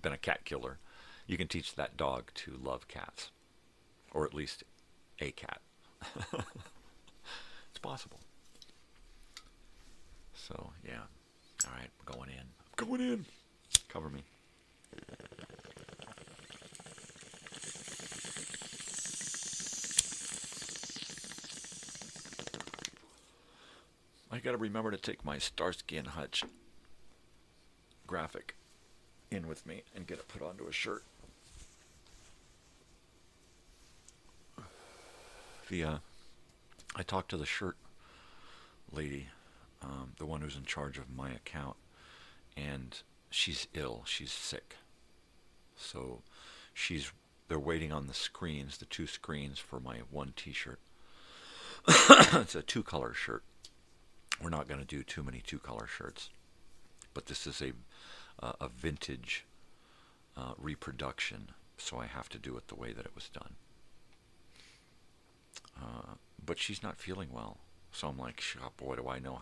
K: been a cat killer, you can teach that dog to love cats, or at least a cat. It's possible. So, yeah. All right, we're going in. I'm going in. Cover me. I gotta remember to take my Starsky and Hutch graphic in with me and get it put onto a shirt. I talked to the shirt lady, the one who's in charge of my account, and she's ill. She's sick. So they're waiting on the screens, the 2 screens for my one t-shirt. It's a 2-color shirt. We're not going to do too many 2-color shirts, but this is a vintage reproduction, so I have to do it the way that it was done. But she's not feeling well, so I'm like, oh, boy, do I know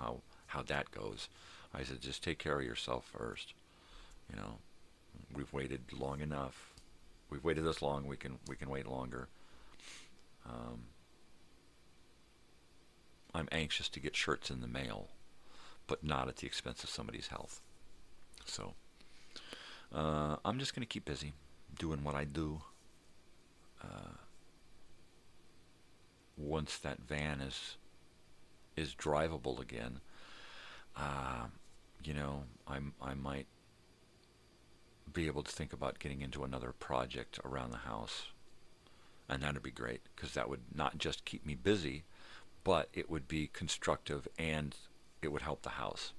K: how that goes. I said, just take care of yourself first. You know, we've waited long enough. We've waited this long. We can wait longer. I'm anxious to get shirts in the mail, but not at the expense of somebody's health. So I'm just going to keep busy doing what I do. Once that van is drivable again, you know, I might be able to think about getting into another project around the house, and that'd be great because that would not just keep me busy, but it would be constructive and it would help the house,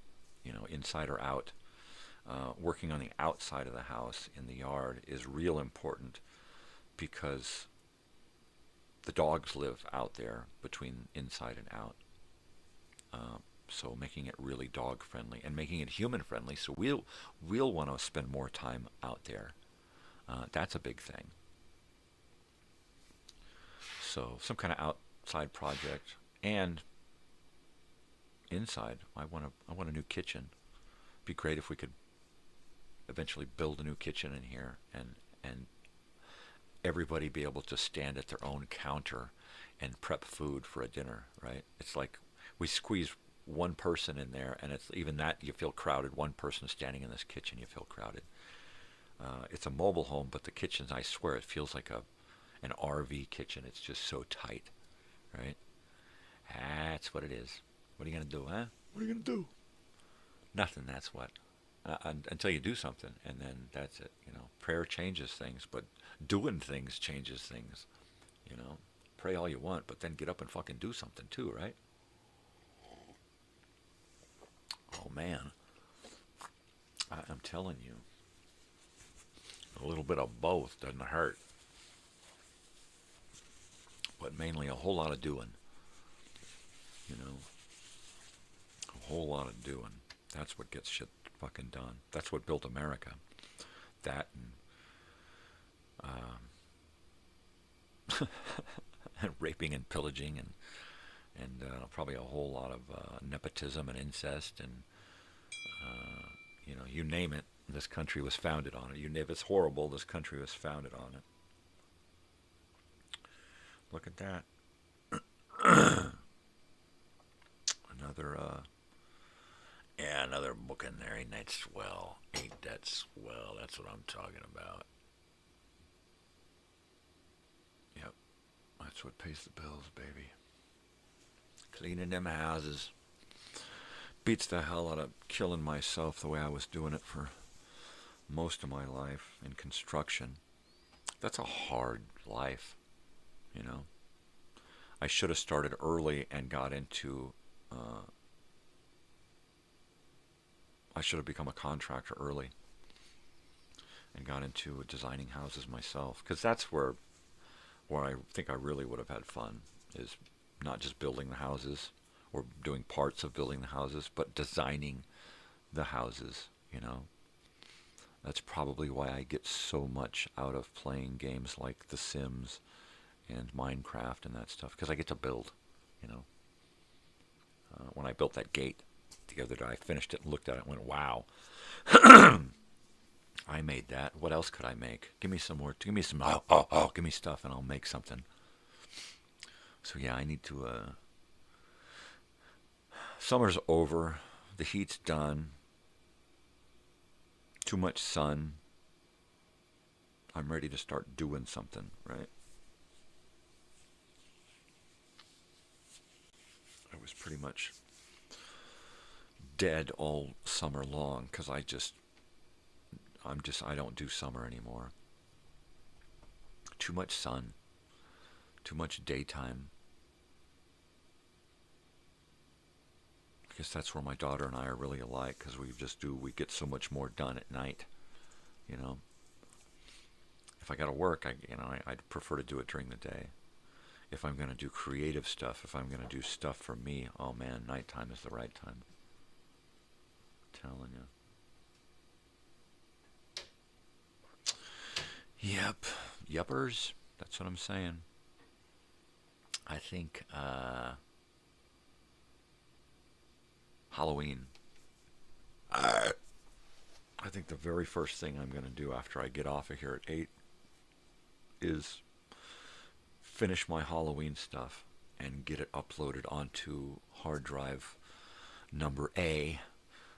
K: you know, inside or out. Working on the outside of the house in the yard is real important because the dogs live out there between inside and out. So making it really dog friendly and making it human friendly, so we'll want to spend more time out there. That's a big thing. So some kind of outside project, and inside I want a new kitchen. Be great if we could eventually build a new kitchen in here and everybody be able to stand at their own counter and prep food for a dinner, right? It's like we squeeze one person in there, and it's even that you feel crowded. One person standing in this kitchen, you feel crowded. It's a mobile home, but the kitchen, I swear, it feels like an RV kitchen. It's just so tight, right? That's what it is. What are you going to do, huh? What are you going to do? Nothing, that's what. Until you do something, and then that's it. You know, prayer changes things, but doing things changes things. You know, pray all you want, but then get up and fucking do something too, right? Oh, man. I'm telling you. A little bit of both doesn't hurt. But mainly a whole lot of doing. You know? A whole lot of doing. That's what gets shit fucking done. That's what built America. That and raping and pillaging and probably a whole lot of nepotism and incest and you know, you name it, this country was founded on it. You name it's horrible, this country was founded on it. Look at that. Another book in there. Ain't that swell? Ain't that swell? That's what I'm talking about. Yep. That's what pays the bills, baby. Cleaning them houses. Beats the hell out of killing myself the way I was doing it for most of my life in construction. That's a hard life, you know. I should have started early and got into... I should have become a contractor early and got into designing houses myself, because that's where I think I really would have had fun, is not just building the houses or doing parts of building the houses, but designing the houses, you know. That's probably why I get so much out of playing games like The Sims and Minecraft and that stuff, because I get to build, you know. When I built that gate the other day, I finished it and looked at it and went, wow. I made that. What else could I make? Give me some more. Give me some. Give me stuff and I'll make something. So yeah, I need to. Summer's over. The heat's done. Too much sun. I'm ready to start doing something, right? I was pretty much dead all summer long because I don't do summer anymore. Too much sun, too much daytime. I guess that's where my daughter and I are really alike, because we get so much more done at night, you know. If I got to work, I'd prefer to do it during the day. If I'm going to do creative stuff, if I'm going to do stuff for me, oh man, nighttime is the right time. Telling you. Yep. Yuppers. That's what I'm saying. I think Halloween. I think the very first thing I'm going to do after I get off of here at 8 is finish my Halloween stuff and get it uploaded onto hard drive number A,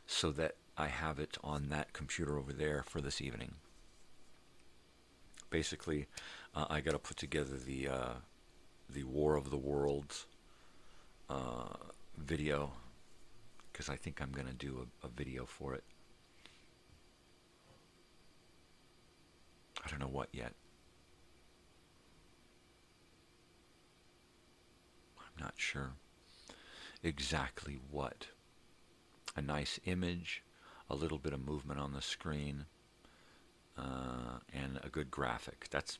K: so that I have it on that computer over there for this evening. Basically, I got to put together the War of the Worlds video, because I think I'm going to do a video for it. I don't know what yet. I'm not sure exactly what. A nice image, a little bit of movement on the screen, and a good graphic. That's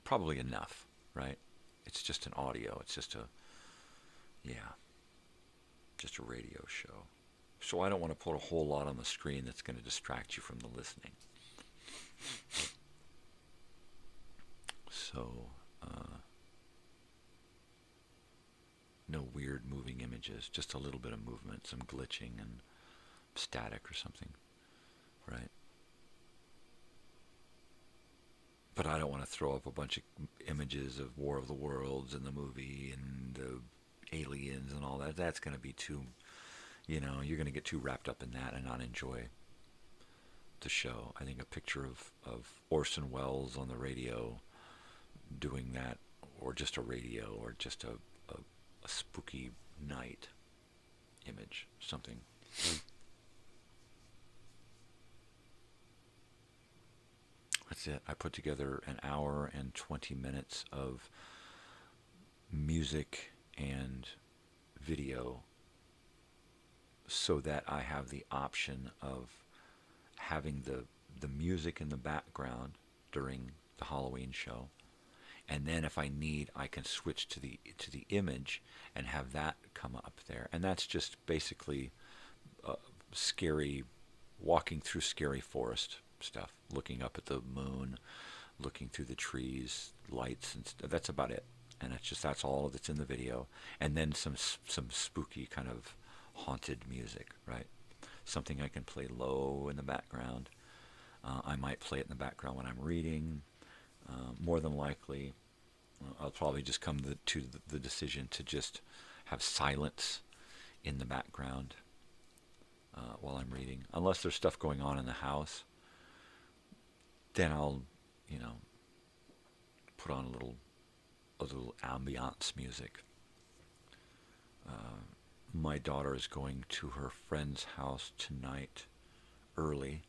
K: probably enough, right? It's just an audio. It's just a radio show. So I don't want to put a whole lot on the screen that's going to distract you from the listening. So, no weird moving images, just a little bit of movement, some glitching and static or something, right? But I don't want to throw up a bunch of images of War of the Worlds and the movie and the aliens and all that. That's going to be too, you're going to get too wrapped up in that and not enjoy the show. I think a picture of Orson Welles on the radio doing that, or just a radio, or just a spooky night image, something. That's it. I put together an hour and 20 minutes of music and video so that I have the option of having the music in the background during the Halloween show, and then if I need, I can switch to the image and have that come up there. And that's just basically scary, walking through scary forest stuff, looking up at the moon, looking through the trees, lights, and that's about it. And that's all that's in the video. And then some spooky kind of haunted music, right? Something I can play low in the background. I might play it in the background when I'm reading. More than likely, I'll probably just come to the decision to just have silence in the background while I'm reading. Unless there's stuff going on in the house, then I'll, put on a little ambiance music. My daughter is going to her friend's house tonight early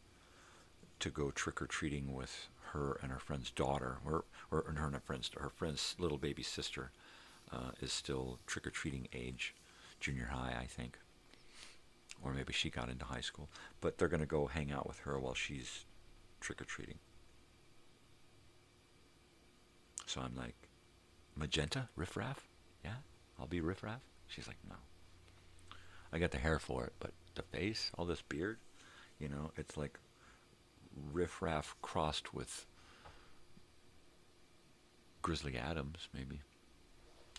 K: to go trick-or-treating with her and her friend's daughter, or her friend's little baby sister is still trick-or-treating age, junior high, I think, or maybe she got into high school, but they're going to go hang out with her while she's trick-or-treating. So I'm like, magenta, riffraff? Yeah, I'll be riffraff? She's like, no. I got the hair for it, but the face, all this beard, it's like riffraff crossed with Grizzly Adams, maybe.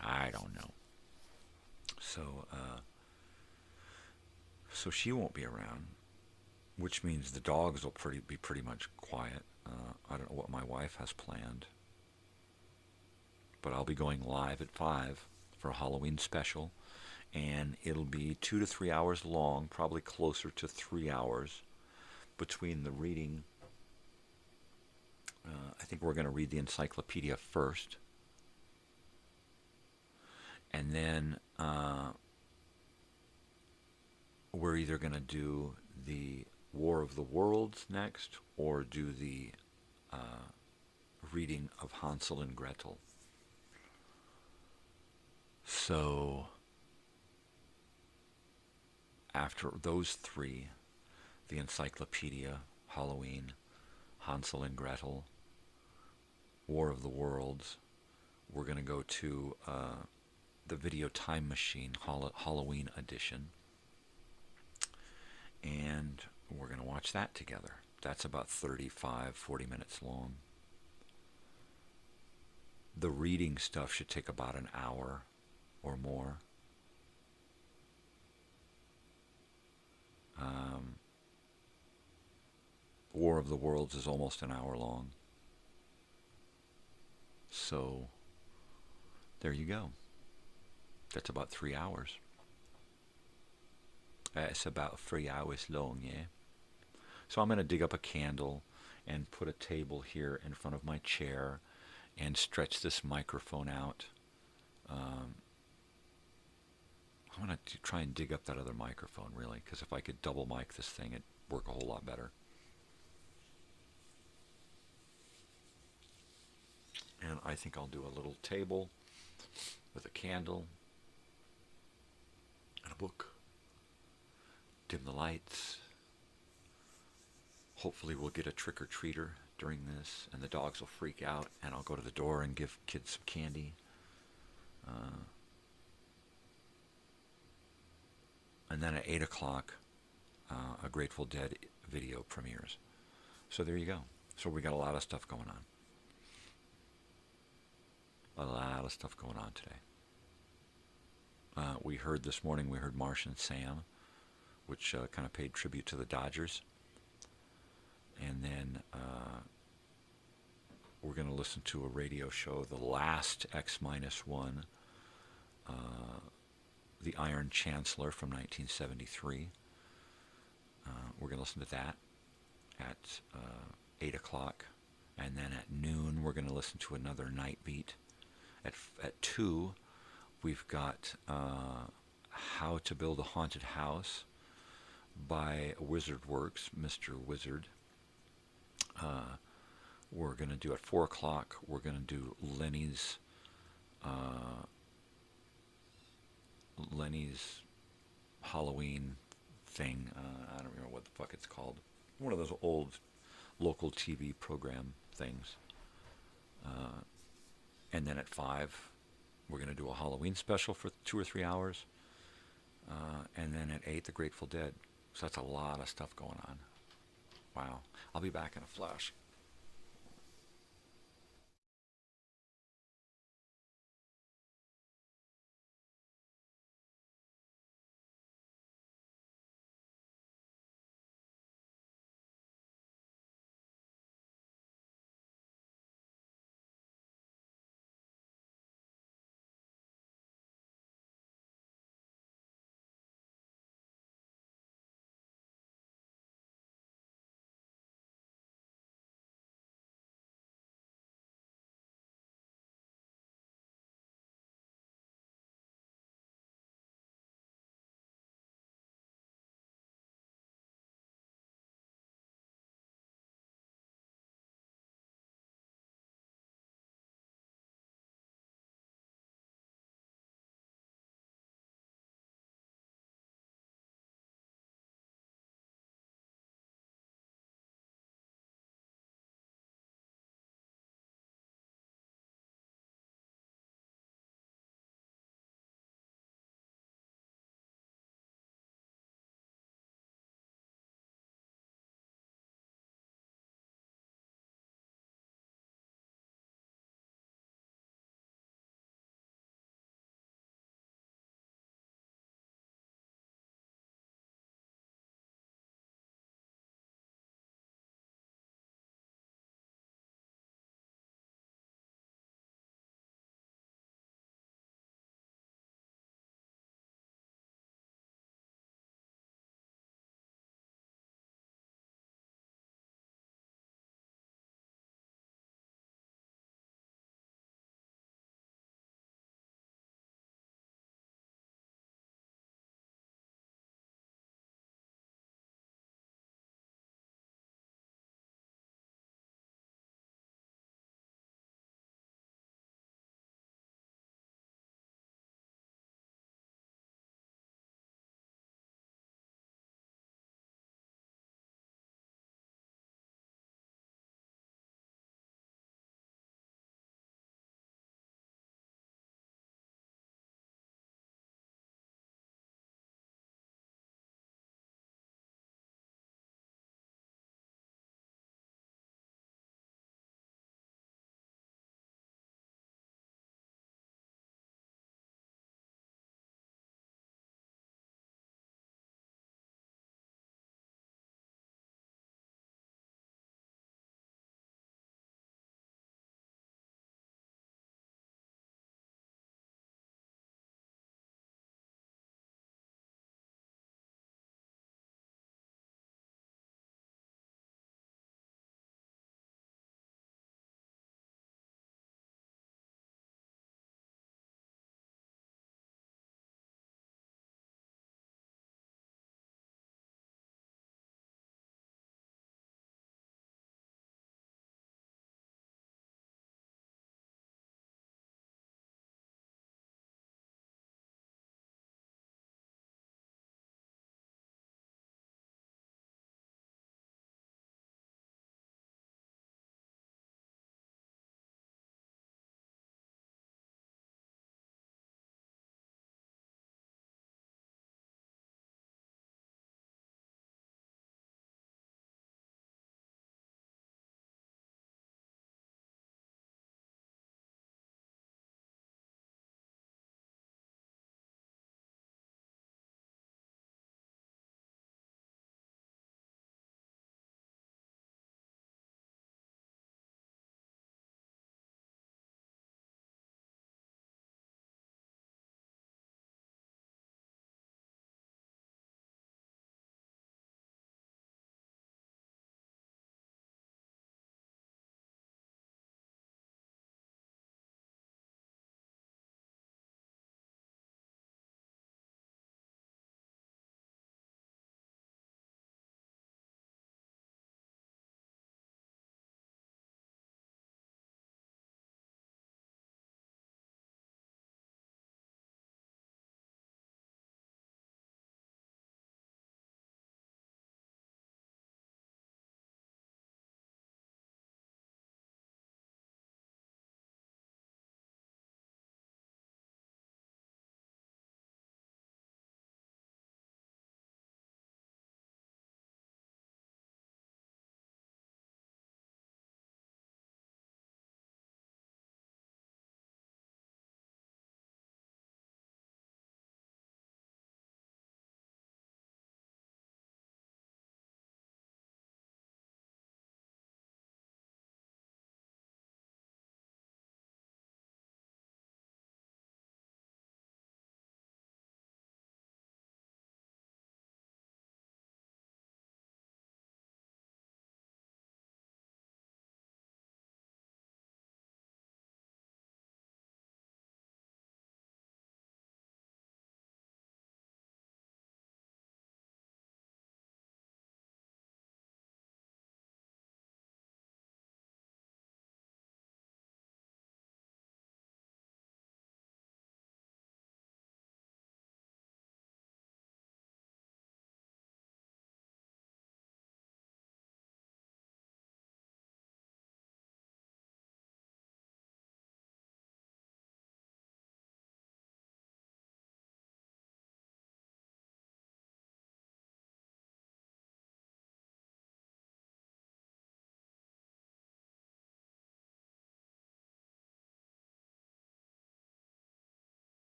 K: I don't know. So she won't be around, which means the dogs will be pretty much quiet. I don't know what my wife has planned, but I'll be going live at 5 for a Halloween special, and it'll be 2 to 3 hours long, probably closer to 3 hours between the reading. I think we're going to read the encyclopedia first, and then we're either going to do the War of the Worlds next, or do the reading of Hansel and Gretel. So after those three, the encyclopedia, Halloween, Hansel and Gretel, War of the Worlds, we're going to go to the Video Time Machine Halloween edition, and we're going to watch that together. That's about 35-40 minutes long. The reading stuff should take about an hour or more. War of the Worlds is almost an hour long. So there you go. That's about 3 hours. It's about 3 hours long, yeah? So I'm going to dig up a candle and put a table here in front of my chair and stretch this microphone out. I'm going to try and dig up that other microphone, really, because if I could double mic this thing, it'd work a whole lot better. And I think I'll do a little table with a candle and a book. Dim the lights. Hopefully we'll get a trick-or-treater during this, and the dogs will freak out, and I'll go to the door and give kids some candy. And then at 8 o'clock, a Grateful Dead video premieres. So there you go. So we got a lot of stuff going on. A lot of stuff going on today. We heard this morning, Martian Sam, which kind of paid tribute to the Dodgers. And then we're going to listen to a radio show, The Last X-1, The Iron Chancellor from 1973. We're going to listen to that at 8 o'clock. And then at noon, we're going to listen to another Night Beat. At 2, we've got How to Build a Haunted House by Wizard Works, Mr. Wizard. We're going to do at 4 o'clock, we're going to do Lenny's Halloween thing. I don't remember what the fuck it's called. One of those old local TV program things. And then at 5, we're going to do a Halloween special for 2 or 3 hours. And then at 8, the Grateful Dead. So that's a lot of stuff going on. Wow. I'll be back in a flash.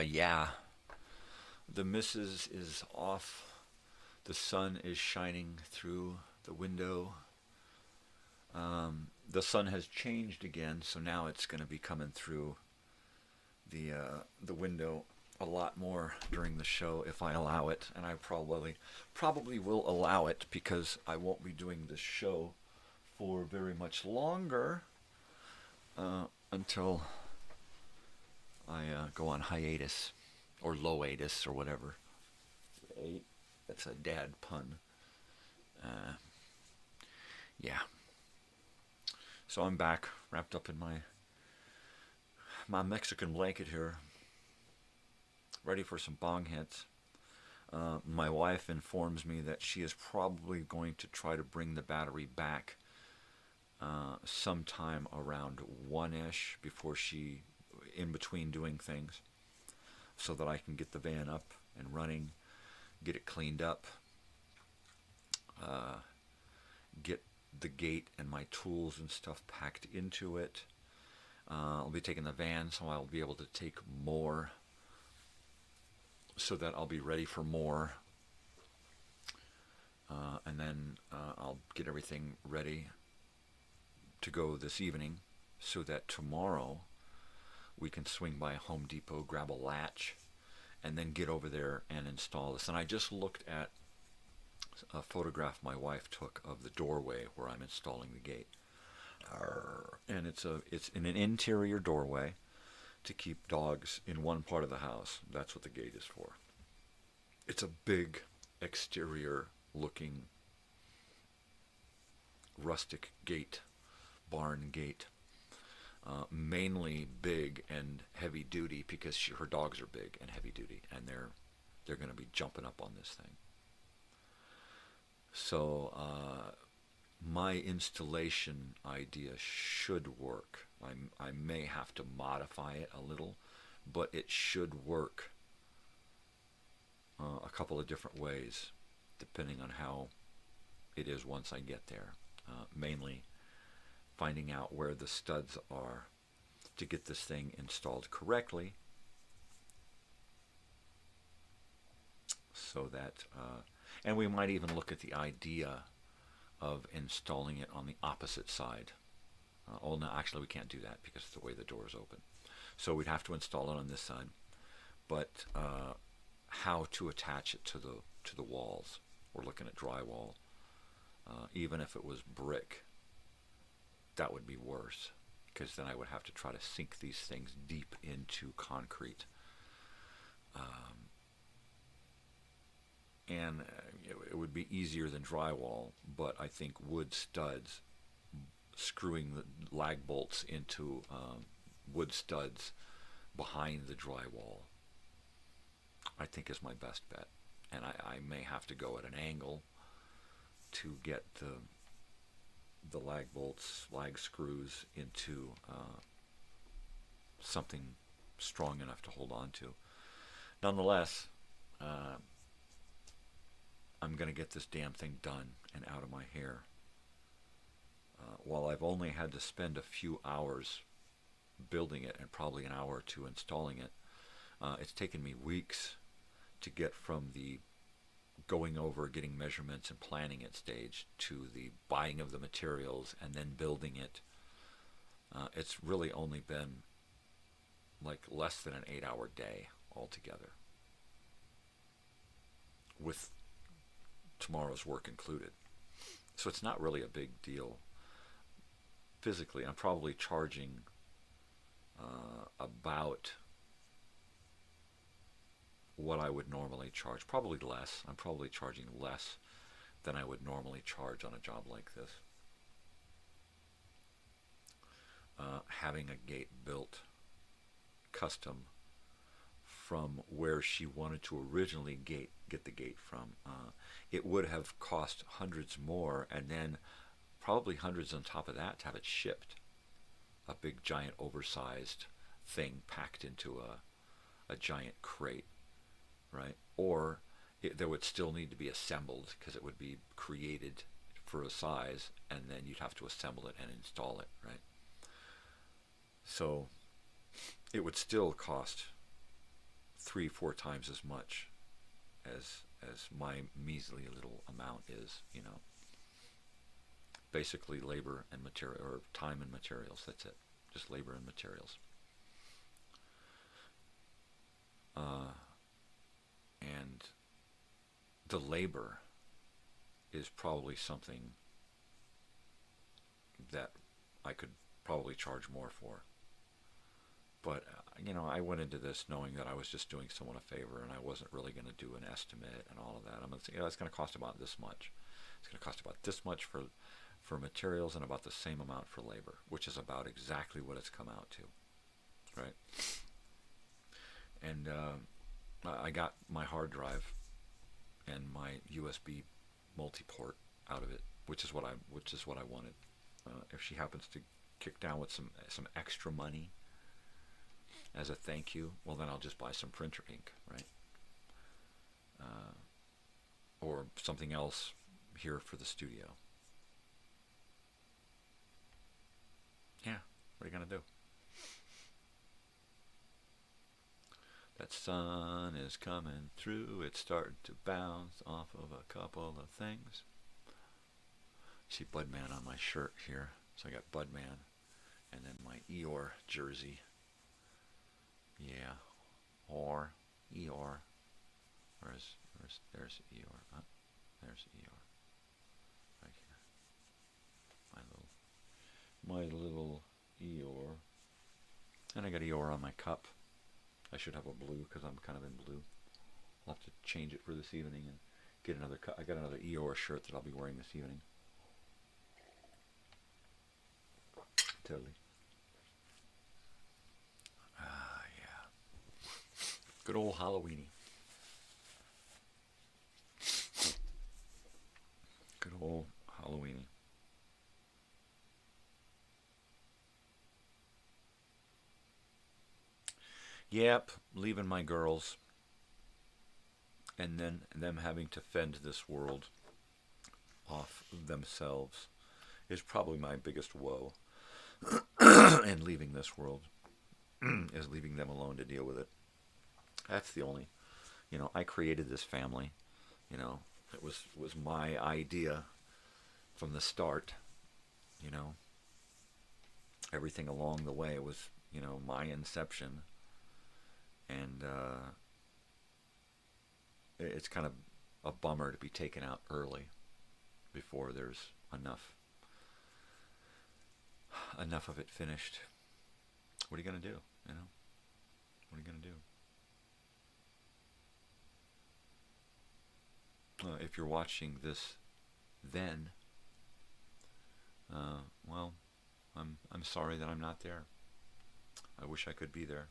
K: Yeah. The missus is off. The sun is shining through the window. The sun has changed again, so now it's going to be coming through the window a lot more during the show if I allow it, and I probably will allow it because I won't be doing this show for very much longer until I go on hiatus or loatus or whatever. That's a dad pun. Yeah. So I'm back, wrapped up in my Mexican blanket here, ready for some bong hits. My wife informs me that she is probably going to try to bring the battery back sometime around 1-ish before in between doing things, so that I can get the van up and running, get it cleaned up, get the gate and my tools and stuff packed into it. I'll be taking the van, so I'll be able to take more, so that I'll be ready for more. And then I'll get everything ready to go this evening, so that tomorrow we can swing by Home Depot, grab a latch, and then get over there and install this. And I just looked at a photograph my wife took of the doorway where I'm installing the gate. And it's in an interior doorway to keep dogs in one part of the house. That's what the gate is for. It's a big exterior looking rustic gate, barn gate. Mainly big and heavy duty because her dogs are big and heavy duty, and they're going to be jumping up on this thing. So my installation idea should work. I may have to modify it a little, but it should work a couple of different ways depending on how it is once I get there. Mainly finding out where the studs are to get this thing installed correctly, so that and we might even look at the idea of installing it on the opposite side. Oh no, actually we can't do that because of the way the door is open, so we'd have to install it on this side. But how to attach it to the walls, we're looking at drywall. Even if it was brick, that would be worse, because then I would have to try to sink these things deep into concrete. And it would be easier than drywall, but I think wood studs, screwing the lag bolts into wood studs behind the drywall, I think is my best bet. And I may have to go at an angle to get the lag bolts, lag screws into something strong enough to hold on to. Nonetheless, I'm going to get this damn thing done and out of my hair. While I've only had to spend a few hours building it and probably an hour or two installing it, it's taken me weeks to get from the going over, getting measurements and planning it stage to the buying of the materials and then building it. It's really only been like less than an 8-hour day altogether, with tomorrow's work included. So it's not really a big deal. Physically, I'm probably charging about what I would normally charge. Probably less. I'm probably charging less than I would normally charge on a job like this. Having a gate built custom from where she wanted to originally get the gate from, it would have cost hundreds more, and then probably hundreds on top of that to have it shipped. A big giant oversized thing packed into a giant crate, right? Or there would still need to be assembled, because it would be created for a size, and then you'd have to assemble it and install it, right? So it would still cost 3-4 times as much as my measly little amount is, you know. Basically labor and material, or time and materials, that's it. Just labor and materials. And the labor is probably something that I could probably charge more for. But, you know, I went into this knowing that I was just doing someone a favor, and I wasn't really going to do an estimate and all of that. I'm going to say, you know, it's going to cost about this much. It's going to cost about this much for materials and about the same amount for labor, which is about exactly what it's come out to, right? And I got my hard drive and my USB multi-port out of it, which is what I wanted. If she happens to kick down with some extra money as a thank you, well, then I'll just buy some printer ink, right? Or something else here for the studio. Yeah, what are you going to do? That sun is coming through. It's starting to bounce off of a couple of things. See Budman on my shirt here. So I got Budman. And then my Eeyore jersey. Yeah. Or Eeyore. There's Eeyore. There's Eeyore. Right here. My little Eeyore. And I got Eeyore on my cup. I should have a blue because I'm kind of in blue. I'll have to change it for this evening and get another cup. I got another Eeyore shirt that I'll be wearing this evening. Totally. Yeah. Good old Halloweeny. Good old Halloweeny. Yep, leaving my girls and then them having to fend this world off themselves is probably my biggest woe. And leaving this world is leaving them alone to deal with it. That's the only, you know, I created this family, you know, it was my idea from the start, you know, everything along the way was, you know, my inception. And it's kind of a bummer to be taken out early before there's enough of it finished. What are you going to do, you know? What are you going to do? If you're watching this then, well, I'm sorry that I'm not there. I wish I could be there.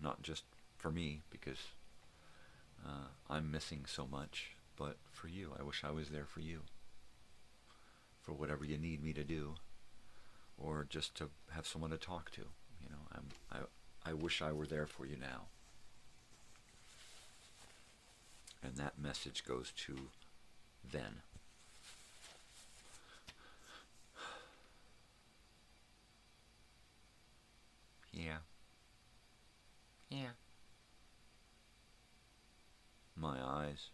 K: Not just for me, because I'm missing so much, but for you. I wish I was there for you. For whatever you need me to do, or just to have someone to talk to. You know, I wish I were there for you now. And that message goes to then. Yeah. Yeah. My eyes.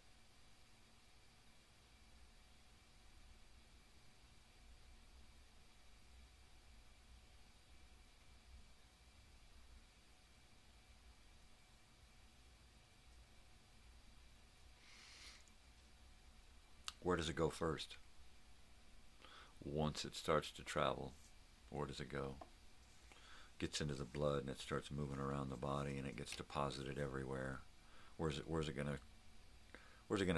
K: Where does it go first? Once it starts to travel, where does it go? Gets into the blood and it starts moving around the body and it gets deposited everywhere. Where's it gonna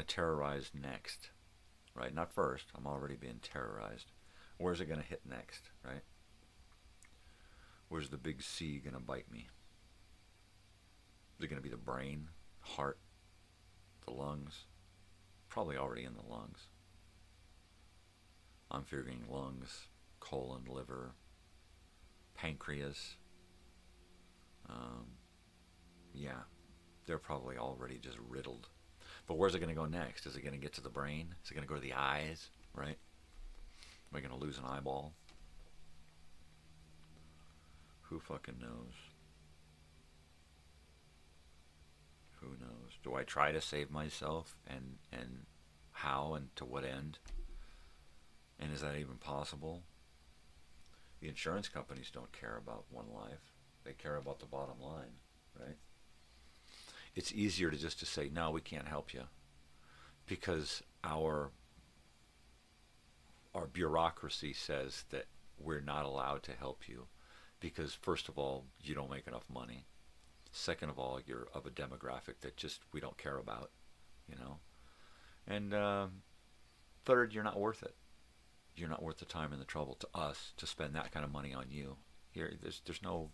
K: terrorize next? Right? Not first. I'm already being terrorized. Where's it gonna hit next? Right? Where's the big C gonna bite me? Is it gonna be the brain, heart, the lungs? Probably already in the lungs. I'm figuring lungs, colon, liver, pancreas. Yeah, they're probably already just riddled. But where's it going to go next? Is it going to get to the brain? Is it going to go to the eyes? Right? Am I going to lose an eyeball? Who fucking knows? Who knows? Do I try to save myself, and how and to what end? And is that even possible? The insurance companies don't care about one life. They care about the bottom line, right? It's easier to just to say, no, we can't help you, because our bureaucracy says that we're not allowed to help you because, first of all, you don't make enough money. Second of all, you're of a demographic that just we don't care about, you know. And third, you're not worth it. You're not worth the time and the trouble to us to spend that kind of money on you. Here, there's no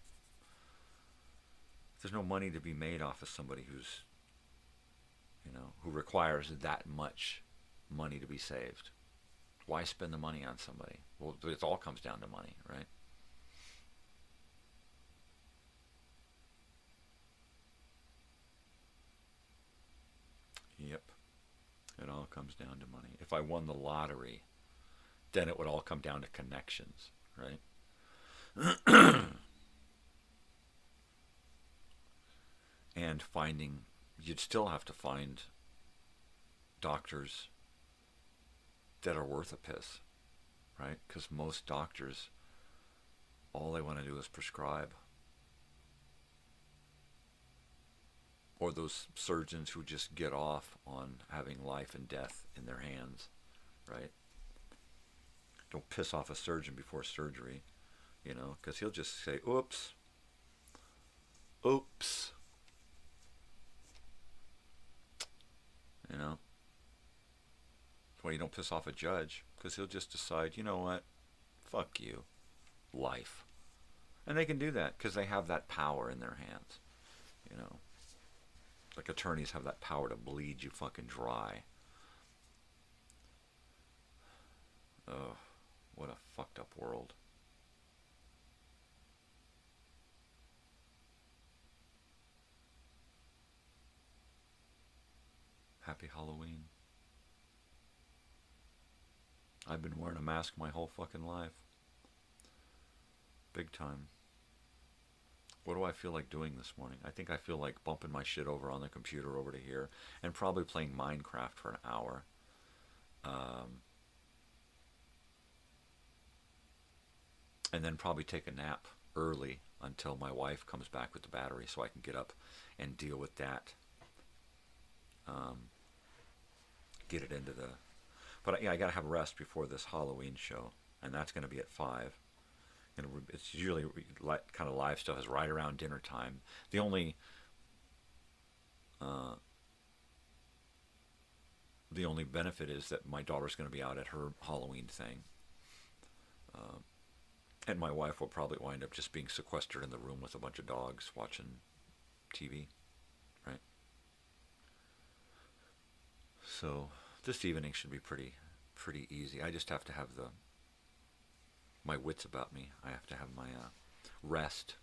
K: money to be made off of somebody who's, you know, who requires that much money to be saved. Why spend the money on somebody? Well, it all comes down to money, right? Yep. It all comes down to money. If I won the lottery, then it would all come down to connections, right? And finding, you'd still have to find doctors that are worth a piss, right? Because most doctors, all they want to do is prescribe. Or those surgeons who just get off on having life and death in their hands, right? Don't piss off a surgeon before surgery, you know, because he'll just say, oops, oops, you know. That's why you don't piss off a judge, because he'll just decide, you know what, fuck you, life. And they can do that because they have that power in their hands, you know. Like attorneys have that power to bleed you fucking dry. Oh, what a fucked up world. Happy Halloween. I've been wearing a mask my whole fucking life. Big time. What do I feel like doing this morning? I think I feel like bumping my shit over on the computer over to here and probably playing Minecraft for an hour. And then probably take a nap early until my wife comes back with the battery so I can get up and deal with that. Get it into the... But yeah, I got to have rest before this Halloween show, and that's going to be at 5. And it's usually kind of live stuff is right around dinner time. The only benefit is that my daughter's going to be out at her Halloween thing, and my wife will probably wind up just being sequestered in the room with a bunch of dogs watching TV, right? So this evening should be pretty easy. I just have to have my wits about me. I have to have my rest,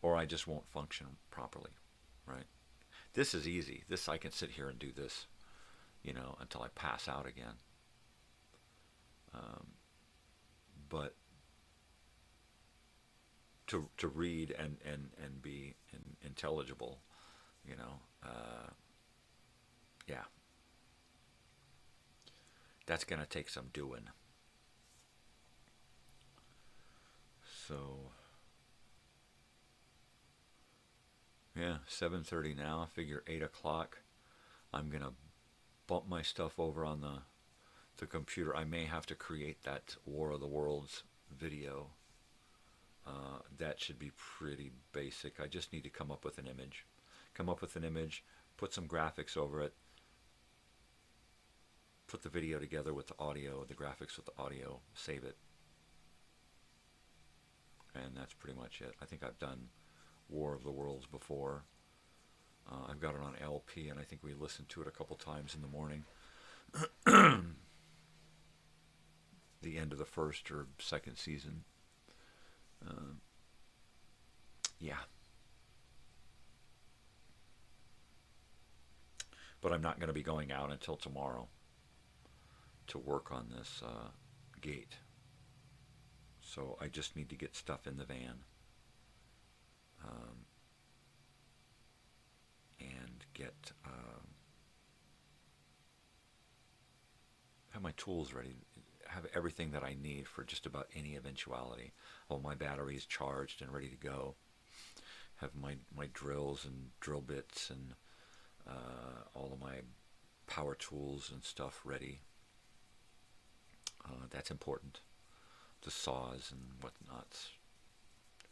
K: or I just won't function properly, right? This is easy. This, I can sit here and do this, you know, until I pass out again. But to read and be intelligible, you know, yeah, that's going to take some doing. So, yeah, 7:30 now. I figure 8 o'clock. I'm going to bump my stuff over on the computer. I may have to create that War of the Worlds video. That should be pretty basic. I just need to come up with an image. Put some graphics over it. Put the video together with the audio, the graphics with the audio, save it. And that's pretty much it. I think I've done War of the Worlds before. I've got it on LP, and I think we listened to it a couple times in the morning. The end of the first or second season. Yeah. But I'm not going to be going out until tomorrow to work on this gate. So I just need to get stuff in the van. and have my tools ready, have everything that I need for just about any eventuality. All my batteries charged and ready to go. Have my drills and drill bits and all of my power tools and stuff ready. That's important. The saws and whatnots,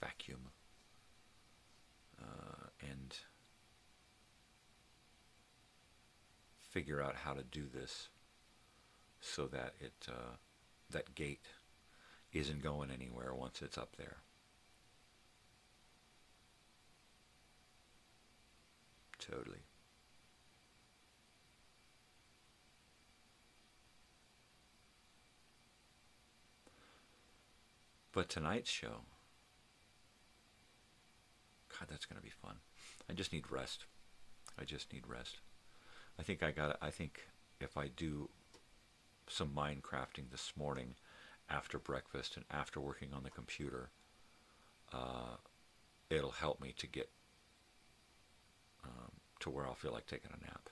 K: vacuum, and figure out how to do this so that that gate isn't going anywhere once it's up there. Totally. But tonight's show, God, that's going to be fun. I just need rest. I think I think if I do some Minecrafting this morning after breakfast and after working on the computer, it'll help me to get to where I'll feel like taking a nap.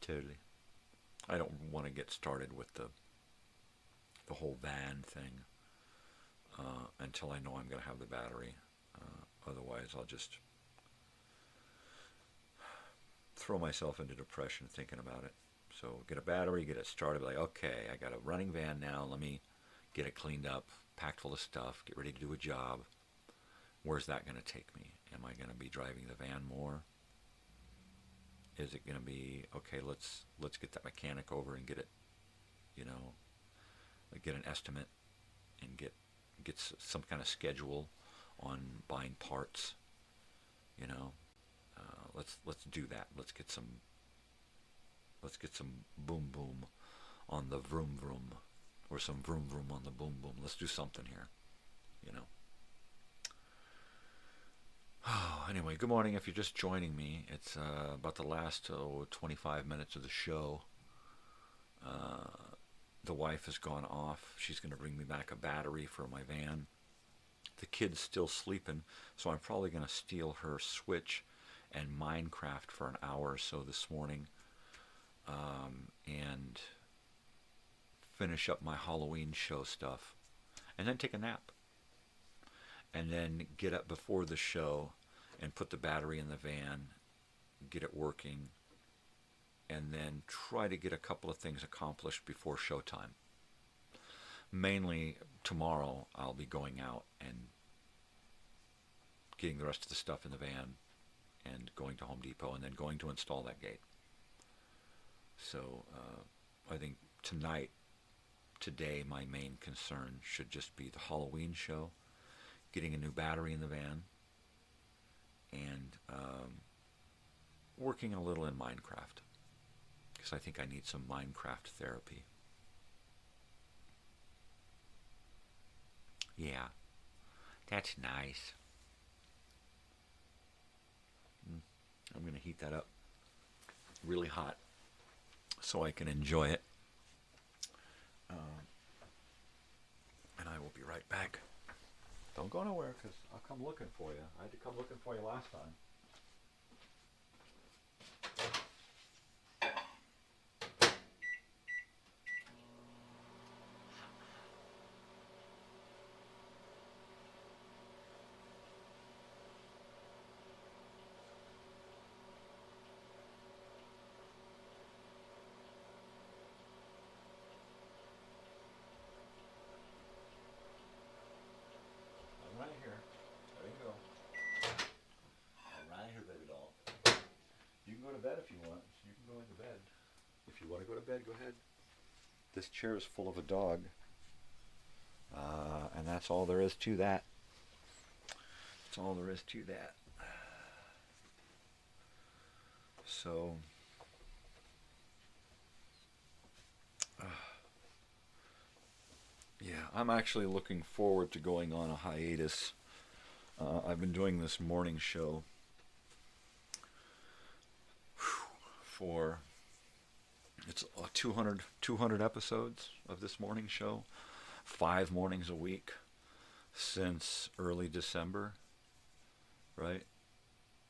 K: Totally. I don't want to get started with the whole van thing until I know I'm going to have the battery. Otherwise, I'll just throw myself into depression thinking about it. So get a battery, get it started, like, okay, I got a running van now, let me get it cleaned up, packed full of stuff, get ready to do a job. Where's that going to take me? Am I going to be driving the van more? Is it going to be, okay, let's get that mechanic over and get it, get an estimate and get some kind of schedule on buying parts, let's do that. Let's get some boom boom on the vroom vroom, or some vroom vroom on the boom boom. Let's do something here, Anyway, good morning. If you're just joining me, it's about the last 25 minutes of the show. The wife has gone off. She's going to bring me back a battery for my van. The kid's still sleeping, so I'm probably going to steal her Switch and Minecraft for an hour or so this morning, and finish up my Halloween show stuff, and then take a nap. And then get up before the show and put the battery in the van, get it working, and then try to get a couple of things accomplished before showtime. Mainly tomorrow I'll be going out and getting the rest of the stuff in the van and going to Home Depot and then going to install that gate. So I think today my main concern should just be the Halloween show, getting a new battery in the van, and working a little in Minecraft, because I think I need some Minecraft therapy. Yeah, that's nice. I'm going to heat that up really hot so I can enjoy it. And I will be right back. Don't go nowhere, because I'll come looking for you. I had to come looking for you last time. Bed if you want. You can go into bed. If you want to go to bed, go ahead. This chair is full of a dog. And that's all there is to that. That's all there is to that. So, yeah, I'm actually looking forward to going on a hiatus. I've been doing this morning show for It's 200 episodes of this morning show, 5 mornings a week since early December, right?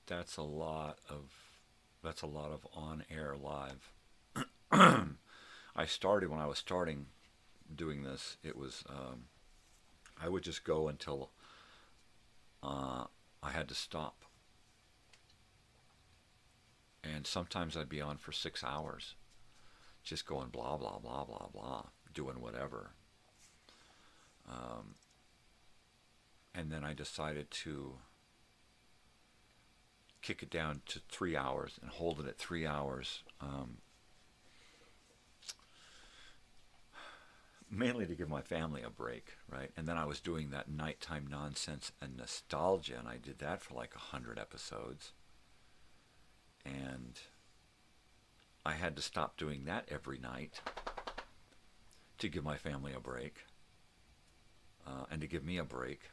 K: That's a lot of on-air live. I started when I was starting doing this. It was I would just go until I had to stop, and sometimes I'd be on for 6 hours, just going blah blah blah blah blah, doing whatever. And then I decided to kick it down to 3 hours and hold it at 3 hours. Mainly to give my family a break, right? And then I was doing that nighttime nonsense and nostalgia, and I did that for like 100 episodes. And I had to stop doing that every night to give my family a break, and to give me a break.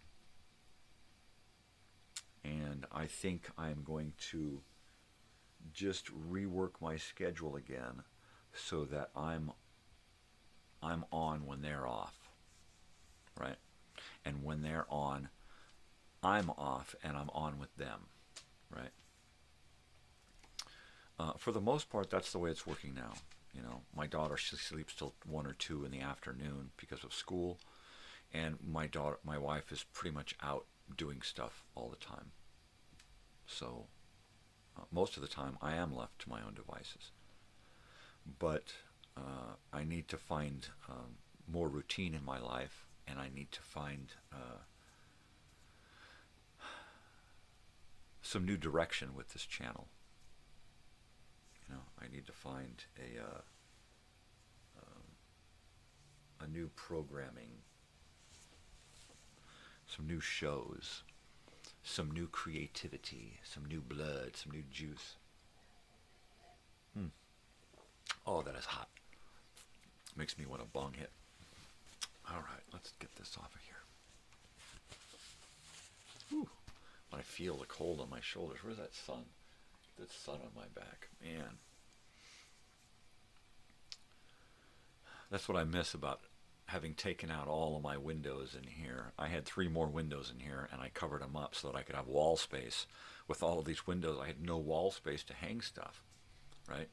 K: And I think I'm going to just rework my schedule again so that I'm on when they're off, right? And when they're on, I'm off and I'm on with them, right? For the most part, that's the way it's working now. You know, my daughter, she sleeps till 1 or 2 in the afternoon because of school, and my wife is pretty much out doing stuff all the time. So most of the time I am left to my own devices. But I need to find more routine in my life, and I need to find some new direction with this channel. You know, I need to find a new programming, some new shows, some new creativity, some new blood, some new juice. Oh, that is hot. Makes me want a bong hit. All right, let's get this off of here. Whew. I feel the cold on my shoulders. Where's that sun? That sun on my back. Man. That's what I miss about having taken out all of my windows in here. I had 3 more windows in here, and I covered them up so that I could have wall space. With all of these windows, I had no wall space to hang stuff, right?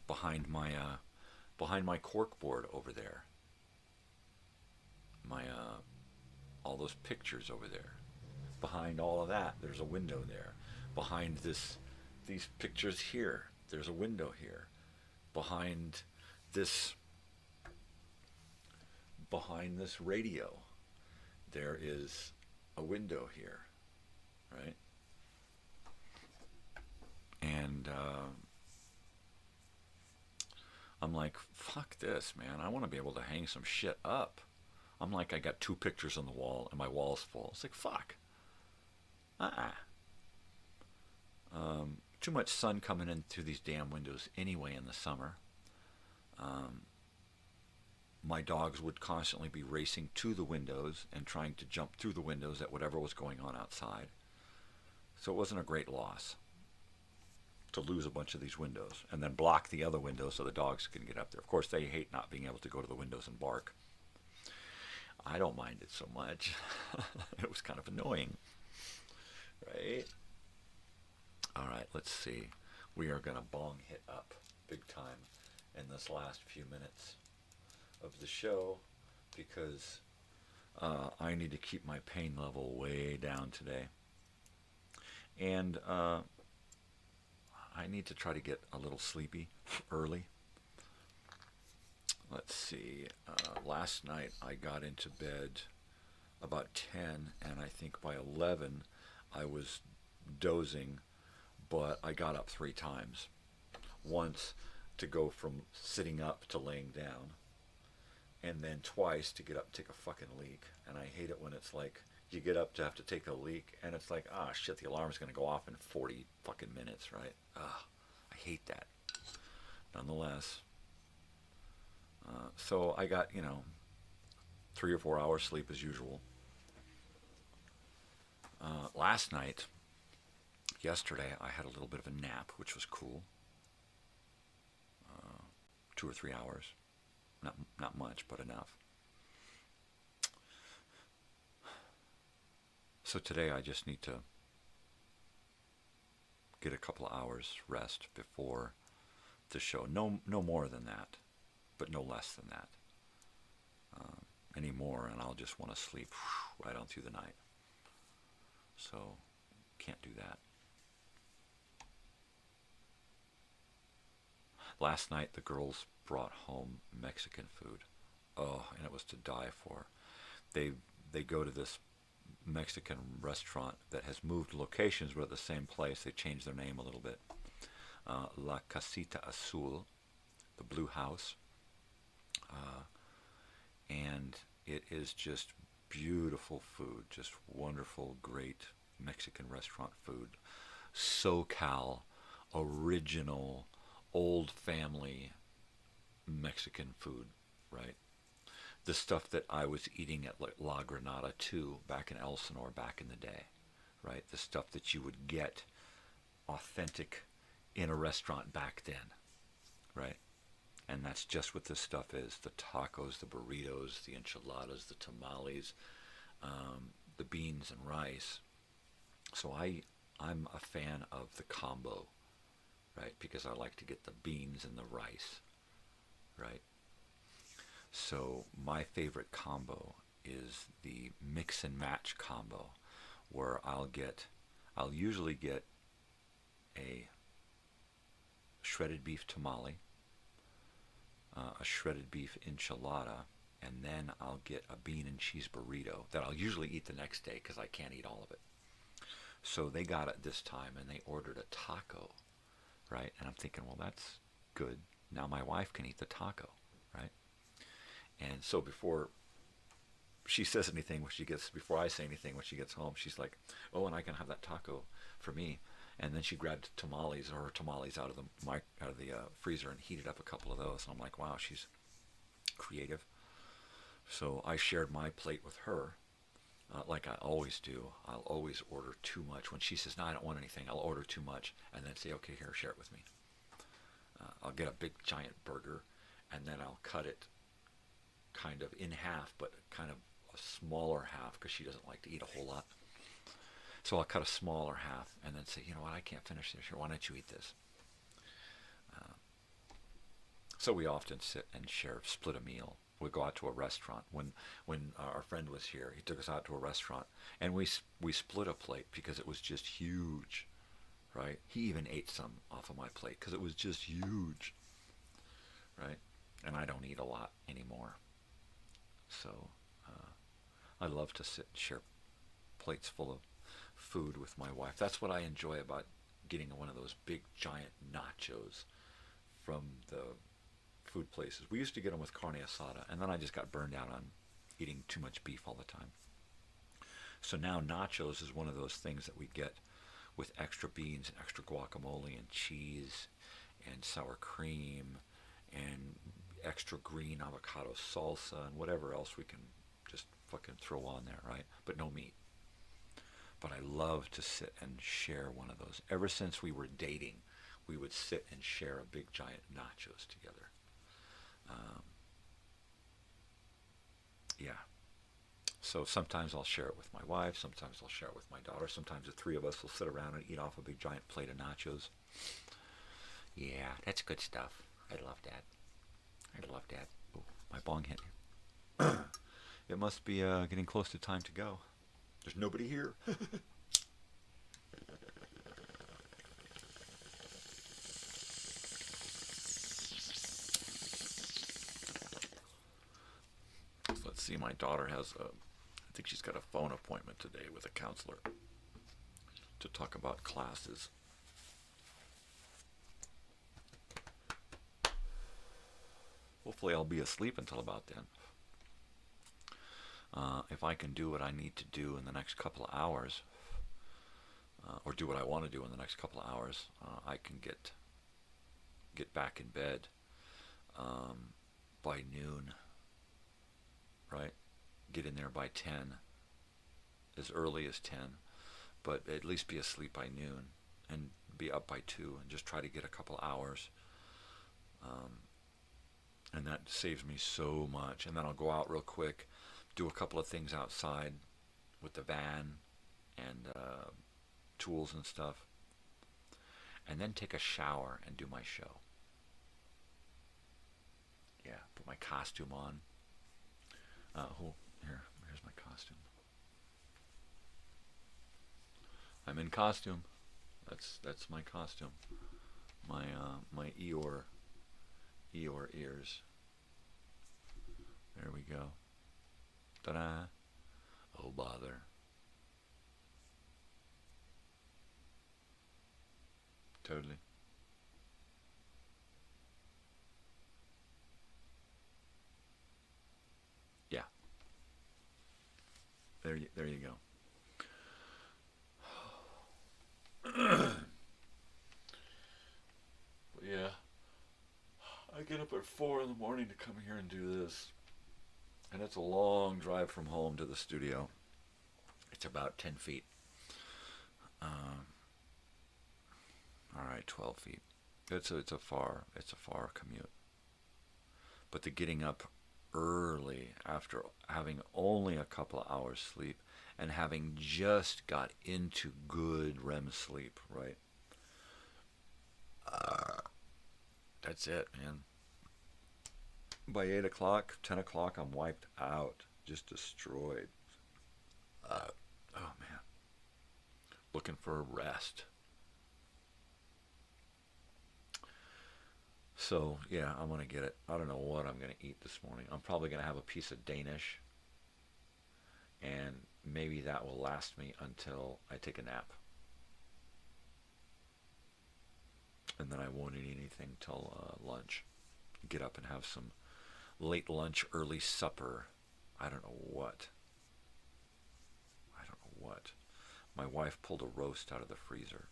K: Behind my cork board over there. My all those pictures over there. Behind all of that, there's a window there. Behind these pictures here, there's a window here. Behind this radio, there is a window here, right? And I'm like, fuck this, man. I want to be able to hang some shit up. I'm like, I got 2 pictures on the wall and my wall's full. It's like, fuck. Too much sun coming in through these damn windows anyway in the summer. My dogs would constantly be racing to the windows and trying to jump through the windows at whatever was going on outside. So it wasn't a great loss to lose a bunch of these windows and then block the other windows so the dogs can get up there. Of course, they hate not being able to go to the windows and bark. I don't mind it so much. It was kind of annoying, right? All right, let's see. We are going to bong hit up big time in this last few minutes of the show because I need to keep my pain level way down today. And I need to try to get a little sleepy early. Let's see. Last night I got into bed about 10, and I think by 11 I was dozing, but I got up 3 times. Once to go from sitting up to laying down, and then twice to get up and take a fucking leak. And I hate it when it's like you get up to have to take a leak, and it's like, ah, shit, the alarm's going to go off in 40 fucking minutes, right? I hate that. Nonetheless, so I got, 3 or 4 hours sleep as usual. Yesterday, I had a little bit of a nap, which was cool. 2 or 3 hours. Not much, but enough. So today I just need to get a couple of hours rest before the show. No more than that, but no less than that. Any more, and I'll just want to sleep right on through the night. So, can't do that. Last night, the girls brought home Mexican food. Oh, and it was to die for. They go to this Mexican restaurant that has moved locations, but at the same place. They changed their name a little bit. La Casita Azul, the Blue House. And it is just beautiful food, just wonderful, great Mexican restaurant food. SoCal, original, old family Mexican food, right? The stuff that I was eating at La Granada too, back in Elsinore, back in the day, right? The stuff that you would get authentic in a restaurant back then, right? And that's just what this stuff is. The tacos, the burritos, the enchiladas, the tamales, the beans and rice. So I'm a fan of the combo, right? Because I like to get the beans and the rice, right? So my favorite combo is the mix and match combo, where I'll usually get a shredded beef tamale, a shredded beef enchilada, and then I'll get a bean and cheese burrito that I'll usually eat the next day because I can't eat all of it. So they got it this time, and they ordered a taco, right? And I'm thinking, well, that's good. Now my wife can eat the taco, right? And so before she says anything, before I say anything when she gets home, she's like, oh, and I can have that taco for me. And then she grabbed tamales out of the freezer and heated up a couple of those. And I'm like, wow, she's creative. So I shared my plate with her, like I always do. I'll always order too much. When she says, no, I don't want anything, I'll order too much and then say, okay, here, share it with me. I'll get a big giant burger, and then I'll cut it kind of in half, but kind of a smaller half because she doesn't like to eat a whole lot. So I'll cut a smaller half and then say, you know what, I can't finish this here. Why don't you eat this? So we often sit and split a meal. We go out to a restaurant. When our friend was here, he took us out to a restaurant, and we split a plate because it was just huge, right? He even ate some off of my plate because it was just huge, right? And I don't eat a lot anymore. So I love to sit and share plates full of food with my wife. That's what I enjoy about getting one of those big giant nachos from the food places. We used to get them with carne asada, and then I just got burned out on eating too much beef all the time. So now nachos is one of those things that we get with extra beans and extra guacamole and cheese and sour cream and extra green avocado salsa and whatever else we can just fucking throw on there, right? But no meat. But I love to sit and share one of those. Ever since we were dating, we would sit and share a big giant nachos together. Yeah. So sometimes I'll share it with my wife, sometimes I'll share it with my daughter, sometimes the three of us will sit around and eat off a big giant plate of nachos. Yeah, that's good stuff. I love that. I love that. Oh, my bong hit here. It must be getting close to time to go. There's nobody here. Let's see, my daughter has I think she's got a phone appointment today with a counselor to talk about classes. Hopefully I'll be asleep until about then. If I can do what I need to do in the next couple of hours, or do what I want to do in the next couple of hours, I can get back in bed by noon, right? Get in there by 10, as early as 10, but at least be asleep by noon and be up by 2 and just try to get a couple hours And that saves me so much. And then I'll go out real quick, do a couple of things outside with the van and tools and stuff, and then take a shower and do my show. Yeah, put my costume on. Here's my costume. I'm in costume. That's my costume. My Eeyore ears. There we go. Ta-da! Oh bother. Totally. Yeah. There you go. Yeah. I get up at 4 in the morning to come here and do this. And it's a long drive from home to the studio. It's about 10 feet. All right, 12 feet. It's a far commute. But the getting up early after having only a couple of hours sleep and having just got into good REM sleep, right? That's it, man. By 8 o'clock, 10 o'clock, I'm wiped out, just destroyed. Oh man, looking for a rest. So yeah, I'm gonna get it. I don't know what I'm gonna eat this morning. I'm probably gonna have a piece of Danish, and maybe that will last me until I take a nap. And then I won't eat anything till lunch. Get up and have some late lunch, early supper. I don't know what. My wife pulled a roast out of the freezer.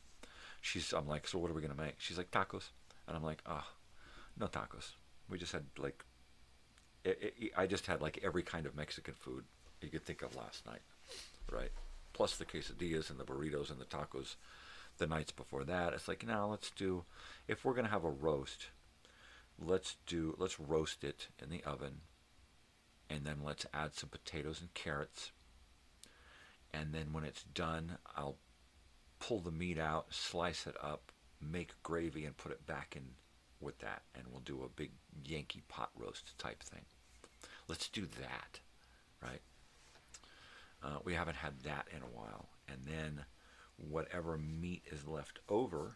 K: I'm like, so what are we going to make? She's like, tacos. And I'm like, no tacos. We just had I just had like every kind of Mexican food you could think of last night, right? Plus the quesadillas and the burritos and the tacos the nights before that. It's like, now if we're going to have a roast, let's roast it in the oven, and then let's add some potatoes and carrots, and then when it's done, I'll pull the meat out, slice it up, make gravy, and put it back in with that, and we'll do a big Yankee pot roast type thing. Let's do that, right? We haven't had that in a while. And then whatever meat is left over,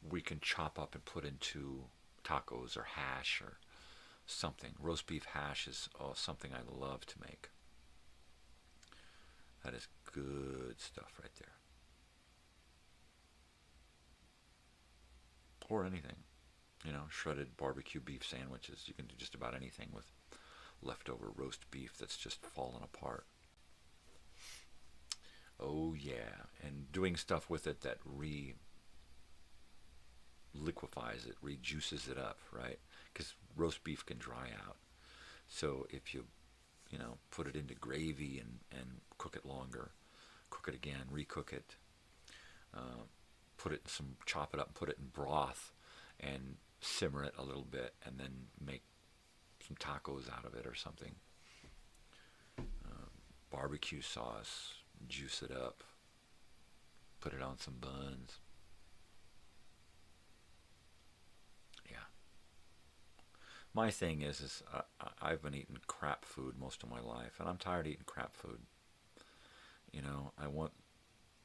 K: we can chop up and put into tacos or hash or something. Roast beef hash is something I love to make. That is good stuff right there. Or anything. Shredded barbecue beef sandwiches. You can do just about anything with leftover roast beef that's just fallen apart. Oh yeah, and doing stuff with it that liquefies it, rejuices it up, right? Because roast beef can dry out. So if you put it into gravy and cook it longer, cook it again, recook it, chop it up and put it in broth and simmer it a little bit, and then make some tacos out of it or something. Barbecue sauce, juice it up, put it on some buns. Yeah. My thing is I've been eating crap food most of my life, and I'm tired of eating crap food. I want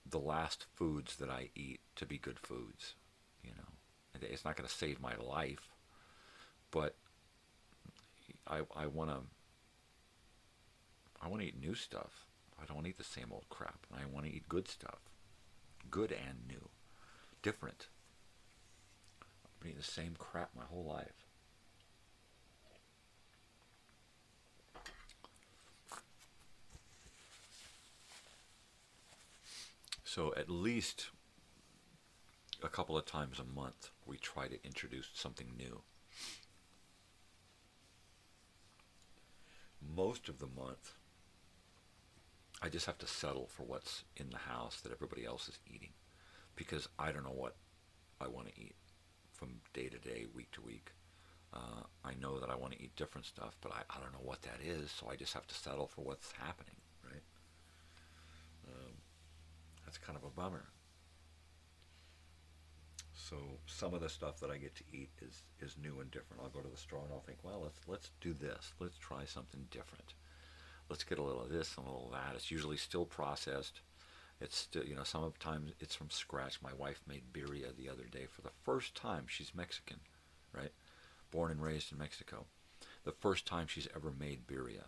K: the last foods that I eat to be good foods. It's not going to save my life, but I want to eat new stuff. I don't want to eat the same old crap. I want to eat good stuff, good and new, different. I've been eating the same crap my whole life. So at least a couple of times a month, we try to introduce something new. Most of the month, I just have to settle for what's in the house that everybody else is eating, because I don't know what I want to eat from day to day, week to week. I know that I want to eat different stuff, but I don't know what that is, so I just have to settle for what's happening, right? That's kind of a bummer. So some of the stuff that I get to eat is new and different. I'll go to the store and I'll think, well, let's do this. Let's try something different. Let's get a little of this and a little of that. It's usually still processed. It's still, sometimes it's from scratch. My wife made birria the other day for the first time. She's Mexican, right? Born and raised in Mexico. The first time she's ever made birria.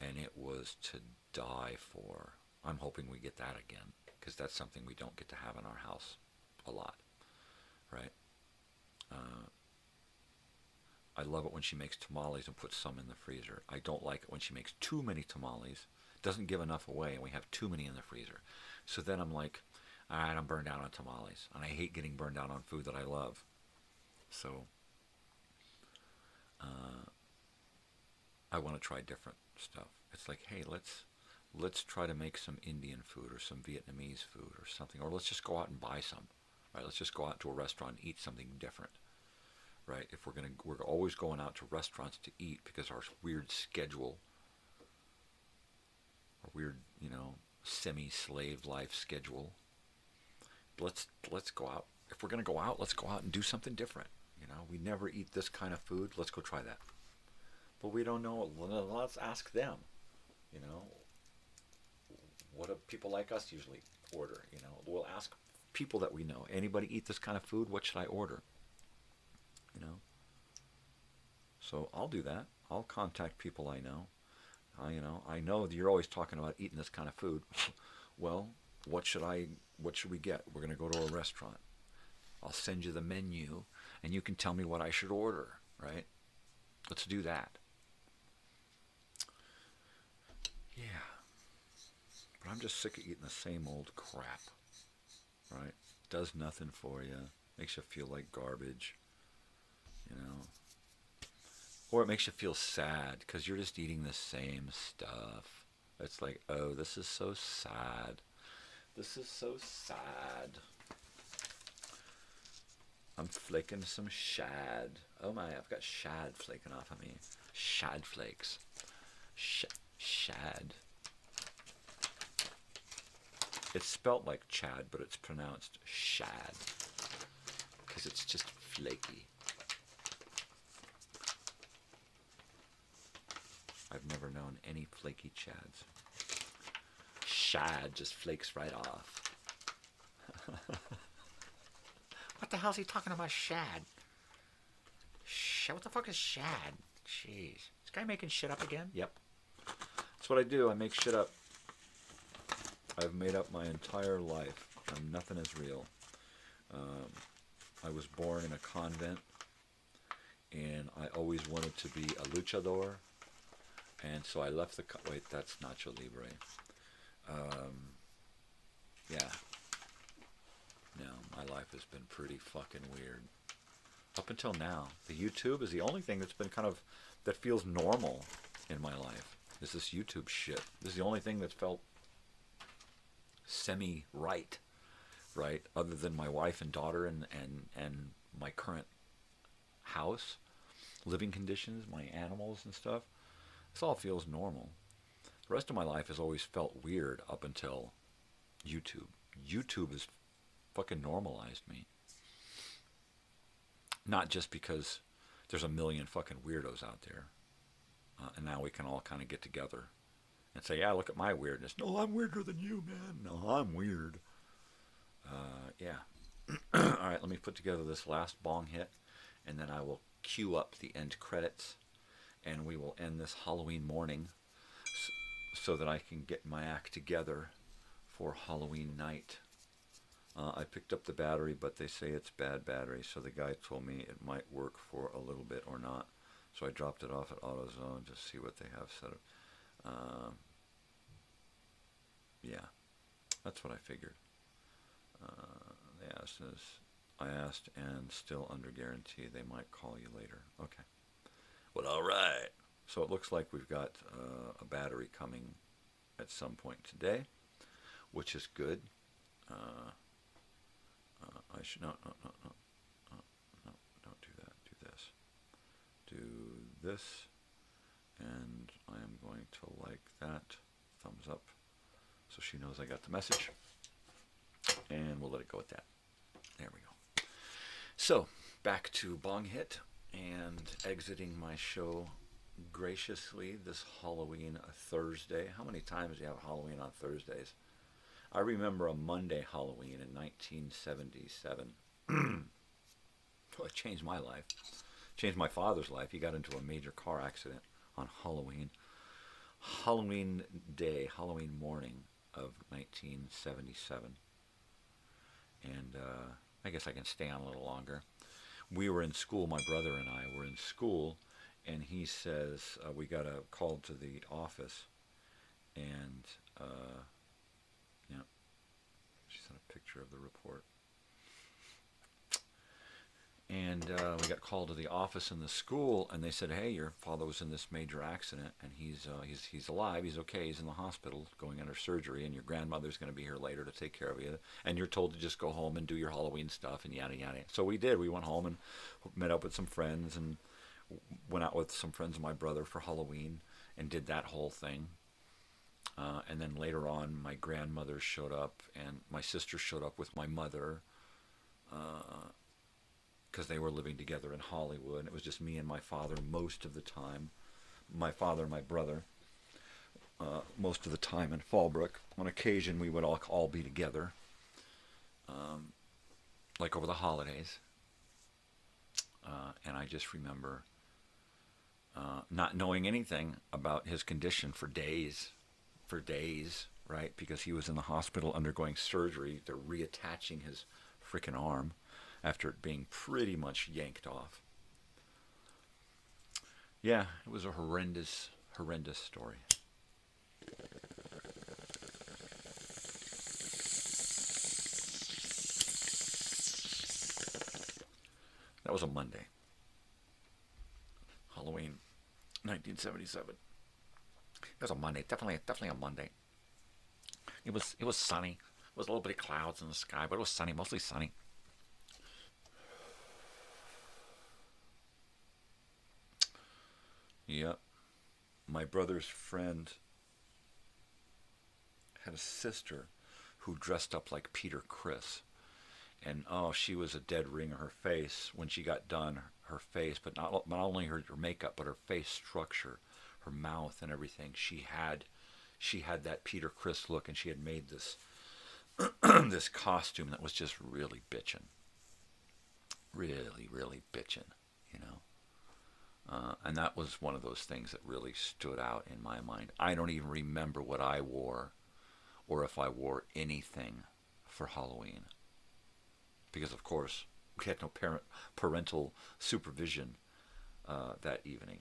K: And it was to die for. I'm hoping we get that again, because that's something we don't get to have in our house a lot, right? I love it when she makes tamales and puts some in the freezer. I don't like it when she makes too many tamales, doesn't give enough away, and we have too many in the freezer. So then I'm like, all right, I'm burned out on tamales, and I hate getting burned out on food that I love. So I want to try different stuff. It's like, hey, let's try to make some Indian food or some Vietnamese food or something, or let's just go out and buy some, right? Let's just go out to a restaurant and eat something different, right? If we're always going out to restaurants to eat because our weird schedule, our weird, semi-slave life schedule. Let's go out. If we're going to go out, let's go out and do something different. We never eat this kind of food. Let's go try that. But we don't know. Let's ask them. What do people like us usually order? We'll ask people that we know. Anybody eat this kind of food? What should I order? So I'll do that. I'll contact people I know. I know that you're always talking about eating this kind of food. Well, what should we get? We're going to go to a restaurant. I'll send you the menu, and you can tell me what I should order, right? Let's do that. Yeah. But I'm just sick of eating the same old crap, right? Does nothing for you. Makes you feel like garbage, Or it makes you feel sad because you're just eating the same stuff. It's like, oh, this is so sad. This is so sad. I'm flaking some shad. Oh my, I've got shad flaking off of me. Shad flakes. Shad. It's spelt like Chad, but it's pronounced shad. Because it's just flaky. I've never known any flaky chads. Shad just flakes right off. What the hell's he talking about, shad? What the fuck is shad? Jeez. This guy making shit up again? Yep. That's what I do. I make shit up. I've made up my entire life. Nothing is real. I was born in a convent, and I always wanted to be a luchador, and so I left the... Wait, that's Nacho Libre. Yeah. No, my life has been pretty fucking weird. Up until now. The YouTube is the only thing that's been that feels normal in my life. Is this YouTube shit. This is the only thing that's felt semi-right, right? Other than my wife and daughter and my current house, living conditions, my animals and stuff. This all feels normal. The rest of my life has always felt weird up until YouTube. YouTube has fucking normalized me. Not just because there's a million fucking weirdos out there. And now we can all kind of get together and say, yeah, look at my weirdness. No, I'm weirder than you, man. No, I'm weird. Yeah. All right, let me put together this last bong hit, and then I will cue up the end credits, and we will end this Halloween morning so that I can get my act together for Halloween night. I picked up the battery, but they say it's bad battery, so the guy told me it might work for a little bit or not. So I dropped it off at AutoZone to see what they have set up. Yeah, that's what I figured. I asked, and still under guarantee, they might call you later. Okay. Well, all right. So it looks like we've got a battery coming at some point today, which is good. I should no, don't do that. Do do this, and I am going to like that. Thumbs up, so she knows I got the message. And we'll let it go at that. There we go. So, back to Bong Hit, and exiting my show graciously this Halloween Thursday. How many times do you have Halloween on Thursdays? I remember a Monday Halloween in 1977. Well, it changed my life. Changed my father's life. He got into a major car accident on Halloween. Halloween day, Halloween morning of 1977. And I guess I can stay on a little longer. We were in school, my brother and I were in school, and he says, we got a call to the office, and, yeah, she sent a picture of the report. And we got called to the office in the school, and they said, hey, your father was in this major accident, and he's alive, he's okay, he's in the hospital going under surgery, and your grandmother's going to be here later to take care of you, and you're told to just go home and do your Halloween stuff, and yada, yada. So we did. We went home and met up with some friends, and went out with some friends of my brother for Halloween, and did that whole thing. And then later on, my grandmother showed up, and my sister showed up with my mother, because they were living together in Hollywood. It was just me and my father most of the time. My father and my brother most of the time in Fallbrook. On occasion, we would all be together, like over the holidays. And I just remember not knowing anything about his condition for days, right? Because he was in the hospital undergoing surgery. They're reattaching his freaking arm after it being pretty much yanked off. Yeah, it was a horrendous story. That was a Monday. Halloween, 1977. It was a Monday, definitely a Monday. It was sunny. It was a little bit of clouds in the sky, but it was sunny, mostly sunny. Yep. My brother's friend had a sister who dressed up like Peter Criss. And, oh, she was a dead ring of her face when she got done. Her face, but not only her makeup, but her face structure, her mouth and everything. She had that Peter Criss look, and she had made this this costume that was just really bitchin'. Really, really bitchin', you know. And that was one of those things that really stood out in my mind. I don't even remember what I wore, or if I wore anything for Halloween. Because, of course, we had no parental supervision that evening.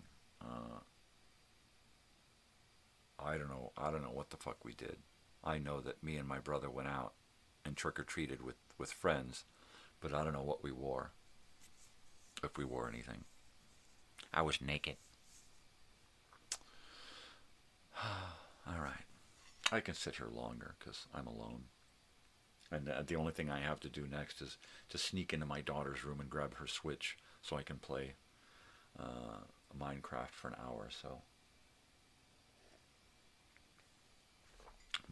K: I don't know what the fuck we did. I know that me and my brother went out and trick-or-treated with friends, but I don't know what we wore, if we wore anything. I was naked. All right. I can sit here longer because I'm alone. And the only thing I have to do next is to sneak into my daughter's room and grab her Switch so I can play Minecraft for an hour or so.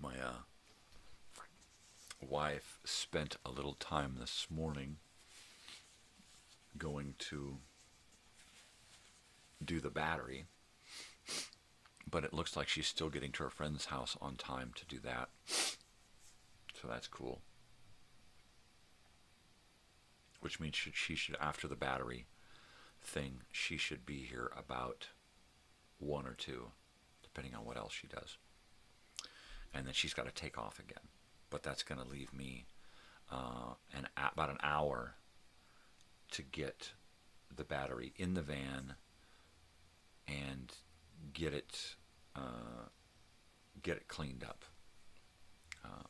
K: My wife spent a little time this morning going to do the battery, but it looks like she's still getting to her friend's house on time to do that. So that's cool. Which means she should, after the battery thing, she should be here about 1 or 2, depending on what else she does. And then she's got to take off again. But that's going to leave me about an hour to get the battery in the van and get it cleaned up.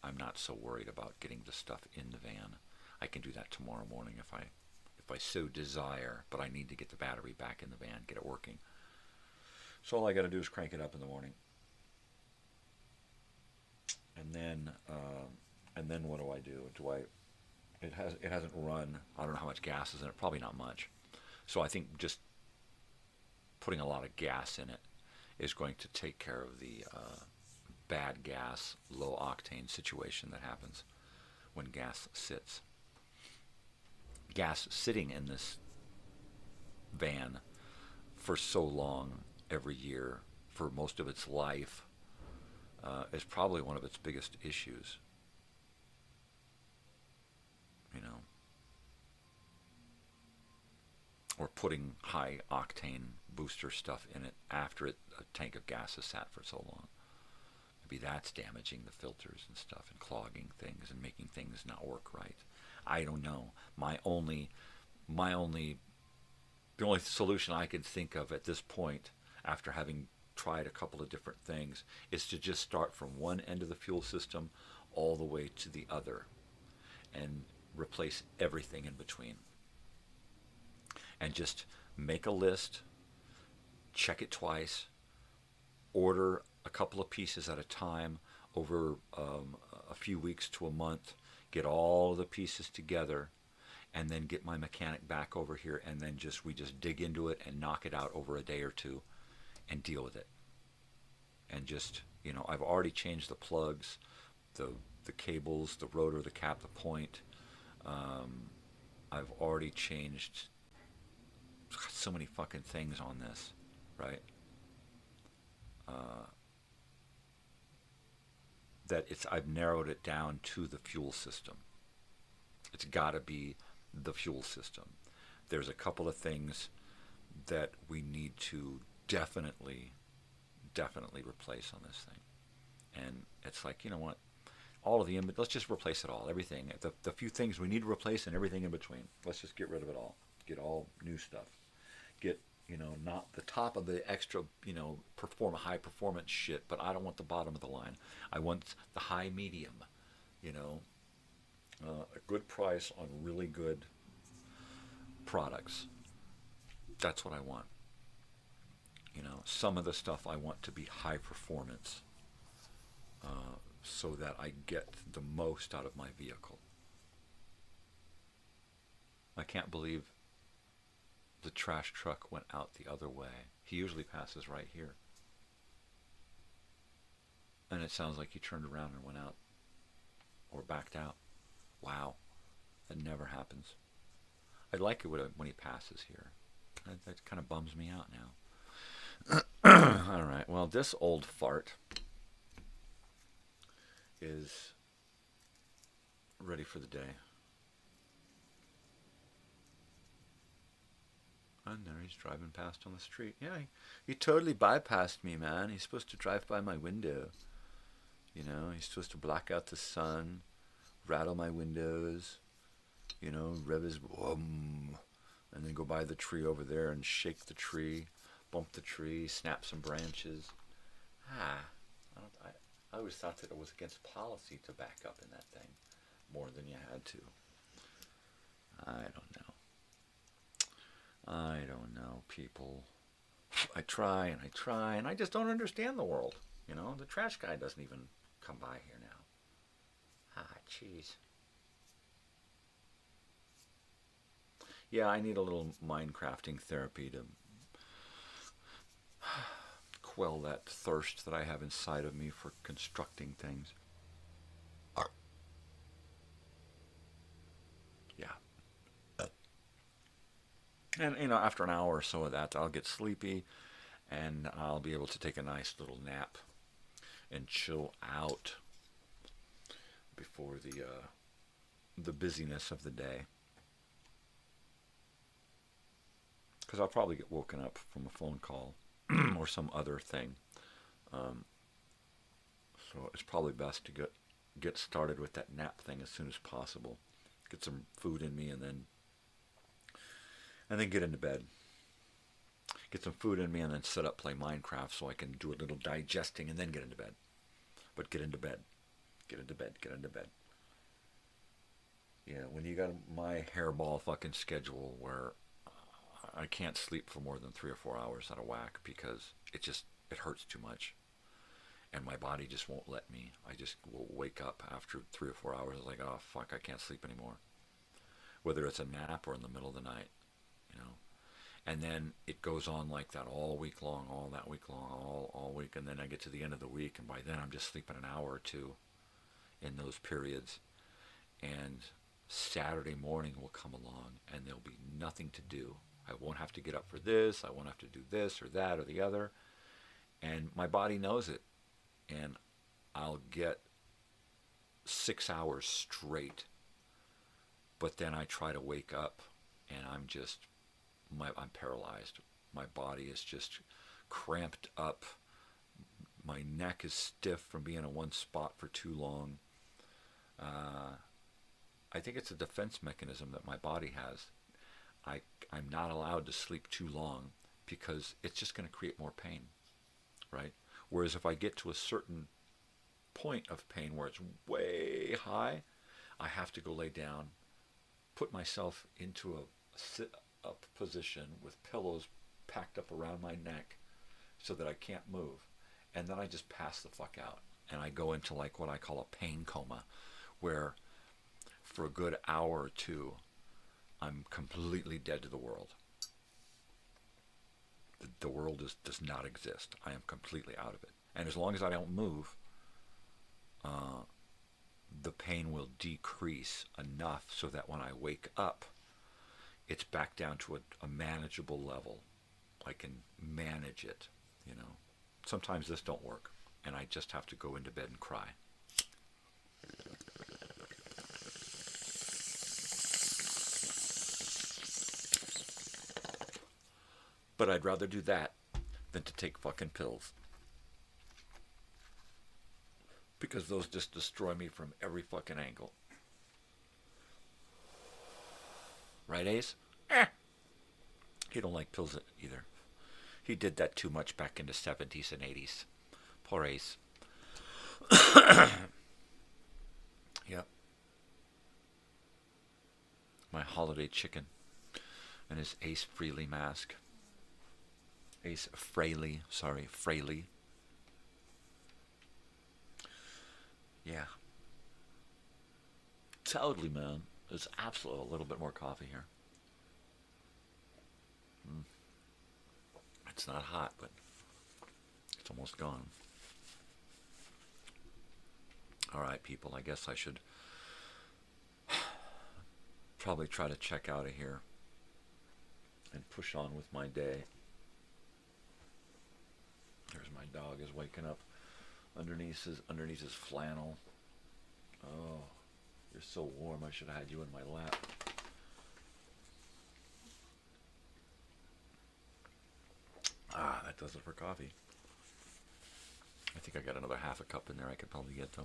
K: I'm not so worried about getting the stuff in the van. I can do that tomorrow morning if I so desire, but I need to get the battery back in the van, get it working. So all I got to do is crank it up in the morning. And then what do? It hasn't run. I don't know how much gas is in it, probably not much. So I think just putting a lot of gas in it is going to take care of the bad gas, low octane situation that happens when gas sits. Gas sitting in this van for so long every year for most of its life is probably one of its biggest issues. You know, or putting high octane booster stuff in it after a tank of gas has sat for so long. Maybe that's damaging the filters and stuff and clogging things and making things not work right. I don't know. The only solution I can think of at this point, after having tried a couple of different things, is to just start from one end of the fuel system all the way to the other and replace everything in between. And just make a list, check it twice, order a couple of pieces at a time over a few weeks to a month, get all the pieces together, and then get my mechanic back over here, and then we just dig into it and knock it out over a day or two and deal with it. And just, you know, I've already changed the plugs, the cables, the rotor, the cap, the point. I've already changed so many fucking things on this, right? That I've narrowed it down to the fuel system. It's got to be the fuel system. There's a couple of things that we need to definitely replace on this thing. And it's like, you know what? All of let's just replace it all. Everything. The few things we need to replace and everything in between. Let's just get rid of it all. Get all new stuff. Get, you know, not the top of the extra, you know, high performance shit, but I don't want the bottom of the line. I want the high medium, you know, a good price on really good products. That's what I want. You know, some of the stuff I want to be high performance, so that I get the most out of my vehicle. I can't believe the trash truck went out the other way. He usually passes right here. And it sounds like he turned around and went out or backed out. Wow. That never happens. I like it when he passes here. That kind of bums me out now. All right. Well, this old fart is ready for the day. And there he's driving past on the street. Yeah, he totally bypassed me, man. He's supposed to drive by my window. You know, he's supposed to block out the sun, rattle my windows, you know, rev his and then go by the tree over there and shake the tree, bump the tree, snap some branches. I always thought that it was against policy to back up in that thing more than you had to. I don't know, people. I try and I just don't understand the world. You know, the trash guy doesn't even come by here now. Jeez. Yeah, I need a little Minecrafting therapy to quell that thirst that I have inside of me for constructing things. Yeah. And, you know, after an hour or so of that, I'll get sleepy and I'll be able to take a nice little nap and chill out before the busyness of the day. Because I'll probably get woken up from a phone call or some other thing. So it's probably best to get started with that nap thing as soon as possible. Get some food in me and then get into bed. Get some food in me and then sit up, play Minecraft so I can do a little digesting and then get into bed. But get into bed. Get into bed. Get into bed. Yeah, when you got my hairball fucking schedule where I can't sleep for more than 3 or 4 hours out of whack because it hurts too much. And my body just won't let me. I just will wake up after 3 or 4 hours like, oh, fuck, I can't sleep anymore. Whether it's a nap or in the middle of the night, you know. And then it goes on like that all week long, all that week long, all week. And then I get to the end of the week, and by then I'm just sleeping an hour or two in those periods. And Saturday morning will come along, and there'll be nothing to do. I won't have to get up for this. I won't have to do this or that or the other. And my body knows it. And I'll get 6 hours straight. But then I try to wake up, and I'm paralyzed. My body is just cramped up. My neck is stiff from being in one spot for too long. I think it's a defense mechanism that my body has. I'm not allowed to sleep too long because it's just going to create more pain, right? Whereas if I get to a certain point of pain where it's way high, I have to go lay down, put myself into a sit-up position with pillows packed up around my neck so that I can't move. And then I just pass the fuck out. And I go into like what I call a pain coma, where for a good hour or two, I'm completely dead to the world. The world does not exist. I am completely out of it. And as long as I don't move, the pain will decrease enough so that when I wake up, it's back down to a manageable level. I can manage it, you know. Sometimes this don't work, and I just have to go into bed and cry. But I'd rather do that than to take fucking pills. Because those just destroy me from every fucking angle. Right, Ace? He don't like pills either. He did that too much back in the 70s and 80s. Poor Ace. Yep. My holiday chicken and his Ace Frehley mask. Ace Frehley, sorry, Frehley. Yeah. Totally, man. There's absolutely a little bit more coffee here. It's not hot, but it's almost gone. All right, people, I guess I should probably try to check out of here and push on with my day. There's my dog is waking up underneath his flannel. Oh, you're so warm. I should have had you in my lap. That does it for coffee. I think I got another half a cup in there I could probably get to.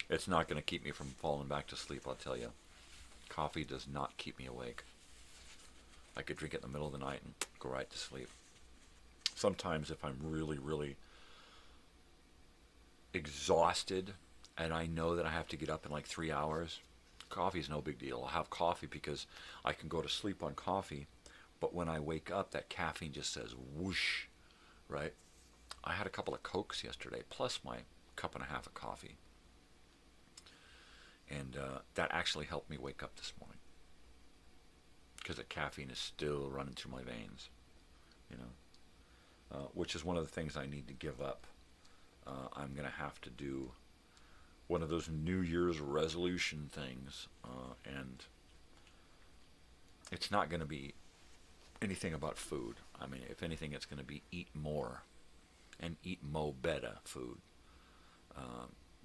K: It's not going to keep me from falling back to sleep, I'll tell you. Coffee does not keep me awake. I could drink it in the middle of the night and go right to sleep. Sometimes if I'm really, really exhausted and I know that I have to get up in like 3 hours, coffee's no big deal. I'll have coffee because I can go to sleep on coffee. But when I wake up, that caffeine just says whoosh, right? I had a couple of Cokes yesterday, plus my cup and a half of coffee. And that actually helped me wake up this morning. Because the caffeine is still running through my veins, you know. Which is one of the things I need to give up. I'm going to have to do one of those New Year's resolution things. And it's not going to be anything about food. I mean, if anything, it's going to be eat more and eat mo better food.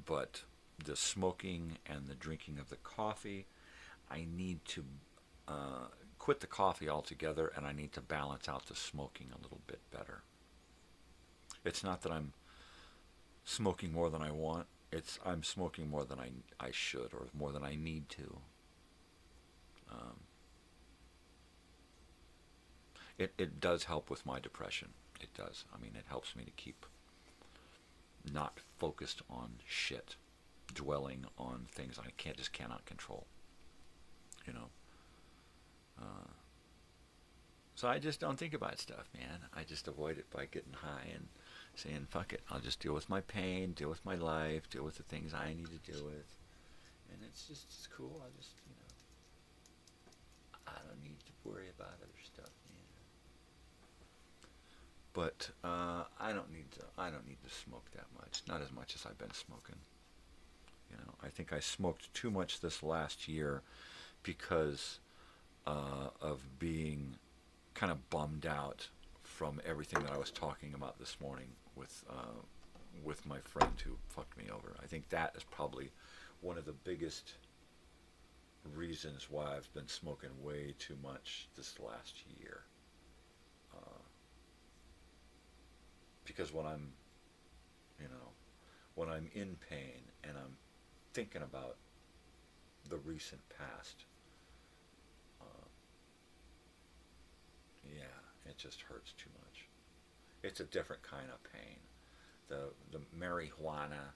K: But the smoking and the drinking of the coffee, I need to quit the coffee altogether, and I need to balance out the smoking a little bit better. It's not that I'm smoking more than I want. It's I'm smoking more than I should, or more than I need to. It does help with my depression. It does. I mean, it helps me to keep not focused on shit, dwelling on things I cannot control. You know. So I just don't think about stuff, man. I just avoid it by getting high and saying, fuck it, I'll just deal with my pain, deal with my life, deal with the things I need to deal with. And it's cool. I just, you know, I don't need to worry about other stuff, man. But I don't need to smoke that much. Not as much as I've been smoking. You know, I think I smoked too much this last year because of being kind of bummed out from everything that I was talking about this morning with my friend who fucked me over. I think that is probably one of the biggest reasons why I've been smoking way too much this last year. Because when I'm in pain and I'm thinking about the recent past, it just hurts too much. It's a different kind of pain. The marijuana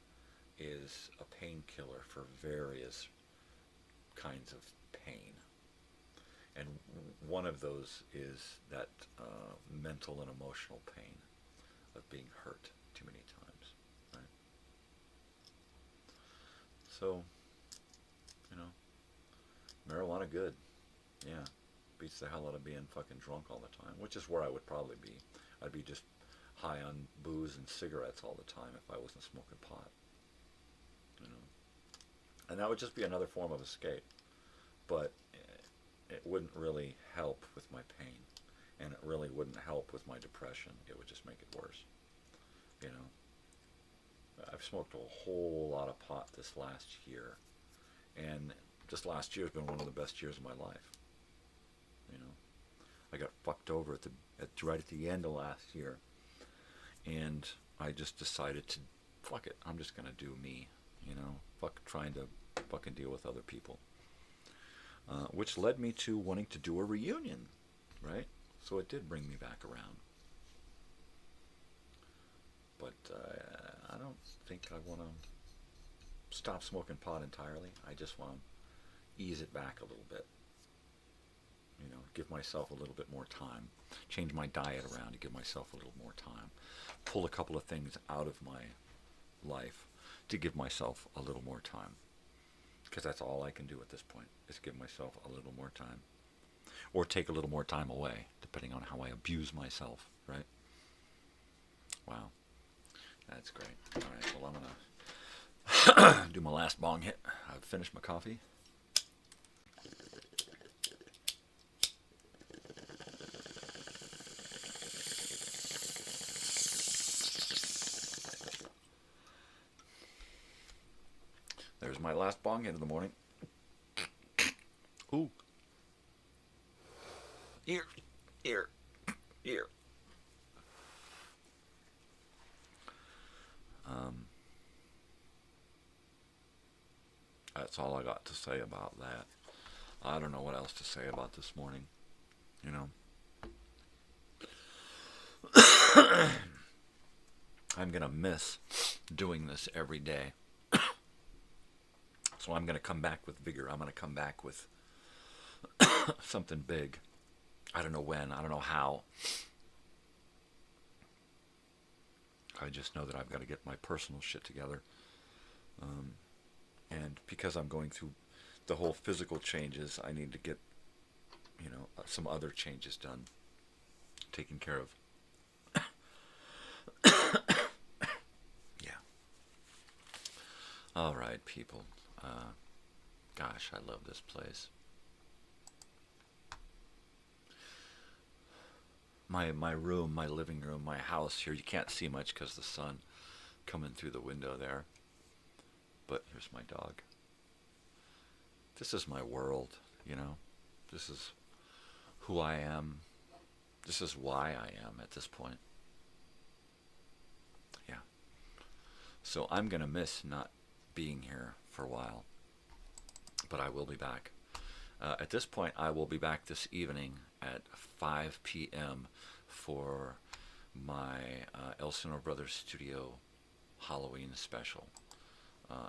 K: is a painkiller for various kinds of pain. And one of those is that mental and emotional pain of being hurt too many times, right? So, marijuana good. Yeah. Beats the hell out of being fucking drunk all the time, which is where I would probably be. I'd be just high on booze and cigarettes all the time if I wasn't smoking pot. And that would just be another form of escape. But it wouldn't really help with my pain. And it really wouldn't help with my depression. It would just make it worse. I've smoked a whole lot of pot this last year. And this last year has been one of the best years of my life. I got fucked over right at the end of last year. And I just decided to, fuck it, I'm just going to do me. Fuck trying to fucking deal with other people. Which led me to wanting to do a reunion, right? So it did bring me back around. But I don't think I want to stop smoking pot entirely. I just want to ease it back a little bit. Give myself a little bit more time. Change my diet around to give myself a little more time. Pull a couple of things out of my life to give myself a little more time. Because that's all I can do at this point, is give myself a little more time. Or take a little more time away, depending on how I abuse myself, right? Wow. That's great. All right, well, I'm going to do my last bong hit. I've finished my coffee. There's my last bong hit of the morning. Ooh. Ear. That's all I got to say about that. I don't know what else to say about this morning. I'm going to miss doing this every day. So I'm going to come back with vigor. I'm going to come back with something big. I don't know when. I don't know how. I just know that I've got to get my personal shit together. And because I'm going through the whole physical changes, I need to get, some other changes done. Taken care of. Yeah. All right, people. Gosh, I love this place. My room, my living room, my house here, you can't see much because the sun coming through the window there. But here's my dog. This is my world, This is who I am. This is why I am at this point. Yeah. So I'm going to miss not being here for a while. But I will be back. At this point, I will be back this evening at 5 p.m. for my Elsinore Brothers Studio Halloween special.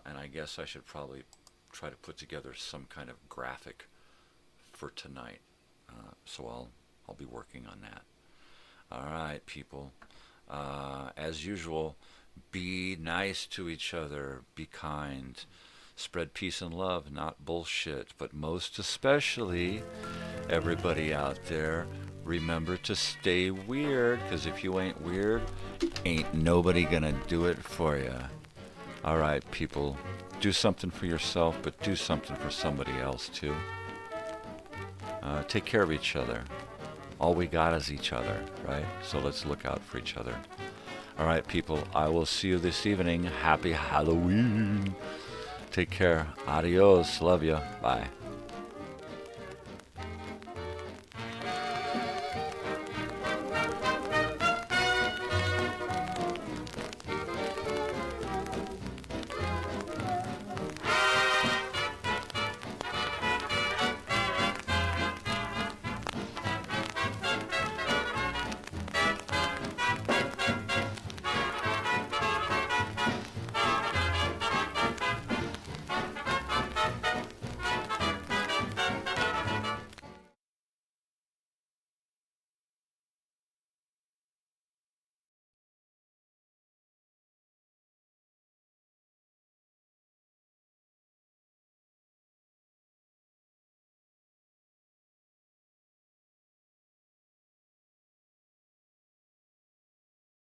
K: And I guess I should probably try to put together some kind of graphic for tonight. So I'll be working on that. All right, people. As usual, be nice to each other. Be kind. Spread peace and love, not bullshit. But most especially, everybody out there, remember to stay weird, because if you ain't weird, ain't nobody gonna do it for you. All right, people, do something for yourself, but do something for somebody else, too. Take care of each other. All we got is each other, right? So let's look out for each other. All right, people, I will see you this evening. Happy Halloween. Take care. Adios. Love you. Bye.